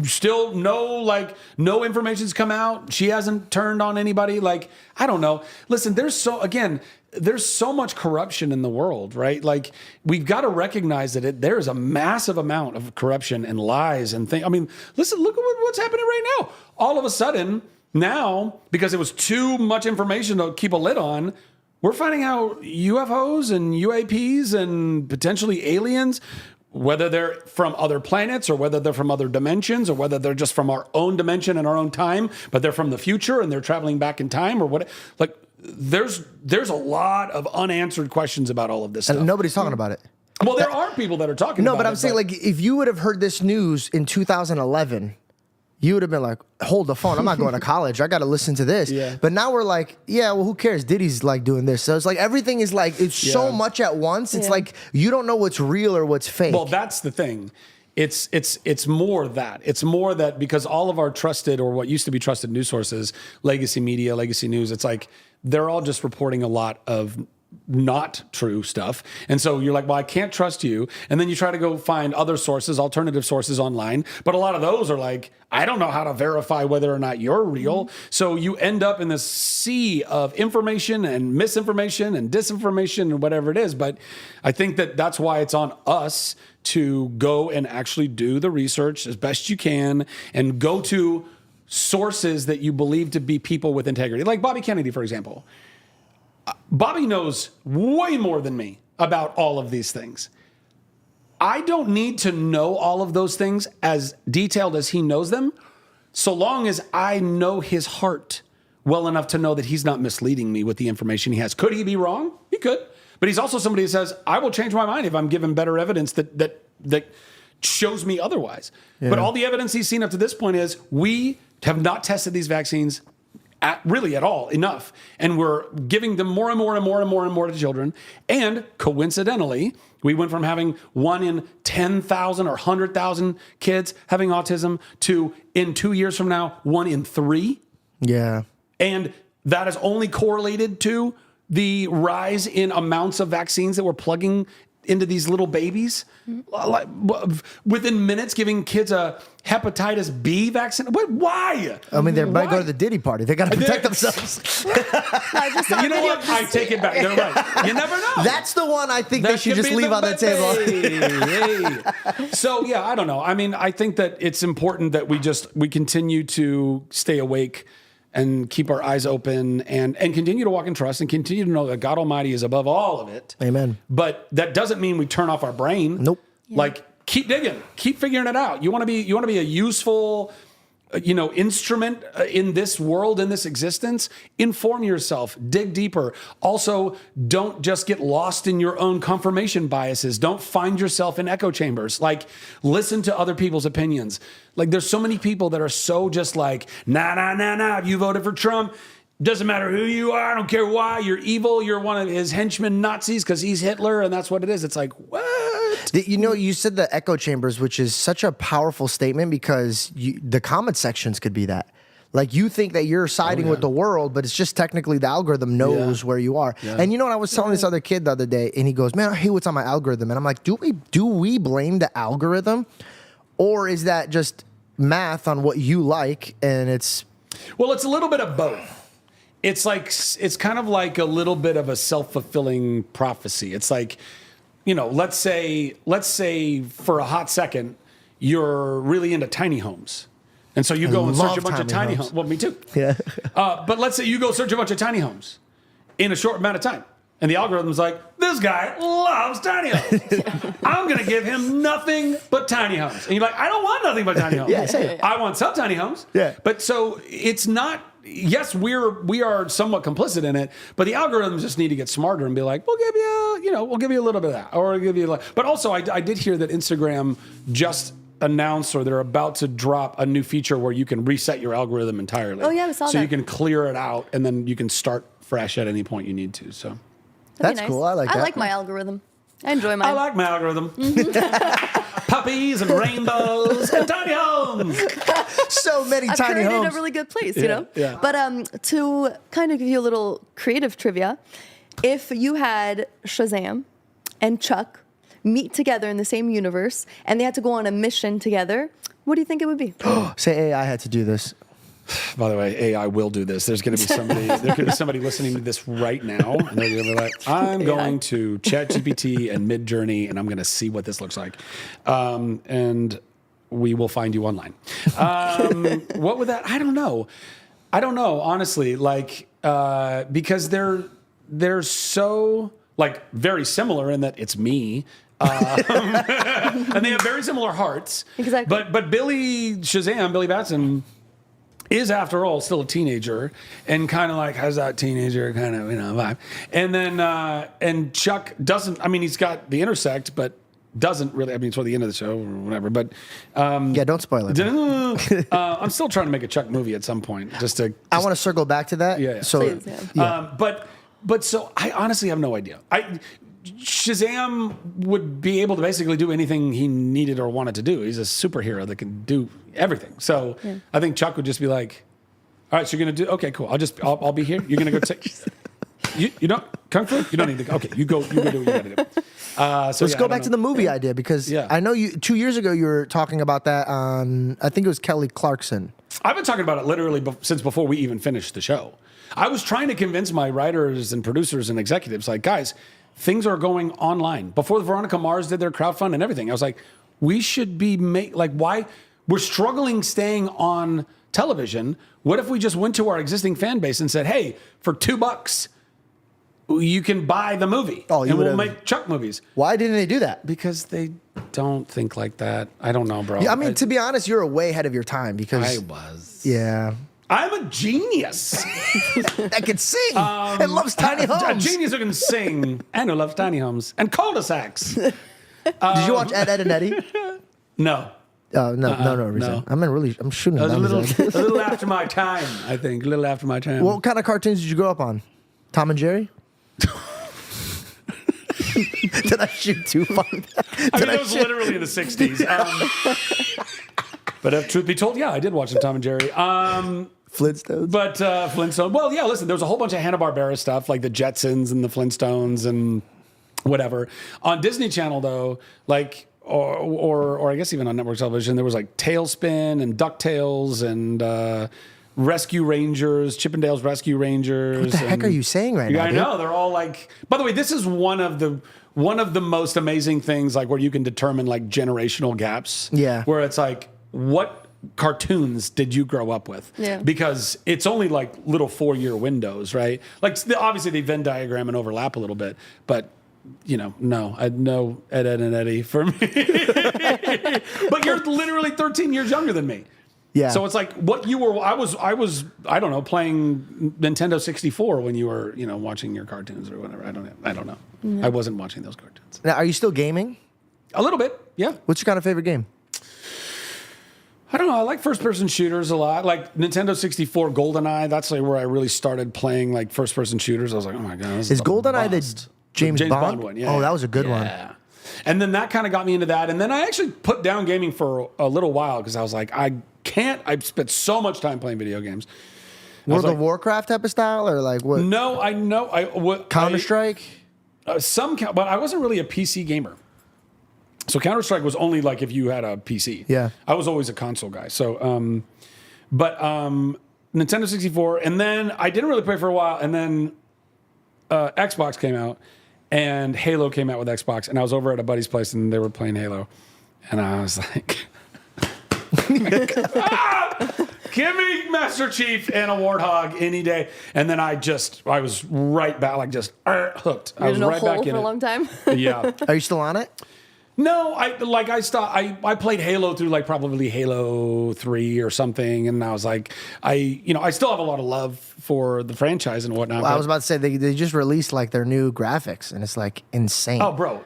[SPEAKER 2] Still no information's come out. She hasn't turned on anybody. Like, I don't know. Listen, there's so much corruption in the world, right? Like, we've got to recognize that there's a massive amount of corruption and lies and things. I mean, listen, look at what's happening right now. All of a sudden, now, because it was too much information to keep a lid on, we're finding out UFOs and UAPs and potentially aliens, whether they're from other planets or whether they're from other dimensions or whether they're just from our own dimension and our own time, but they're from the future and they're traveling back in time or what. Like, there's a lot of unanswered questions about all of this stuff.
[SPEAKER 1] And nobody's talking about it.
[SPEAKER 2] Well, there are people that are talking about it.
[SPEAKER 1] No, but I'm saying, like, if you would have heard this news in 2011, you would have been like, hold the phone. I'm not going to college. I got to listen to this. But now we're like, yeah, well, who cares? Diddy's like doing this. So it's like everything is like, it's so much at once. It's like you don't know what's real or what's fake.
[SPEAKER 2] Well, that's the thing. It's more that. It's more that because all of our trusted or what used to be trusted news sources, legacy media, legacy news, it's like they're all just reporting a lot of not true stuff. And so you're like, well, I can't trust you. And then you try to go find other sources, alternative sources online. But a lot of those are like, I don't know how to verify whether or not you're real. So you end up in this sea of information and misinformation and disinformation and whatever it is. But I think that that's why it's on us to go and actually do the research as best you can and go to sources that you believe to be people with integrity. Like Bobby Kennedy, for example. Bobby knows way more than me about all of these things. I don't need to know all of those things as detailed as he knows them, so long as I know his heart well enough to know that he's not misleading me with the information he has. Could he be wrong? He could. But he's also somebody who says, I will change my mind if I'm given better evidence that shows me otherwise. But all the evidence he's seen up to this point is we have not tested these vaccines really at all enough. And we're giving them more and more and more and more and more to children. And coincidentally, we went from having 1 in 10,000 or 100,000 kids having autism to, in 2 years from now, 1 in 3.
[SPEAKER 1] Yeah.
[SPEAKER 2] And that is only correlated to the rise in amounts of vaccines that we're plugging into these little babies. Like, within minutes, giving kids a hepatitis B vaccine. Why?
[SPEAKER 1] I mean, they might
[SPEAKER 2] Why?
[SPEAKER 1] go to the Diddy party. They got to protect themselves.
[SPEAKER 5] I just saw a
[SPEAKER 2] You know
[SPEAKER 5] video
[SPEAKER 2] what?
[SPEAKER 5] of
[SPEAKER 2] I
[SPEAKER 5] this-
[SPEAKER 2] take it back. They're right. You never know.
[SPEAKER 1] That's the one I think they
[SPEAKER 2] That
[SPEAKER 1] should
[SPEAKER 2] could
[SPEAKER 1] just
[SPEAKER 2] be
[SPEAKER 1] leave on the table.
[SPEAKER 2] Hey. So yeah, I don't know. I mean, I think that it's important that we continue to stay awake and keep our eyes open and continue to walk in trust and continue to know that God Almighty is above all of it.
[SPEAKER 1] Amen.
[SPEAKER 2] But that doesn't mean we turn off our brain.
[SPEAKER 1] Nope.
[SPEAKER 2] Like keep digging, keep figuring it out. You want to be a useful instrument in this world, in this existence. Inform yourself, dig deeper. Also, don't just get lost in your own confirmation biases. Don't find yourself in echo chambers. Like, listen to other people's opinions. Like, there's so many people that are so just like, nah, you voted for Trump. Doesn't matter who you are. I don't care why. You're evil. You're one of his henchmen Nazis because he's Hitler, and that's what it is. It's like, what?
[SPEAKER 1] You said the echo chambers, which is such a powerful statement because the comment sections could be that. Like you think that you're siding with the world, but it's just technically the algorithm knows where you are. Yeah. And you know what? I was telling this other kid the other day, and he goes, "Man, I hate what's on my algorithm." And I'm like, "Do we blame the algorithm, or is that just math on what you like?" And it's
[SPEAKER 2] a little bit of both. It's kind of like a little bit of a self-fulfilling prophecy. It's like, let's say for a hot second, you're really into tiny homes. And so you go and search a bunch of tiny homes. Well, me too.
[SPEAKER 1] Yeah.
[SPEAKER 2] But let's say you go search a bunch of tiny homes in a short amount of time. And the algorithm's like, this guy loves tiny homes. I'm going to give him nothing but tiny homes. And you're like, I don't want nothing but tiny homes.
[SPEAKER 1] Yeah, say it.
[SPEAKER 2] I want some tiny homes.
[SPEAKER 1] Yeah.
[SPEAKER 2] But so it's not, yes, we are somewhat complicit in it, but the algorithms just need to get smarter and be like, we'll give you a little bit of that. Or we'll give you but also I did hear that Instagram just announced, or they're about to drop a new feature where you can reset your algorithm entirely.
[SPEAKER 5] Oh, yeah, I saw
[SPEAKER 2] so
[SPEAKER 5] that.
[SPEAKER 2] you can clear it out and then you can start fresh at any point you need to. So
[SPEAKER 5] That'd
[SPEAKER 1] That's
[SPEAKER 5] be nice.
[SPEAKER 1] cool. I like that.
[SPEAKER 5] I like my algorithm. I enjoy mine.
[SPEAKER 2] I like my algorithm. Puppies and rainbows and tiny homes.
[SPEAKER 1] so many
[SPEAKER 5] I've
[SPEAKER 1] tiny
[SPEAKER 5] created
[SPEAKER 1] homes.
[SPEAKER 5] a really good place, you know?
[SPEAKER 2] yeah.
[SPEAKER 5] But to kind of give you a little creative trivia, if you had Shazam and Chuck meet together in the same universe and they had to go on a mission together, what do you think it would be?
[SPEAKER 1] Say AI had to do this.
[SPEAKER 2] By the way, AI will do this. There's going to be somebody listening to this right now, and they're going to be like, I'm going to ChatGPT and Midjourney, and I'm going to see what this looks like. And we will find you online. What would that? I don't know, honestly, because they're so very similar in that it's me. And they have very similar hearts.
[SPEAKER 5] Exactly.
[SPEAKER 2] But Billy Batson is, after all, still a teenager and kind of has that teenager kind of vibe. And then and Chuck doesn't. I mean, he's got the intersect, but doesn't really. I mean, it's toward the end of the show or whatever. But
[SPEAKER 1] Don't spoil it.
[SPEAKER 2] I'm still trying to make a Chuck movie at some point.
[SPEAKER 1] I want to circle back to that.
[SPEAKER 2] Yeah.
[SPEAKER 1] So
[SPEAKER 5] Please, yeah.
[SPEAKER 2] But so I honestly have no idea. Shazam would be able to basically do anything he needed or wanted to do. He's a superhero that can do everything. So I think Chuck would just be like, all right, so you're going to do, okay, cool. I'll be here. You're going to go take, you don't, Kung Fu? You don't need to, okay, you go do what you got to do.
[SPEAKER 1] Let's go back to the movie idea because I know 2 years ago you were talking about that on, I think it was Kelly Clarkson.
[SPEAKER 2] I've been talking about it literally since before we even finished the show. I was trying to convince my writers and producers and executives, guys, things are going online. Before Veronica Mars did their crowdfund and everything, I was like, we should be why we're struggling staying on television. What if we just went to our existing fan base and said, hey, for $2, you can buy the movie and we'll make Chuck movies.
[SPEAKER 1] Why didn't they do that?
[SPEAKER 2] Because they don't think like that. I don't know, bro.
[SPEAKER 1] Yeah, I mean, to be honest, you're way ahead of your time because
[SPEAKER 2] I was.
[SPEAKER 1] Yeah.
[SPEAKER 2] I'm a genius.
[SPEAKER 1] That can sing and loves tiny homes.
[SPEAKER 2] A genius who can sing and who loves tiny homes and cul-de-sacs.
[SPEAKER 1] Did you watch Ed, Edd and Eddy?
[SPEAKER 2] No.
[SPEAKER 1] No reason. I'm shooting.
[SPEAKER 2] That was
[SPEAKER 1] numbers
[SPEAKER 2] a little after my time, I think. A little after my time.
[SPEAKER 1] What kind of cartoons did you grow up on? Tom and Jerry? Did I shoot too far?
[SPEAKER 2] It was literally in the 60s. But if truth be told, yeah, I did watch some Tom and Jerry.
[SPEAKER 1] Flintstones?
[SPEAKER 2] But Flintstones. Well, yeah, listen, there was a whole bunch of Hanna-Barbera stuff, like the Jetsons and the Flintstones and whatever. On Disney Channel, though, like, or I guess even on network television, there was like Tailspin and DuckTales and Rescue Rangers, Chippendales Rescue Rangers.
[SPEAKER 1] What the heck are you saying right now?
[SPEAKER 2] I know, they're all like. By the way, this is one of the most amazing things, like where you can determine like generational gaps.
[SPEAKER 1] Yeah,
[SPEAKER 2] where it's like, what cartoons did you grow up with?
[SPEAKER 5] Yeah.
[SPEAKER 2] Because it's only like little 4-year windows, right? Like obviously they Venn diagram and overlap a little bit, but. No, I know Ed and Eddie for me. But you're literally 13 years younger than me.
[SPEAKER 1] Yeah.
[SPEAKER 2] So it's like what you were. I was. I don't know, playing Nintendo 64 when you were, watching your cartoons or whatever. I don't know.
[SPEAKER 5] No.
[SPEAKER 2] I wasn't watching those cartoons.
[SPEAKER 1] Now, are you still gaming?
[SPEAKER 2] A little bit, yeah.
[SPEAKER 1] What's your kind of favorite game?
[SPEAKER 2] I don't know. I like first-person shooters a lot. Like Nintendo 64, GoldenEye. That's like where I really started playing like first-person shooters. I was like, oh my god, this
[SPEAKER 1] Is
[SPEAKER 2] the
[SPEAKER 1] GoldenEye
[SPEAKER 2] best.
[SPEAKER 1] the James Bond
[SPEAKER 2] one? Yeah.
[SPEAKER 1] Oh, that was a good one.
[SPEAKER 2] Yeah. And then that kind of got me into that. And then I actually put down gaming for a little while because I was like, I spent so much time playing video games.
[SPEAKER 1] World of Warcraft type of style, or like what?
[SPEAKER 2] No, I know.
[SPEAKER 1] Counter-Strike?
[SPEAKER 2] But I wasn't really a PC gamer. So Counter-Strike was only like if you had a PC.
[SPEAKER 1] Yeah.
[SPEAKER 2] I was always a console guy. So, Nintendo 64, and then I didn't really play for a while, and then Xbox came out, and Halo came out with Xbox, and I was over at a buddy's place, and they were playing Halo, and I was like, give me Master Chief and a Warthog any day. And then I was right back, like just hooked. I was right back in
[SPEAKER 5] for a long time.
[SPEAKER 2] Yeah.
[SPEAKER 1] Are you still on it?
[SPEAKER 2] No, I stopped. I played Halo through like probably Halo 3 or something, and I was like, I still have a lot of love for the franchise and whatnot.
[SPEAKER 1] Well, I was about to say they just released like their new graphics, and it's like insane.
[SPEAKER 2] Oh, bro!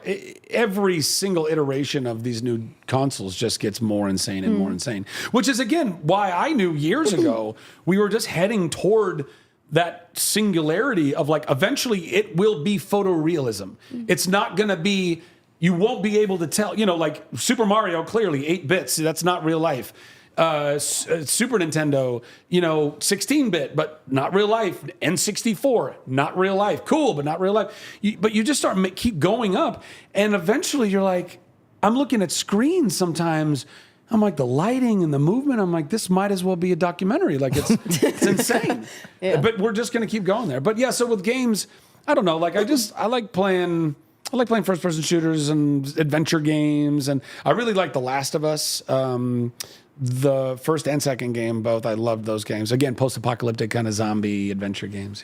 [SPEAKER 2] Every single iteration of these new consoles just gets more insane and more insane. Which is again why I knew years ago we were just heading toward that singularity of like eventually it will be photorealism. It's not going to be. You won't be able to tell, like Super Mario, clearly 8 bits. That's not real life. Super Nintendo, 16-bit, but not real life. N64, not real life. Cool, but not real life. But you just keep going up. And eventually you're like, I'm looking at screens sometimes. I'm like, the lighting and the movement. I'm like, this might as well be a documentary. Like, it's insane. Yeah. But we're just going to keep going there. But yeah, so with games, I don't know. Like, I like playing first-person shooters and adventure games, and I really like The Last of Us. The first and second game, both. I loved those games. Again, post-apocalyptic kind of zombie adventure games.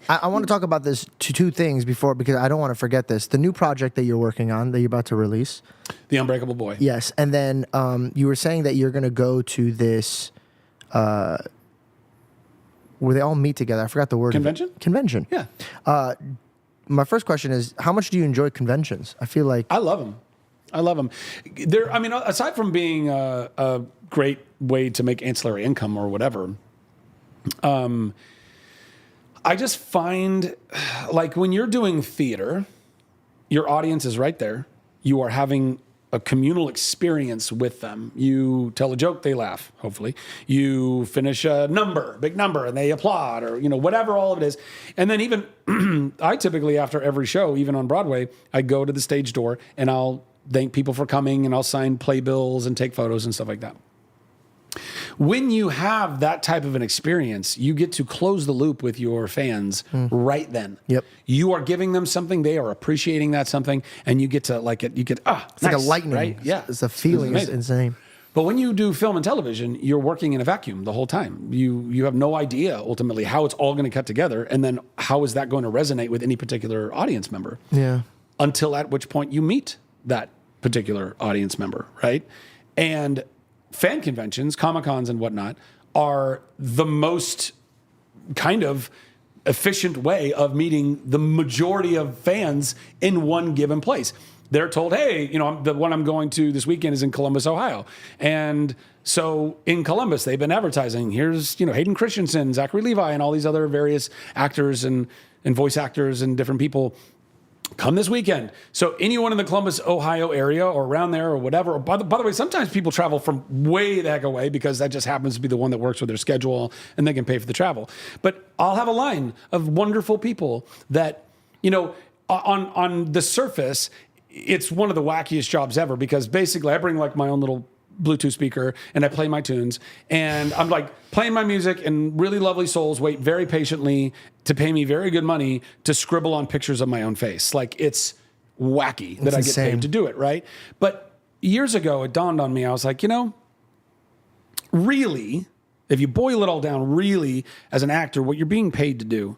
[SPEAKER 1] I want to talk about this two things because I don't want to forget this. The new project that you're working on, that you're about to release.
[SPEAKER 2] The Unbreakable Boy.
[SPEAKER 1] Yes, and then you were saying that you're going to go to this, where they all meet together. I forgot the word.
[SPEAKER 2] Convention?
[SPEAKER 1] Convention.
[SPEAKER 2] Yeah.
[SPEAKER 1] My first question is, how much do you enjoy conventions? I feel like
[SPEAKER 2] I love them. Aside from being a great way to make ancillary income or whatever, I just find like when you're doing theater, your audience is right there. You are having a communal experience with them. You tell a joke, they laugh, hopefully. You finish a big number, and they applaud, or whatever all of it is. And then even I typically, after every show, even on Broadway, I go to the stage door and I'll thank people for coming, and I'll sign playbills and take photos and stuff like that. When you have that type of an experience, you get to close the loop with your fans right then.
[SPEAKER 1] Yep.
[SPEAKER 2] You are giving them something, they are appreciating that something, and you get to like it. You get
[SPEAKER 1] it's
[SPEAKER 2] nice,
[SPEAKER 1] like a lightning.
[SPEAKER 2] right? Yeah,
[SPEAKER 1] it's a feeling. It's insane.
[SPEAKER 2] But when you do film and television, you're working in a vacuum the whole time. You have no idea ultimately how it's all going to cut together, and then how is that going to resonate with any particular audience member?
[SPEAKER 1] Yeah.
[SPEAKER 2] Until at which point you meet that particular audience member, right? And fan conventions, Comic-Cons and whatnot, are the most kind of efficient way of meeting the majority of fans in one given place. They're told, hey, the one I'm going to this weekend is in Columbus, Ohio. And so in Columbus, they've been advertising, here's, Hayden Christensen, Zachary Levi, and all these other various actors and voice actors and different people come this weekend. So anyone in the Columbus, Ohio area or around there or whatever. By the way, sometimes people travel from way the heck away because that just happens to be the one that works with their schedule and they can pay for the travel. But I'll have a line of wonderful people that, on the surface, it's one of the wackiest jobs ever because basically I bring like my own little Bluetooth speaker and I play my tunes and I'm like playing my music and really lovely souls wait very patiently to pay me very good money to scribble on pictures of my own face. Like it's wacky that I get paid to do it, right? But years ago it dawned on me, I was like, really, if you boil it all down, really as an actor, what you're being paid to do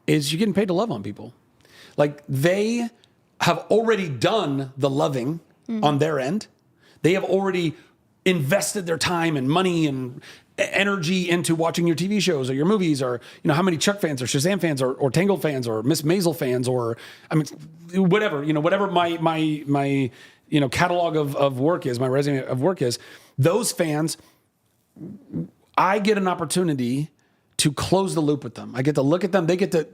[SPEAKER 2] is you're getting paid to love on people. Like they have already done the loving on their end. They have already invested their time and money and energy into watching your TV shows or your movies or, how many Chuck fans or Shazam fans or Tangled fans or Miss Maisel fans or, whatever, whatever my catalog of work is, my resume of work is, those fans, I get an opportunity to close the loop with them. I get to look at them. They get to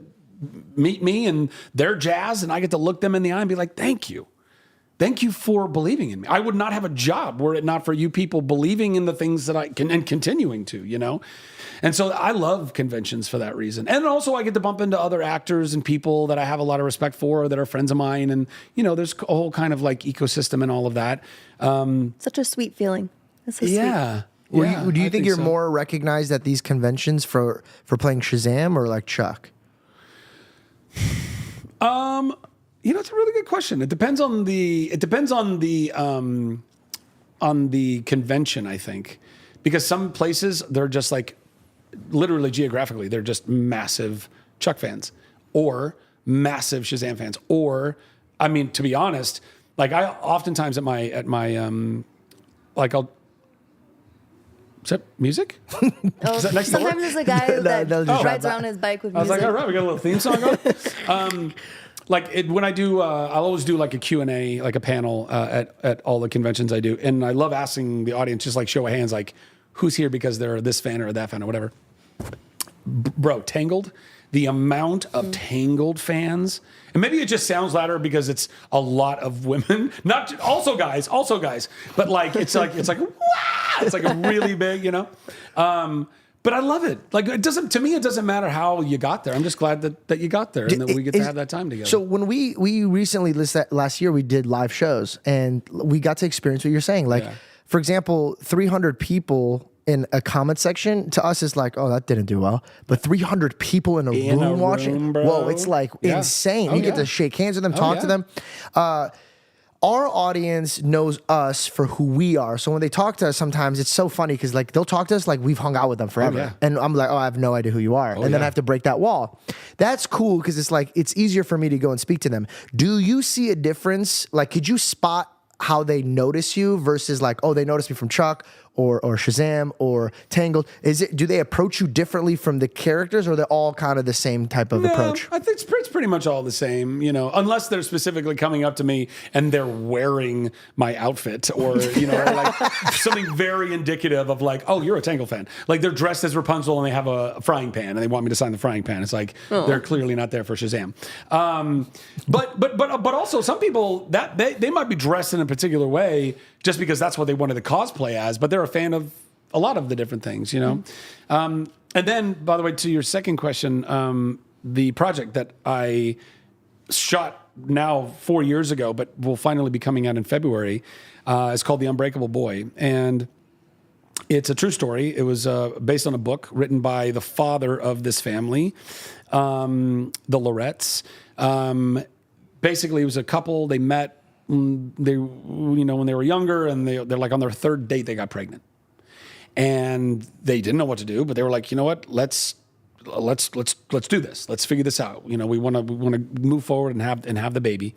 [SPEAKER 2] meet me and their jazz, and I get to look them in the eye and be like, thank you. Thank you for believing in me. I would not have a job were it not for you people believing in the things that I can and continuing to, And so I love conventions for that reason. And also I get to bump into other actors and people that I have a lot of respect for that are friends of mine. And, there's a whole kind of like ecosystem and all of that.
[SPEAKER 5] Such a sweet feeling. That's so
[SPEAKER 2] yeah.
[SPEAKER 5] sweet.
[SPEAKER 1] Do you think you're more recognized at these conventions for playing Shazam or like Chuck?
[SPEAKER 2] It's a really good question. It depends on the convention, I think, because some places they're just like literally geographically they're just massive Chuck fans or massive Shazam fans, or to be honest, like I oftentimes at my like I'll. Is that music? Is that next
[SPEAKER 5] Sometimes
[SPEAKER 2] door?
[SPEAKER 5] there's a guy that rides around his bike with music.
[SPEAKER 2] I was like, all right, we got a little theme song on. When I do, I'll always do like a Q&A, like a panel at all the conventions I do. And I love asking the audience, just like show of hands, like who's here because they're this fan or that fan or whatever. Bro, Tangled, the amount of Tangled fans, and maybe it just sounds louder because it's a lot of women, also guys, but like, it's like, wow, it's like a really big, but I love it. Like to me, it doesn't matter how you got there. I'm just glad that you got there and that we get to have that time together.
[SPEAKER 1] So when we recently last year, we did live shows and we got to experience what you're saying. Like, for example, 300 people in a comment section to us is like, oh, that didn't do well. But 300 people in a room watching,
[SPEAKER 2] bro.
[SPEAKER 1] whoa, it's like insane. You get to shake hands with them, talk to them. Our audience knows us for who we are. So when they talk to us, sometimes it's so funny because like they'll talk to us like we've hung out with them forever. And I'm like, oh, I have no idea who you are. And then I have to break that wall. That's cool because it's like, it's easier for me to go and speak to them. Do you see a difference? Like, could you spot how they notice you versus like, oh, they notice me from Chuck or Shazam or Tangled? Do they approach you differently from the characters, or they're all kind of the same type of approach?
[SPEAKER 2] I think it's pretty much all the same, unless they're specifically coming up to me and they're wearing my outfit or, like something very indicative of like, oh, you're a Tangled fan. Like they're dressed as Rapunzel and they have a frying pan and they want me to sign the frying pan. It's like, they're clearly not there for Shazam. But also some people that they might be dressed in a particular way just because that's what they wanted to cosplay as, but they're a fan of a lot of the different things, And then, by the way, to your second question, the project that I shot now 4 years ago, but will finally be coming out in February, is called The Unbreakable Boy. And it's a true story. It was based on a book written by the father of this family, the Lorettes. Basically, it was a couple. They met. When they were younger, and they're like on their third date, they got pregnant, and they didn't know what to do. But they were like, you know what? Let's do this. Let's figure this out. We want to move forward and have the baby,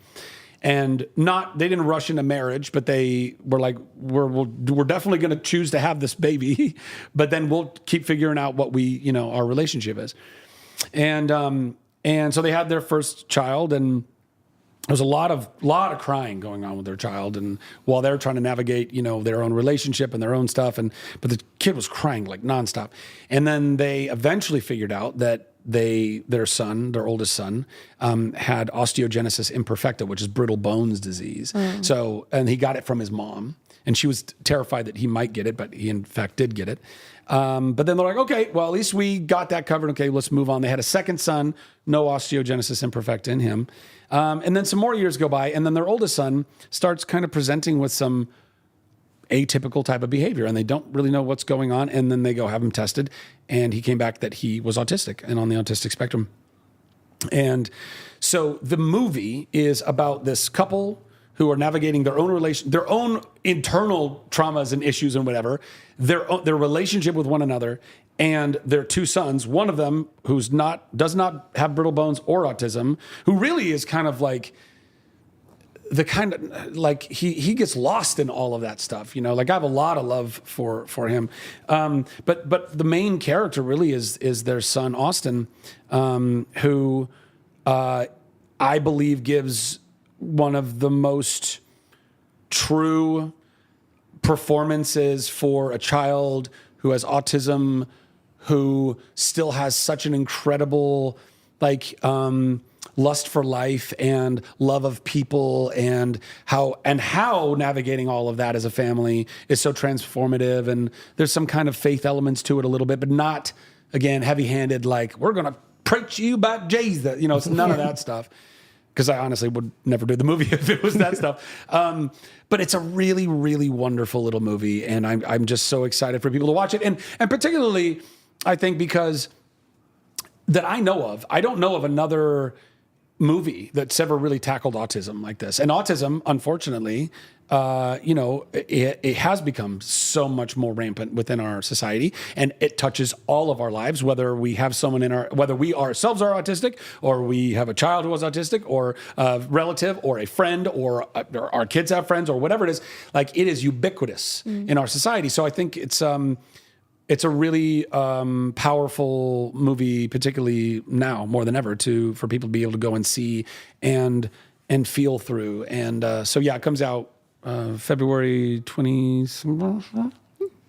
[SPEAKER 2] and they didn't rush into marriage, but they were like, we're definitely going to choose to have this baby, but then we'll keep figuring out what our relationship is. And so they had their first child, and there was a lot of crying going on with their child, and while they're trying to navigate, their own relationship and their own stuff, but the kid was crying like nonstop. And then they eventually figured out that their oldest son, had osteogenesis imperfecta, which is brittle bones disease. So, and he got it from his mom, and she was terrified that he might get it, but he in fact did get it. But then they're like, okay, well, at least we got that covered. Okay, let's move on. They had a second son, no osteogenesis imperfecta in him. And then some more years go by, and then their oldest son starts kind of presenting with some atypical type of behavior, and they don't really know what's going on. And then they go have him tested, and he came back that he was autistic and on the autistic spectrum. And so the movie is about this couple who are navigating their own internal traumas and issues and whatever, their relationship with one another, and their two sons. One of them does not have brittle bones or autism, who really is kind of like the kind of like he gets lost in all of that stuff. Like I have a lot of love for him. But the main character really is their son Austin, who I believe gives one of the most true performances for a child who has autism, who still has such an incredible lust for life and love of people, and how navigating all of that as a family is so transformative. And there's some kind of faith elements to it a little bit, but not, again, heavy-handed, like we're going to preach you about Jesus. It's none of that stuff. Because I honestly would never do the movie if it was that stuff. But it's a really, really wonderful little movie, and I'm just so excited for people to watch it. And particularly, I think because that I don't know of another movie that's ever really tackled autism like this. And autism, unfortunately, it has become so much more rampant within our society, and it touches all of our lives, whether we have someone whether we ourselves are autistic, or we have a child who is autistic, or a relative, or a friend, or our kids have friends, or whatever it is. Like, it is ubiquitous in our society. So I think it's a really powerful movie, particularly now more than ever, for people to be able to go and see and feel through. And so yeah, it comes out February 20th.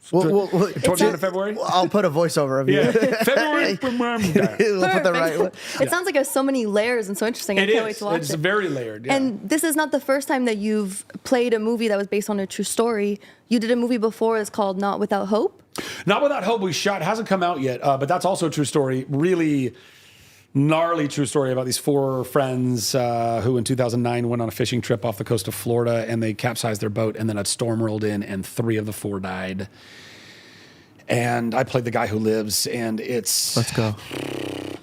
[SPEAKER 2] Towards the end of February?
[SPEAKER 1] I'll put a voiceover of you.
[SPEAKER 2] Yeah. February.
[SPEAKER 1] We'll put the right one.
[SPEAKER 5] It sounds like it has so many layers and so interesting. I can't wait to watch it.
[SPEAKER 2] It's very layered. Yeah.
[SPEAKER 5] And this is not the first time that you've played a movie that was based on a true story. You did a movie before. It's called Not Without Hope.
[SPEAKER 2] Not Without Hope. We shot. Hasn't come out yet, but that's also a true story. Really gnarly true story about these four friends who in 2009 went on a fishing trip off the coast of Florida, and they capsized their boat, and then a storm rolled in, and 3 of the 4 died. And I played the guy who lives, and it's
[SPEAKER 1] Let's go.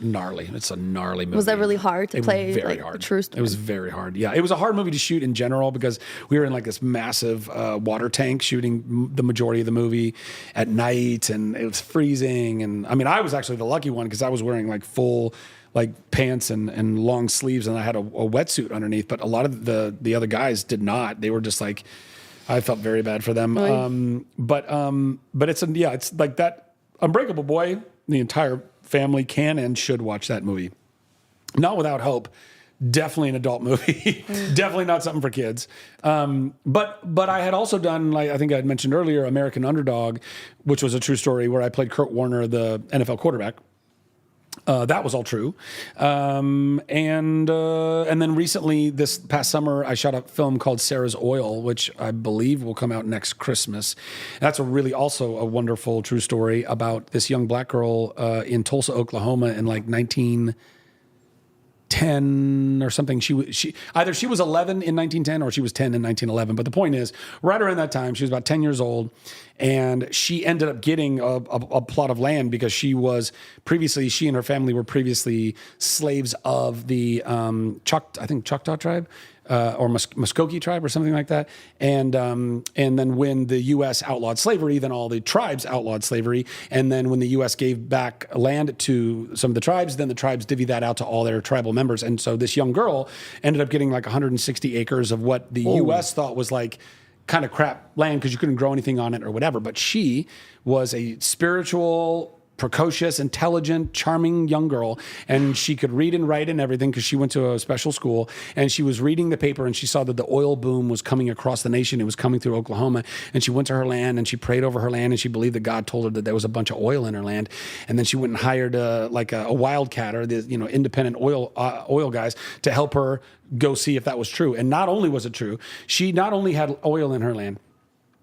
[SPEAKER 2] gnarly. It's a gnarly movie.
[SPEAKER 5] Was that really hard to play?
[SPEAKER 2] Very
[SPEAKER 5] like,
[SPEAKER 2] hard.
[SPEAKER 5] A true story?
[SPEAKER 2] It was very hard. Yeah, it was a hard movie to shoot in general because we were in like this massive water tank shooting the majority of the movie at night, and it was freezing. And I mean, I was actually the lucky one because I was wearing like full pants and long sleeves, and I had a wetsuit underneath. But a lot of the other guys did not. They were just like, I felt very bad for them.
[SPEAKER 5] Really?
[SPEAKER 2] But it's like that Unbreakable Boy. The entire family can and should watch that movie. Not Without Hope. Definitely an adult movie. Definitely not something for kids. But I had also done, like I think I had mentioned earlier, American Underdog, which was a true story where I played Kurt Warner, the NFL quarterback. That was all true. And then recently, this past summer, I shot a film called Sarah's Oil, which I believe will come out next Christmas. That's also a wonderful true story about this young black girl in Tulsa, Oklahoma in like 1910 or something. She either she was 11 in 1910 or she was 10 in 1911. But the point is, right around that time, she was about 10 years old, and she ended up getting a plot of land because she and her family were previously slaves of the Choctaw tribe. Or Muskogee tribe or something like that. And then when the U.S. outlawed slavery, then all the tribes outlawed slavery. And then when the U.S. gave back land to some of the tribes, then the tribes divvied that out to all their tribal members. And so this young girl ended up getting like 160 acres of what the U.S. thought was like kind of crap land because you couldn't grow anything on it or whatever. But she was a spiritual precocious, intelligent, charming young girl, and she could read and write and everything because she went to a special school, and she was reading the paper and she saw that the oil boom was coming across the nation. It was coming through Oklahoma, and she went to her land and she prayed over her land, and she believed that God told her that there was a bunch of oil in her land, and then she went and hired a wildcatter, the independent oil guys to help her go see if that was true. And not only was it true, she not only had oil in her land,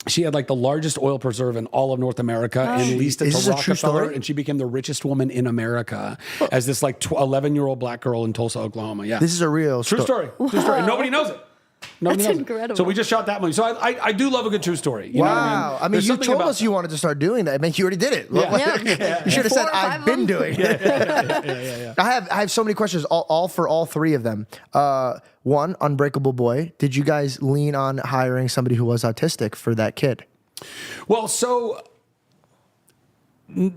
[SPEAKER 2] she had like the largest oil preserve in all of North America and leased it to Rockefeller, and she became the richest woman in America as this like 11-year-old black girl in Tulsa, Oklahoma. Yeah,
[SPEAKER 1] This is a real
[SPEAKER 2] true story. True story. Nobody knows it. Nobody
[SPEAKER 5] That's
[SPEAKER 2] knows it.
[SPEAKER 5] incredible.
[SPEAKER 2] So we just shot that movie. So I do love a good true story. You know what
[SPEAKER 1] Wow. I mean,
[SPEAKER 2] There's
[SPEAKER 1] you
[SPEAKER 2] something
[SPEAKER 1] told
[SPEAKER 2] about
[SPEAKER 1] us you wanted to start doing that. I mean, you already did it.
[SPEAKER 5] Yeah.
[SPEAKER 1] You should have
[SPEAKER 5] 4
[SPEAKER 1] said,
[SPEAKER 5] or 5
[SPEAKER 1] I've
[SPEAKER 5] of
[SPEAKER 1] been
[SPEAKER 5] them.
[SPEAKER 1] doing it.
[SPEAKER 2] Yeah.
[SPEAKER 1] I have so many questions, all for all three of them. One, Unbreakable Boy. Did you guys lean on hiring somebody who was autistic for that kid?
[SPEAKER 2] Well, so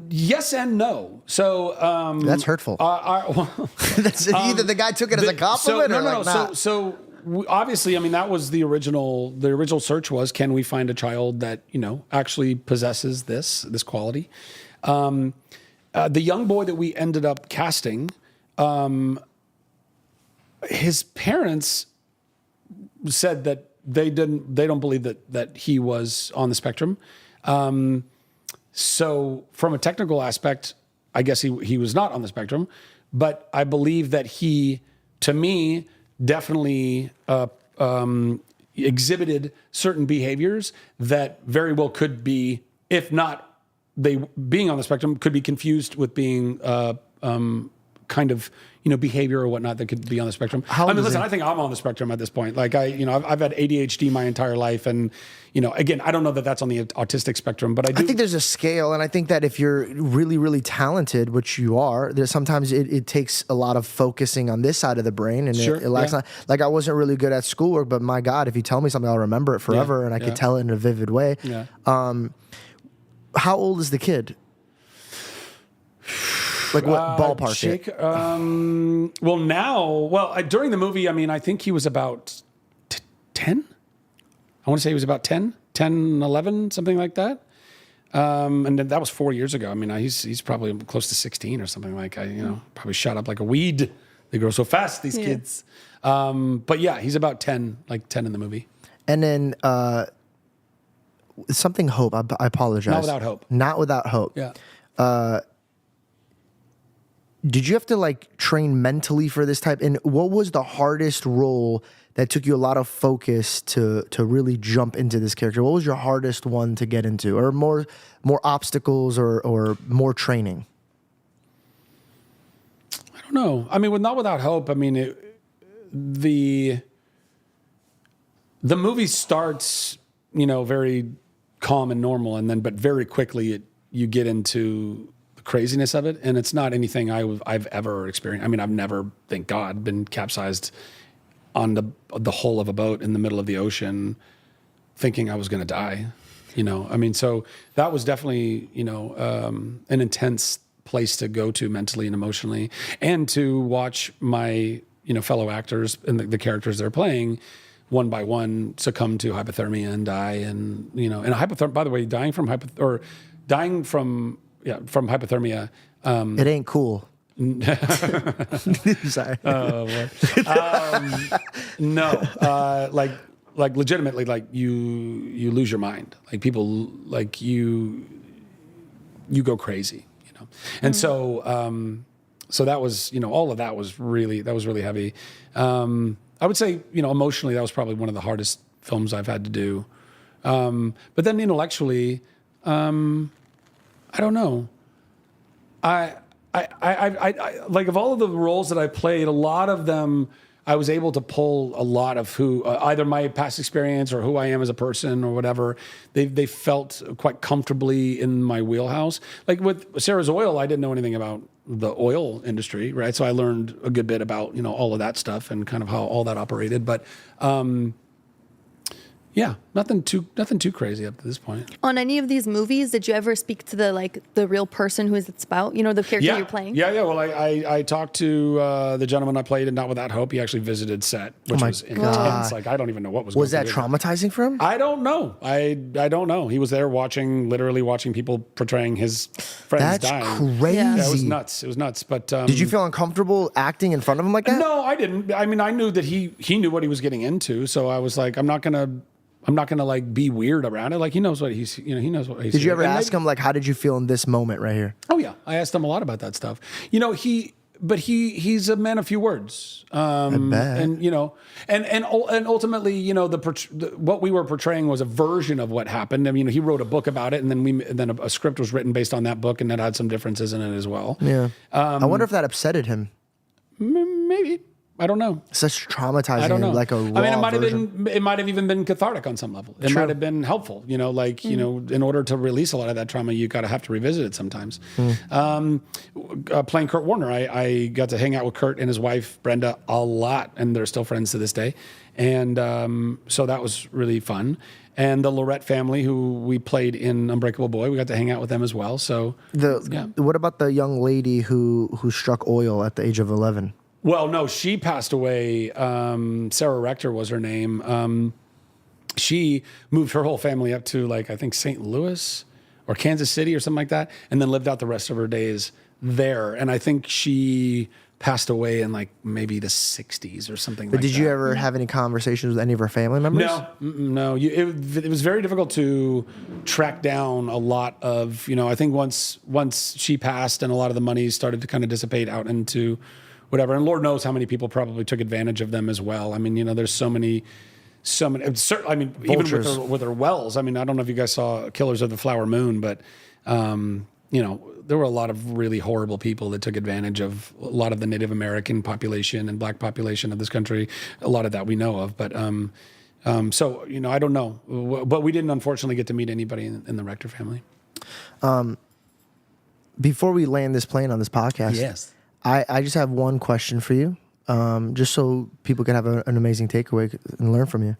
[SPEAKER 2] yes and no. So
[SPEAKER 1] That's hurtful. That's either the guy took it as a compliment or like not.
[SPEAKER 2] So obviously, I mean, that was the original. The original search was, can we find a child that actually possesses this quality? The young boy that we ended up casting, his parents said that they don't believe that he was on the spectrum. So from a technical aspect, I guess he was not on the spectrum, but I believe that he, to me, definitely exhibited certain behaviors that very well could be, if not they being on the spectrum, could be confused with being kind of behavior or whatnot that could be on the spectrum. Listen, I think I'm on the spectrum at this point. Like I've had ADHD my entire life, and again, I don't know that that's on the autistic spectrum, but I think
[SPEAKER 1] there's a scale, and I think that if you're really, really talented, which you are, there's sometimes it takes a lot of focusing on this side of the brain, and
[SPEAKER 2] Sure,
[SPEAKER 1] it lacks.
[SPEAKER 2] yeah.
[SPEAKER 1] Like I wasn't really good at schoolwork, but my God, if you tell me something, I'll remember it forever, and I could tell it in a vivid way.
[SPEAKER 2] Yeah.
[SPEAKER 1] How old is the kid? Like what ballpark?
[SPEAKER 2] Jake, during the movie, I mean, I think he was about 10. I want to say he was about 10, 11, something like that. And then that was 4 years ago. I mean, he's probably close to 16 or something like probably shot up like a weed. They grow so fast, these kids. But yeah, he's about 10, like 10 in the movie.
[SPEAKER 1] And then something Hope. I apologize.
[SPEAKER 2] Not Without Hope.
[SPEAKER 1] Not Without Hope.
[SPEAKER 2] Yeah.
[SPEAKER 1] Did you have to like train mentally for this type? And what was the hardest role that took you a lot of focus to really jump into this character? What was your hardest one to get into, or more obstacles, or more training?
[SPEAKER 2] I don't know. I mean, with Not Without Hope, I mean, the movie starts, very calm and normal, and then, but very quickly you get into the craziness of it, and it's not anything I've ever experienced. I mean, I've never, thank God, been capsized on the hull of a boat in the middle of the ocean, thinking I was going to die. I mean, so that was definitely, an intense place to go to mentally and emotionally, and to watch my, fellow actors and the characters they're playing one by one succumb to hypothermia and die. And, and hypothermia, by the way, dying from hypothermia.
[SPEAKER 1] It ain't cool. Sorry.
[SPEAKER 2] No, like legitimately, like you lose your mind. Like people, like you go crazy, And so that was, all of that was really heavy. I would say, emotionally, that was probably one of the hardest films I've had to do. But then intellectually, I don't know. I like, of all of the roles that I played, a lot of them I was able to pull a lot of who either my past experience or who I am as a person or whatever. They felt quite comfortably in my wheelhouse. Like with Sarah's Oil, I didn't know anything about the oil industry, right? So I learned a good bit about all of that stuff and kind of how all that operated. But Yeah, nothing too crazy up to this point.
[SPEAKER 5] On any of these movies, did you ever speak to the real person who it's about? You know, the character you're playing?
[SPEAKER 2] Yeah. Well, I talked to the gentleman I played in Not Without Hope. He actually visited set, which was intense. Like, I don't even know what was going
[SPEAKER 1] Was that traumatizing for him?
[SPEAKER 2] I don't know. I don't know. He was there literally watching people portraying his friends
[SPEAKER 1] That's
[SPEAKER 2] dying.
[SPEAKER 1] crazy.
[SPEAKER 2] Yeah, it was nuts. It was nuts. But
[SPEAKER 1] did you feel uncomfortable acting in front of him like that?
[SPEAKER 2] No, I didn't. I mean, I knew that he knew what he was getting into. So I was like, I'm not gonna like be weird around it. Like, he knows what he knows what he's.
[SPEAKER 1] Did you ever ask him, like, how did you feel in this moment right here?
[SPEAKER 2] Oh yeah, I asked him a lot about that stuff. You know, he's a man of few words. And you know, and ultimately, you know, what we were portraying was a version of what happened. I mean, he wrote a book about it, and then a script was written based on that book, and that had some differences in it as well.
[SPEAKER 1] Yeah. I wonder if that upsetted him.
[SPEAKER 2] Maybe. I don't know.
[SPEAKER 1] Such traumatizing.
[SPEAKER 2] I don't know.
[SPEAKER 1] Like a raw
[SPEAKER 2] it might have even been cathartic on some level. It might have been helpful. You know, like, you know, in order to release a lot of that trauma, you got to have to revisit it sometimes. Playing Kurt Warner, I got to hang out with Kurt and his wife, Brenda, a lot, and they're still friends to this day. And so that was really fun. And the Lorette family, who we played in Unbreakable Boy, we got to hang out with them as well. So
[SPEAKER 1] what about the young lady who struck oil at the age of 11?
[SPEAKER 2] Well, no, she passed away. Sarah Rector was her name. She moved her whole family up to, like, I think St. Louis or Kansas City or something like that, and then lived out the rest of her days there. And I think she passed away in, like, maybe the 60s or something like that.
[SPEAKER 1] But did you ever have any conversations with any of her family members?
[SPEAKER 2] No. It was very difficult to track down a lot of, you know, I think once she passed and a lot of the money started to kind of dissipate out into whatever, and Lord knows how many people probably took advantage of them as well. I mean, you know, there's so many. I mean,
[SPEAKER 1] Vultures.
[SPEAKER 2] even with her wells. I mean, I don't know if you guys saw Killers of the Flower Moon, but you know, there were a lot of really horrible people that took advantage of a lot of the Native American population and Black population of this country. A lot of that we know of, but so, you know, I don't know, but we didn't unfortunately get to meet anybody in the Rector family.
[SPEAKER 1] Before we land this plane on this podcast,
[SPEAKER 2] Yes.
[SPEAKER 1] I just have one question for you, just so people can have an amazing takeaway and learn from you.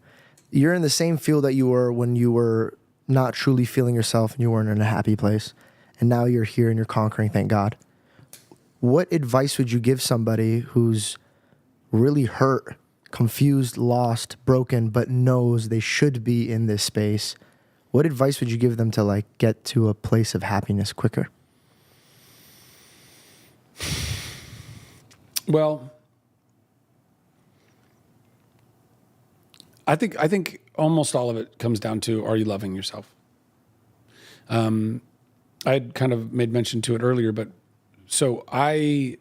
[SPEAKER 1] You're in the same field that you were when you were not truly feeling yourself and you weren't in a happy place, and now you're here and you're conquering, thank God. What advice would you give somebody who's really hurt, confused, lost, broken, but knows they should be in this space? What advice would you give them to, like, get to a place of happiness quicker?
[SPEAKER 2] Well, I think almost all of it comes down to, are you loving yourself? I had kind of made mention to it earlier, but so I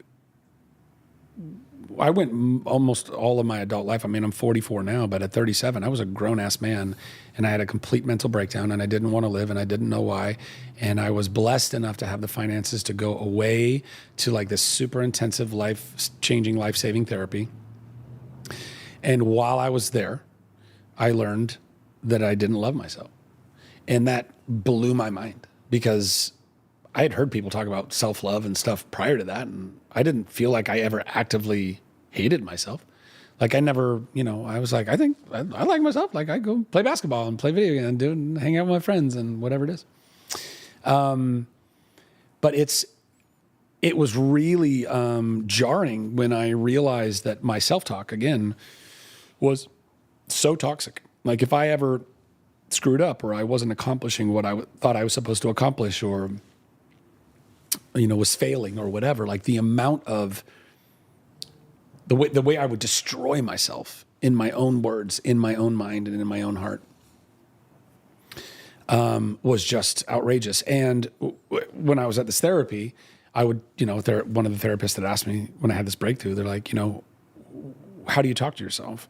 [SPEAKER 2] went almost all of my adult life. I mean, I'm 44 now, but at 37, I was a grown-ass man, and I had a complete mental breakdown, and I didn't want to live, and I didn't know why. And I was blessed enough to have the finances to go away to, like, this super intensive life-changing, life-saving therapy. And while I was there, I learned that I didn't love myself. And that blew my mind, because I had heard people talk about self-love and stuff prior to that, and I didn't feel like I ever actively hated myself. Like, I never, you know, I was like, I think I like myself. Like, I go play basketball and play video games and hang out with my friends and whatever it is. But it was really jarring when I realized that my self-talk, again, was so toxic. Like, if I ever screwed up, or I wasn't accomplishing what I thought I was supposed to accomplish, or, you know, was failing or whatever, like, the amount of the way I would destroy myself in my own words, in my own mind, and in my own heart was just outrageous. And when I was at this therapy, I would, you know, one of the therapists that asked me when I had this breakthrough, they're like, you know, how do you talk to yourself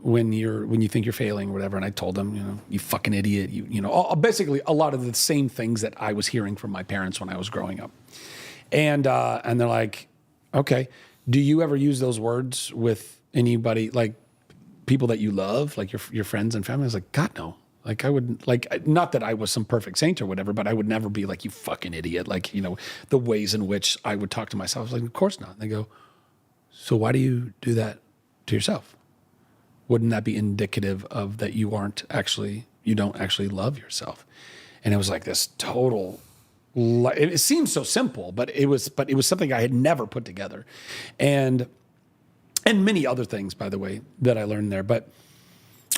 [SPEAKER 2] when you think you're failing or whatever? And I told them, you know, you fucking idiot, you know, basically a lot of the same things that I was hearing from my parents when I was growing up. And they're like, okay, do you ever use those words with anybody, like people that you love, like your friends and family? I was like, God, no. Like, I would, like, not that I was some perfect saint or whatever, but I would never be like, you fucking idiot. Like, you know, the ways in which I would talk to myself. I was like, of course not. And they go, so why do you do that to yourself? wouldn't that be indicative of that you don't actually love yourself? And it was like this total, it seems so simple, but it was something I had never put together. And many other things, by the way, that I learned there. But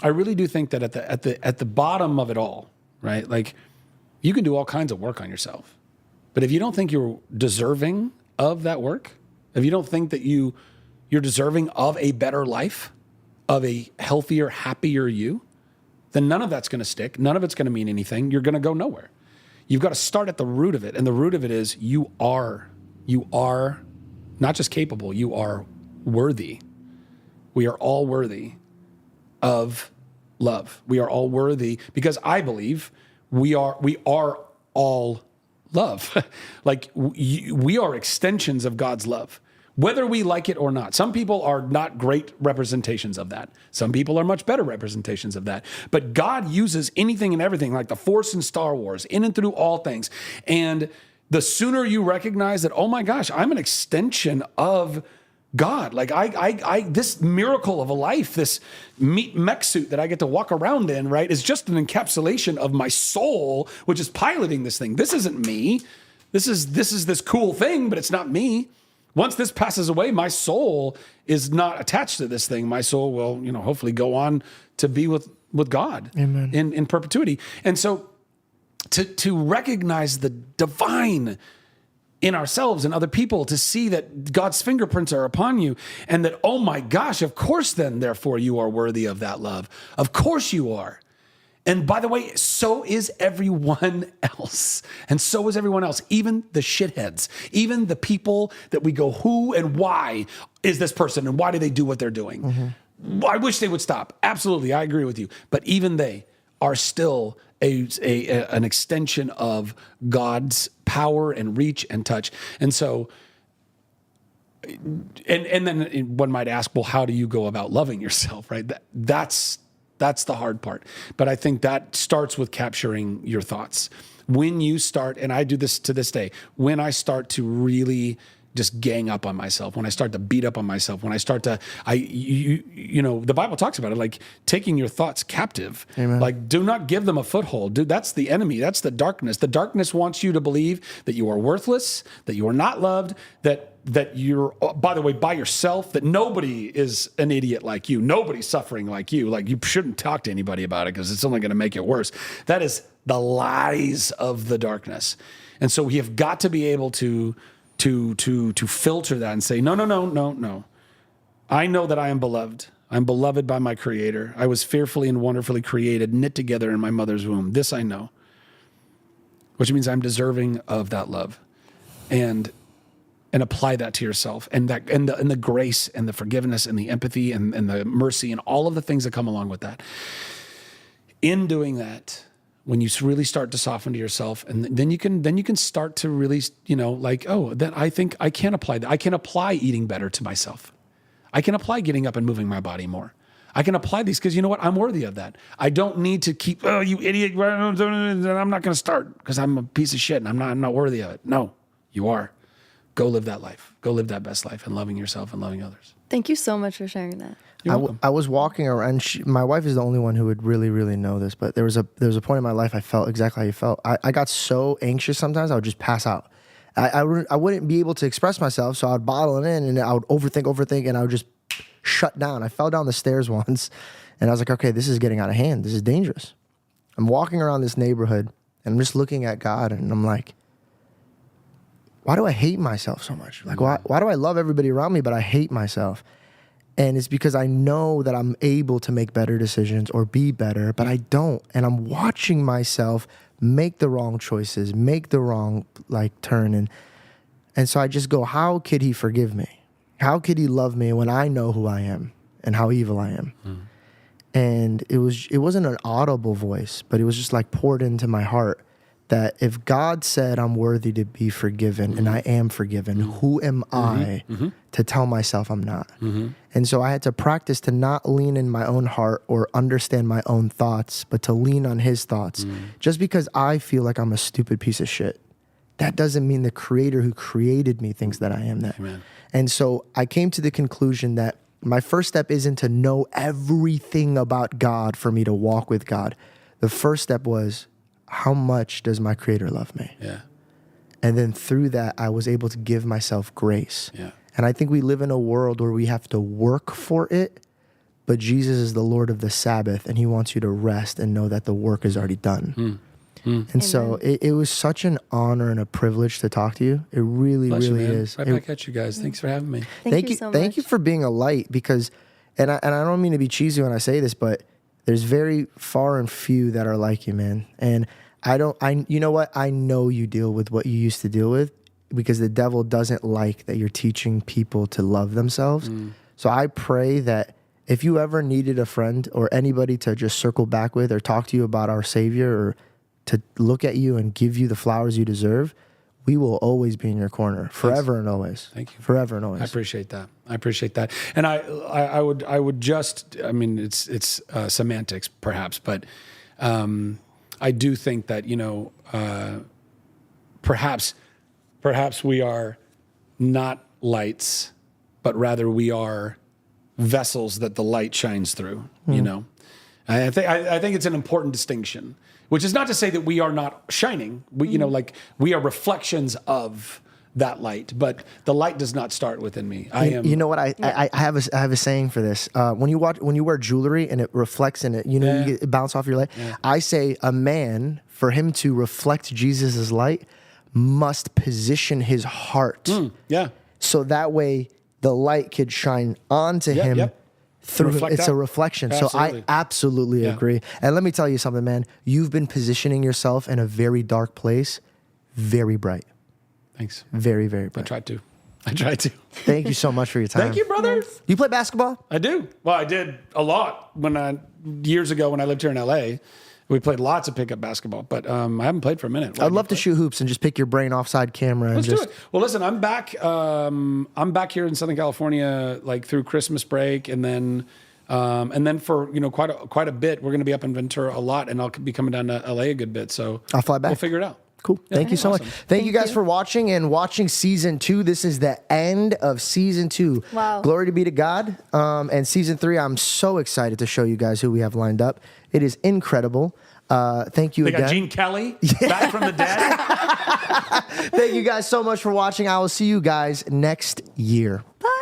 [SPEAKER 2] I really do think that at the bottom of it all, right? Like, you can do all kinds of work on yourself, but if you don't think you're deserving of that work, if you don't think that you're deserving of a better life, of a healthier, happier you, then none of that's going to stick. None of it's going to mean anything. You're going to go nowhere. You've got to start at the root of it. And the root of it is you are not just capable, you are worthy. We are all worthy of love. We are all worthy because I believe we are all love. Like we are extensions of God's love, whether we like it or not. Some people are not great representations of that. Some people are much better representations of that. But God uses anything and everything, like the Force in Star Wars, in and through all things. And the sooner you recognize that, oh my gosh, I'm an extension of God. Like I this miracle of a life, this mech suit that I get to walk around in, right, is just an encapsulation of my soul, which is piloting this thing. This isn't me. This is this cool thing, but it's not me. Once this passes away, my soul is not attached to this thing. My soul will, hopefully go on to be with God.
[SPEAKER 1] Amen.
[SPEAKER 2] In perpetuity. And so to recognize the divine in ourselves and other people, to see that God's fingerprints are upon you, and that, oh my gosh, of course then, therefore, you are worthy of that love. Of course you are. And by the way, so is everyone else. And so is everyone else, even the shitheads, even the people that we go, who and why is this person and why do they do what they're doing? Mm-hmm. I wish they would stop. Absolutely, I agree with you. But even they are still an extension of God's power and reach and touch. And so, and then one might ask, well, how do you go about loving yourself, right? That's the hard part. But I think that starts with capturing your thoughts. When you start, and I do this to this day, when I start to really just gang up on myself, when I start to beat up on myself, when I start to, the Bible talks about it, like taking your thoughts captive.
[SPEAKER 1] Amen.
[SPEAKER 2] Like, do not give them a foothold. Dude, that's the enemy. That's the darkness. The darkness wants you to believe that you are worthless, that you are not loved, that you're, by the way, by yourself, that nobody is an idiot like you. Nobody's suffering like you. Like, you shouldn't talk to anybody about it because it's only going to make it worse. That is the lies of the darkness. And so we have got to be able to filter that and say, no. I know that I am beloved. I'm beloved by my Creator. I was fearfully and wonderfully created, knit together in my mother's womb. This I know, which means I'm deserving of that love, and apply that to yourself, and the grace and the forgiveness and the empathy and the mercy and all of the things that come along with that. In doing that, when you really start to soften to yourself, and then you can start to really, then I think I can apply that. I can apply eating better to myself. I can apply getting up and moving my body more. I can apply these because you know what? I'm worthy of that. I don't need to keep, oh, you idiot, I'm not going to start because I'm a piece of shit and I'm not worthy of it. No, you are. Go live that life. Go live that best life and loving yourself and loving others.
[SPEAKER 5] Thank you so much for sharing that.
[SPEAKER 1] I was walking around. My wife is the only one who would really, really know this. But there was a point in my life I felt exactly how you felt. I got so anxious sometimes I would just pass out. I wouldn't be able to express myself, so I would bottle it in, and I would overthink, and I would just shut down. I fell down the stairs once, and I was like, okay, this is getting out of hand. This is dangerous. I'm walking around this neighborhood, and I'm just looking at God, and I'm like, why do I hate myself so much? Like, why do I love everybody around me, but I hate myself? And it's because I know that I'm able to make better decisions or be better, but I don't. And I'm watching myself make the wrong choices, make the wrong turn. And so I just go, how could he forgive me? How could he love me when I know who I am and how evil I am? And it wasn't an audible voice, but it was just like poured into my heart that if God said I'm worthy to be forgiven and I am forgiven, who am I to tell myself I'm not? And so I had to practice to not lean in my own heart or understand my own thoughts, but to lean on his thoughts. Just because I feel like I'm a stupid piece of shit, that doesn't mean the Creator who created me thinks that I am that.
[SPEAKER 2] Amen.
[SPEAKER 1] And so I came to the conclusion that my first step isn't to know everything about God for me to walk with God. The first step was, how much does my Creator love me?
[SPEAKER 2] Yeah.
[SPEAKER 1] And then through that, I was able to give myself grace.
[SPEAKER 2] Yeah.
[SPEAKER 1] And I think we live in a world where we have to work for it, but Jesus is the Lord of the Sabbath, and he wants you to rest and know that the work is already done. And so it was such an honor and a privilege to talk to you. It really,
[SPEAKER 2] Bless you,
[SPEAKER 1] really
[SPEAKER 2] man.
[SPEAKER 1] is.
[SPEAKER 2] Right back at you guys. Thanks for having me.
[SPEAKER 5] Thank you so much.
[SPEAKER 1] Thank you for being a light, because, and I don't mean to be cheesy when I say this, but there's very far and few that are like you, man. And you know what? I know you deal with what you used to deal with, because the devil doesn't like that you're teaching people to love themselves. So I pray that if you ever needed a friend or anybody to just circle back with or talk to you about our Savior, or to look at you and give you the flowers you deserve, we will always be in your corner, forever and always.
[SPEAKER 2] Thank you.
[SPEAKER 1] Forever and always.
[SPEAKER 2] I appreciate that. And I would just, I mean, it's semantics perhaps, but I do think that, you know, perhaps we are not lights, but rather we are vessels that the light shines through, you know? I think it's an important distinction, which is not to say that we are not shining. We, you know, like we are reflections of that light, but the light does not start within me.
[SPEAKER 1] You know what? I have a saying for this. When you wear jewelry and it reflects in it, you know, you get, bounce off your light.
[SPEAKER 2] Yeah.
[SPEAKER 1] I say a man, for him to reflect Jesus's light, must position his heart. So that way the light could shine onto him. Through it's a reflection.
[SPEAKER 2] Absolutely.
[SPEAKER 1] So I absolutely agree. And let me tell you something, man. You've been positioning yourself in a very dark place, very bright.
[SPEAKER 2] Thanks.
[SPEAKER 1] Very, very bright.
[SPEAKER 2] I tried to.
[SPEAKER 1] Thank you so much for your time.
[SPEAKER 2] Thank you, brother.
[SPEAKER 1] You play basketball?
[SPEAKER 2] I do. Well, I did a lot years ago when I lived here in LA. We played lots of pickup basketball, but I haven't played for a minute.
[SPEAKER 1] I'd love to shoot hoops and just pick your brain offside camera.
[SPEAKER 2] Let's do it. Well, listen, I'm back. I'm back here in Southern California, like through Christmas break, and then for quite a bit, we're going to be up in Ventura a lot, and I'll be coming down to LA a good bit. So
[SPEAKER 1] I'll fly back.
[SPEAKER 2] We'll figure it out.
[SPEAKER 1] Cool. Thank you so much. Thank you guys for watching season 2. This is the end of season 2.
[SPEAKER 5] Wow.
[SPEAKER 1] Glory be to God. And season 3, I'm so excited to show you guys who we have lined up. It is incredible. Thank you again.
[SPEAKER 2] They got Gene Kelly back from the dead.
[SPEAKER 1] Thank you guys so much for watching. I will see you guys next year.
[SPEAKER 5] Bye.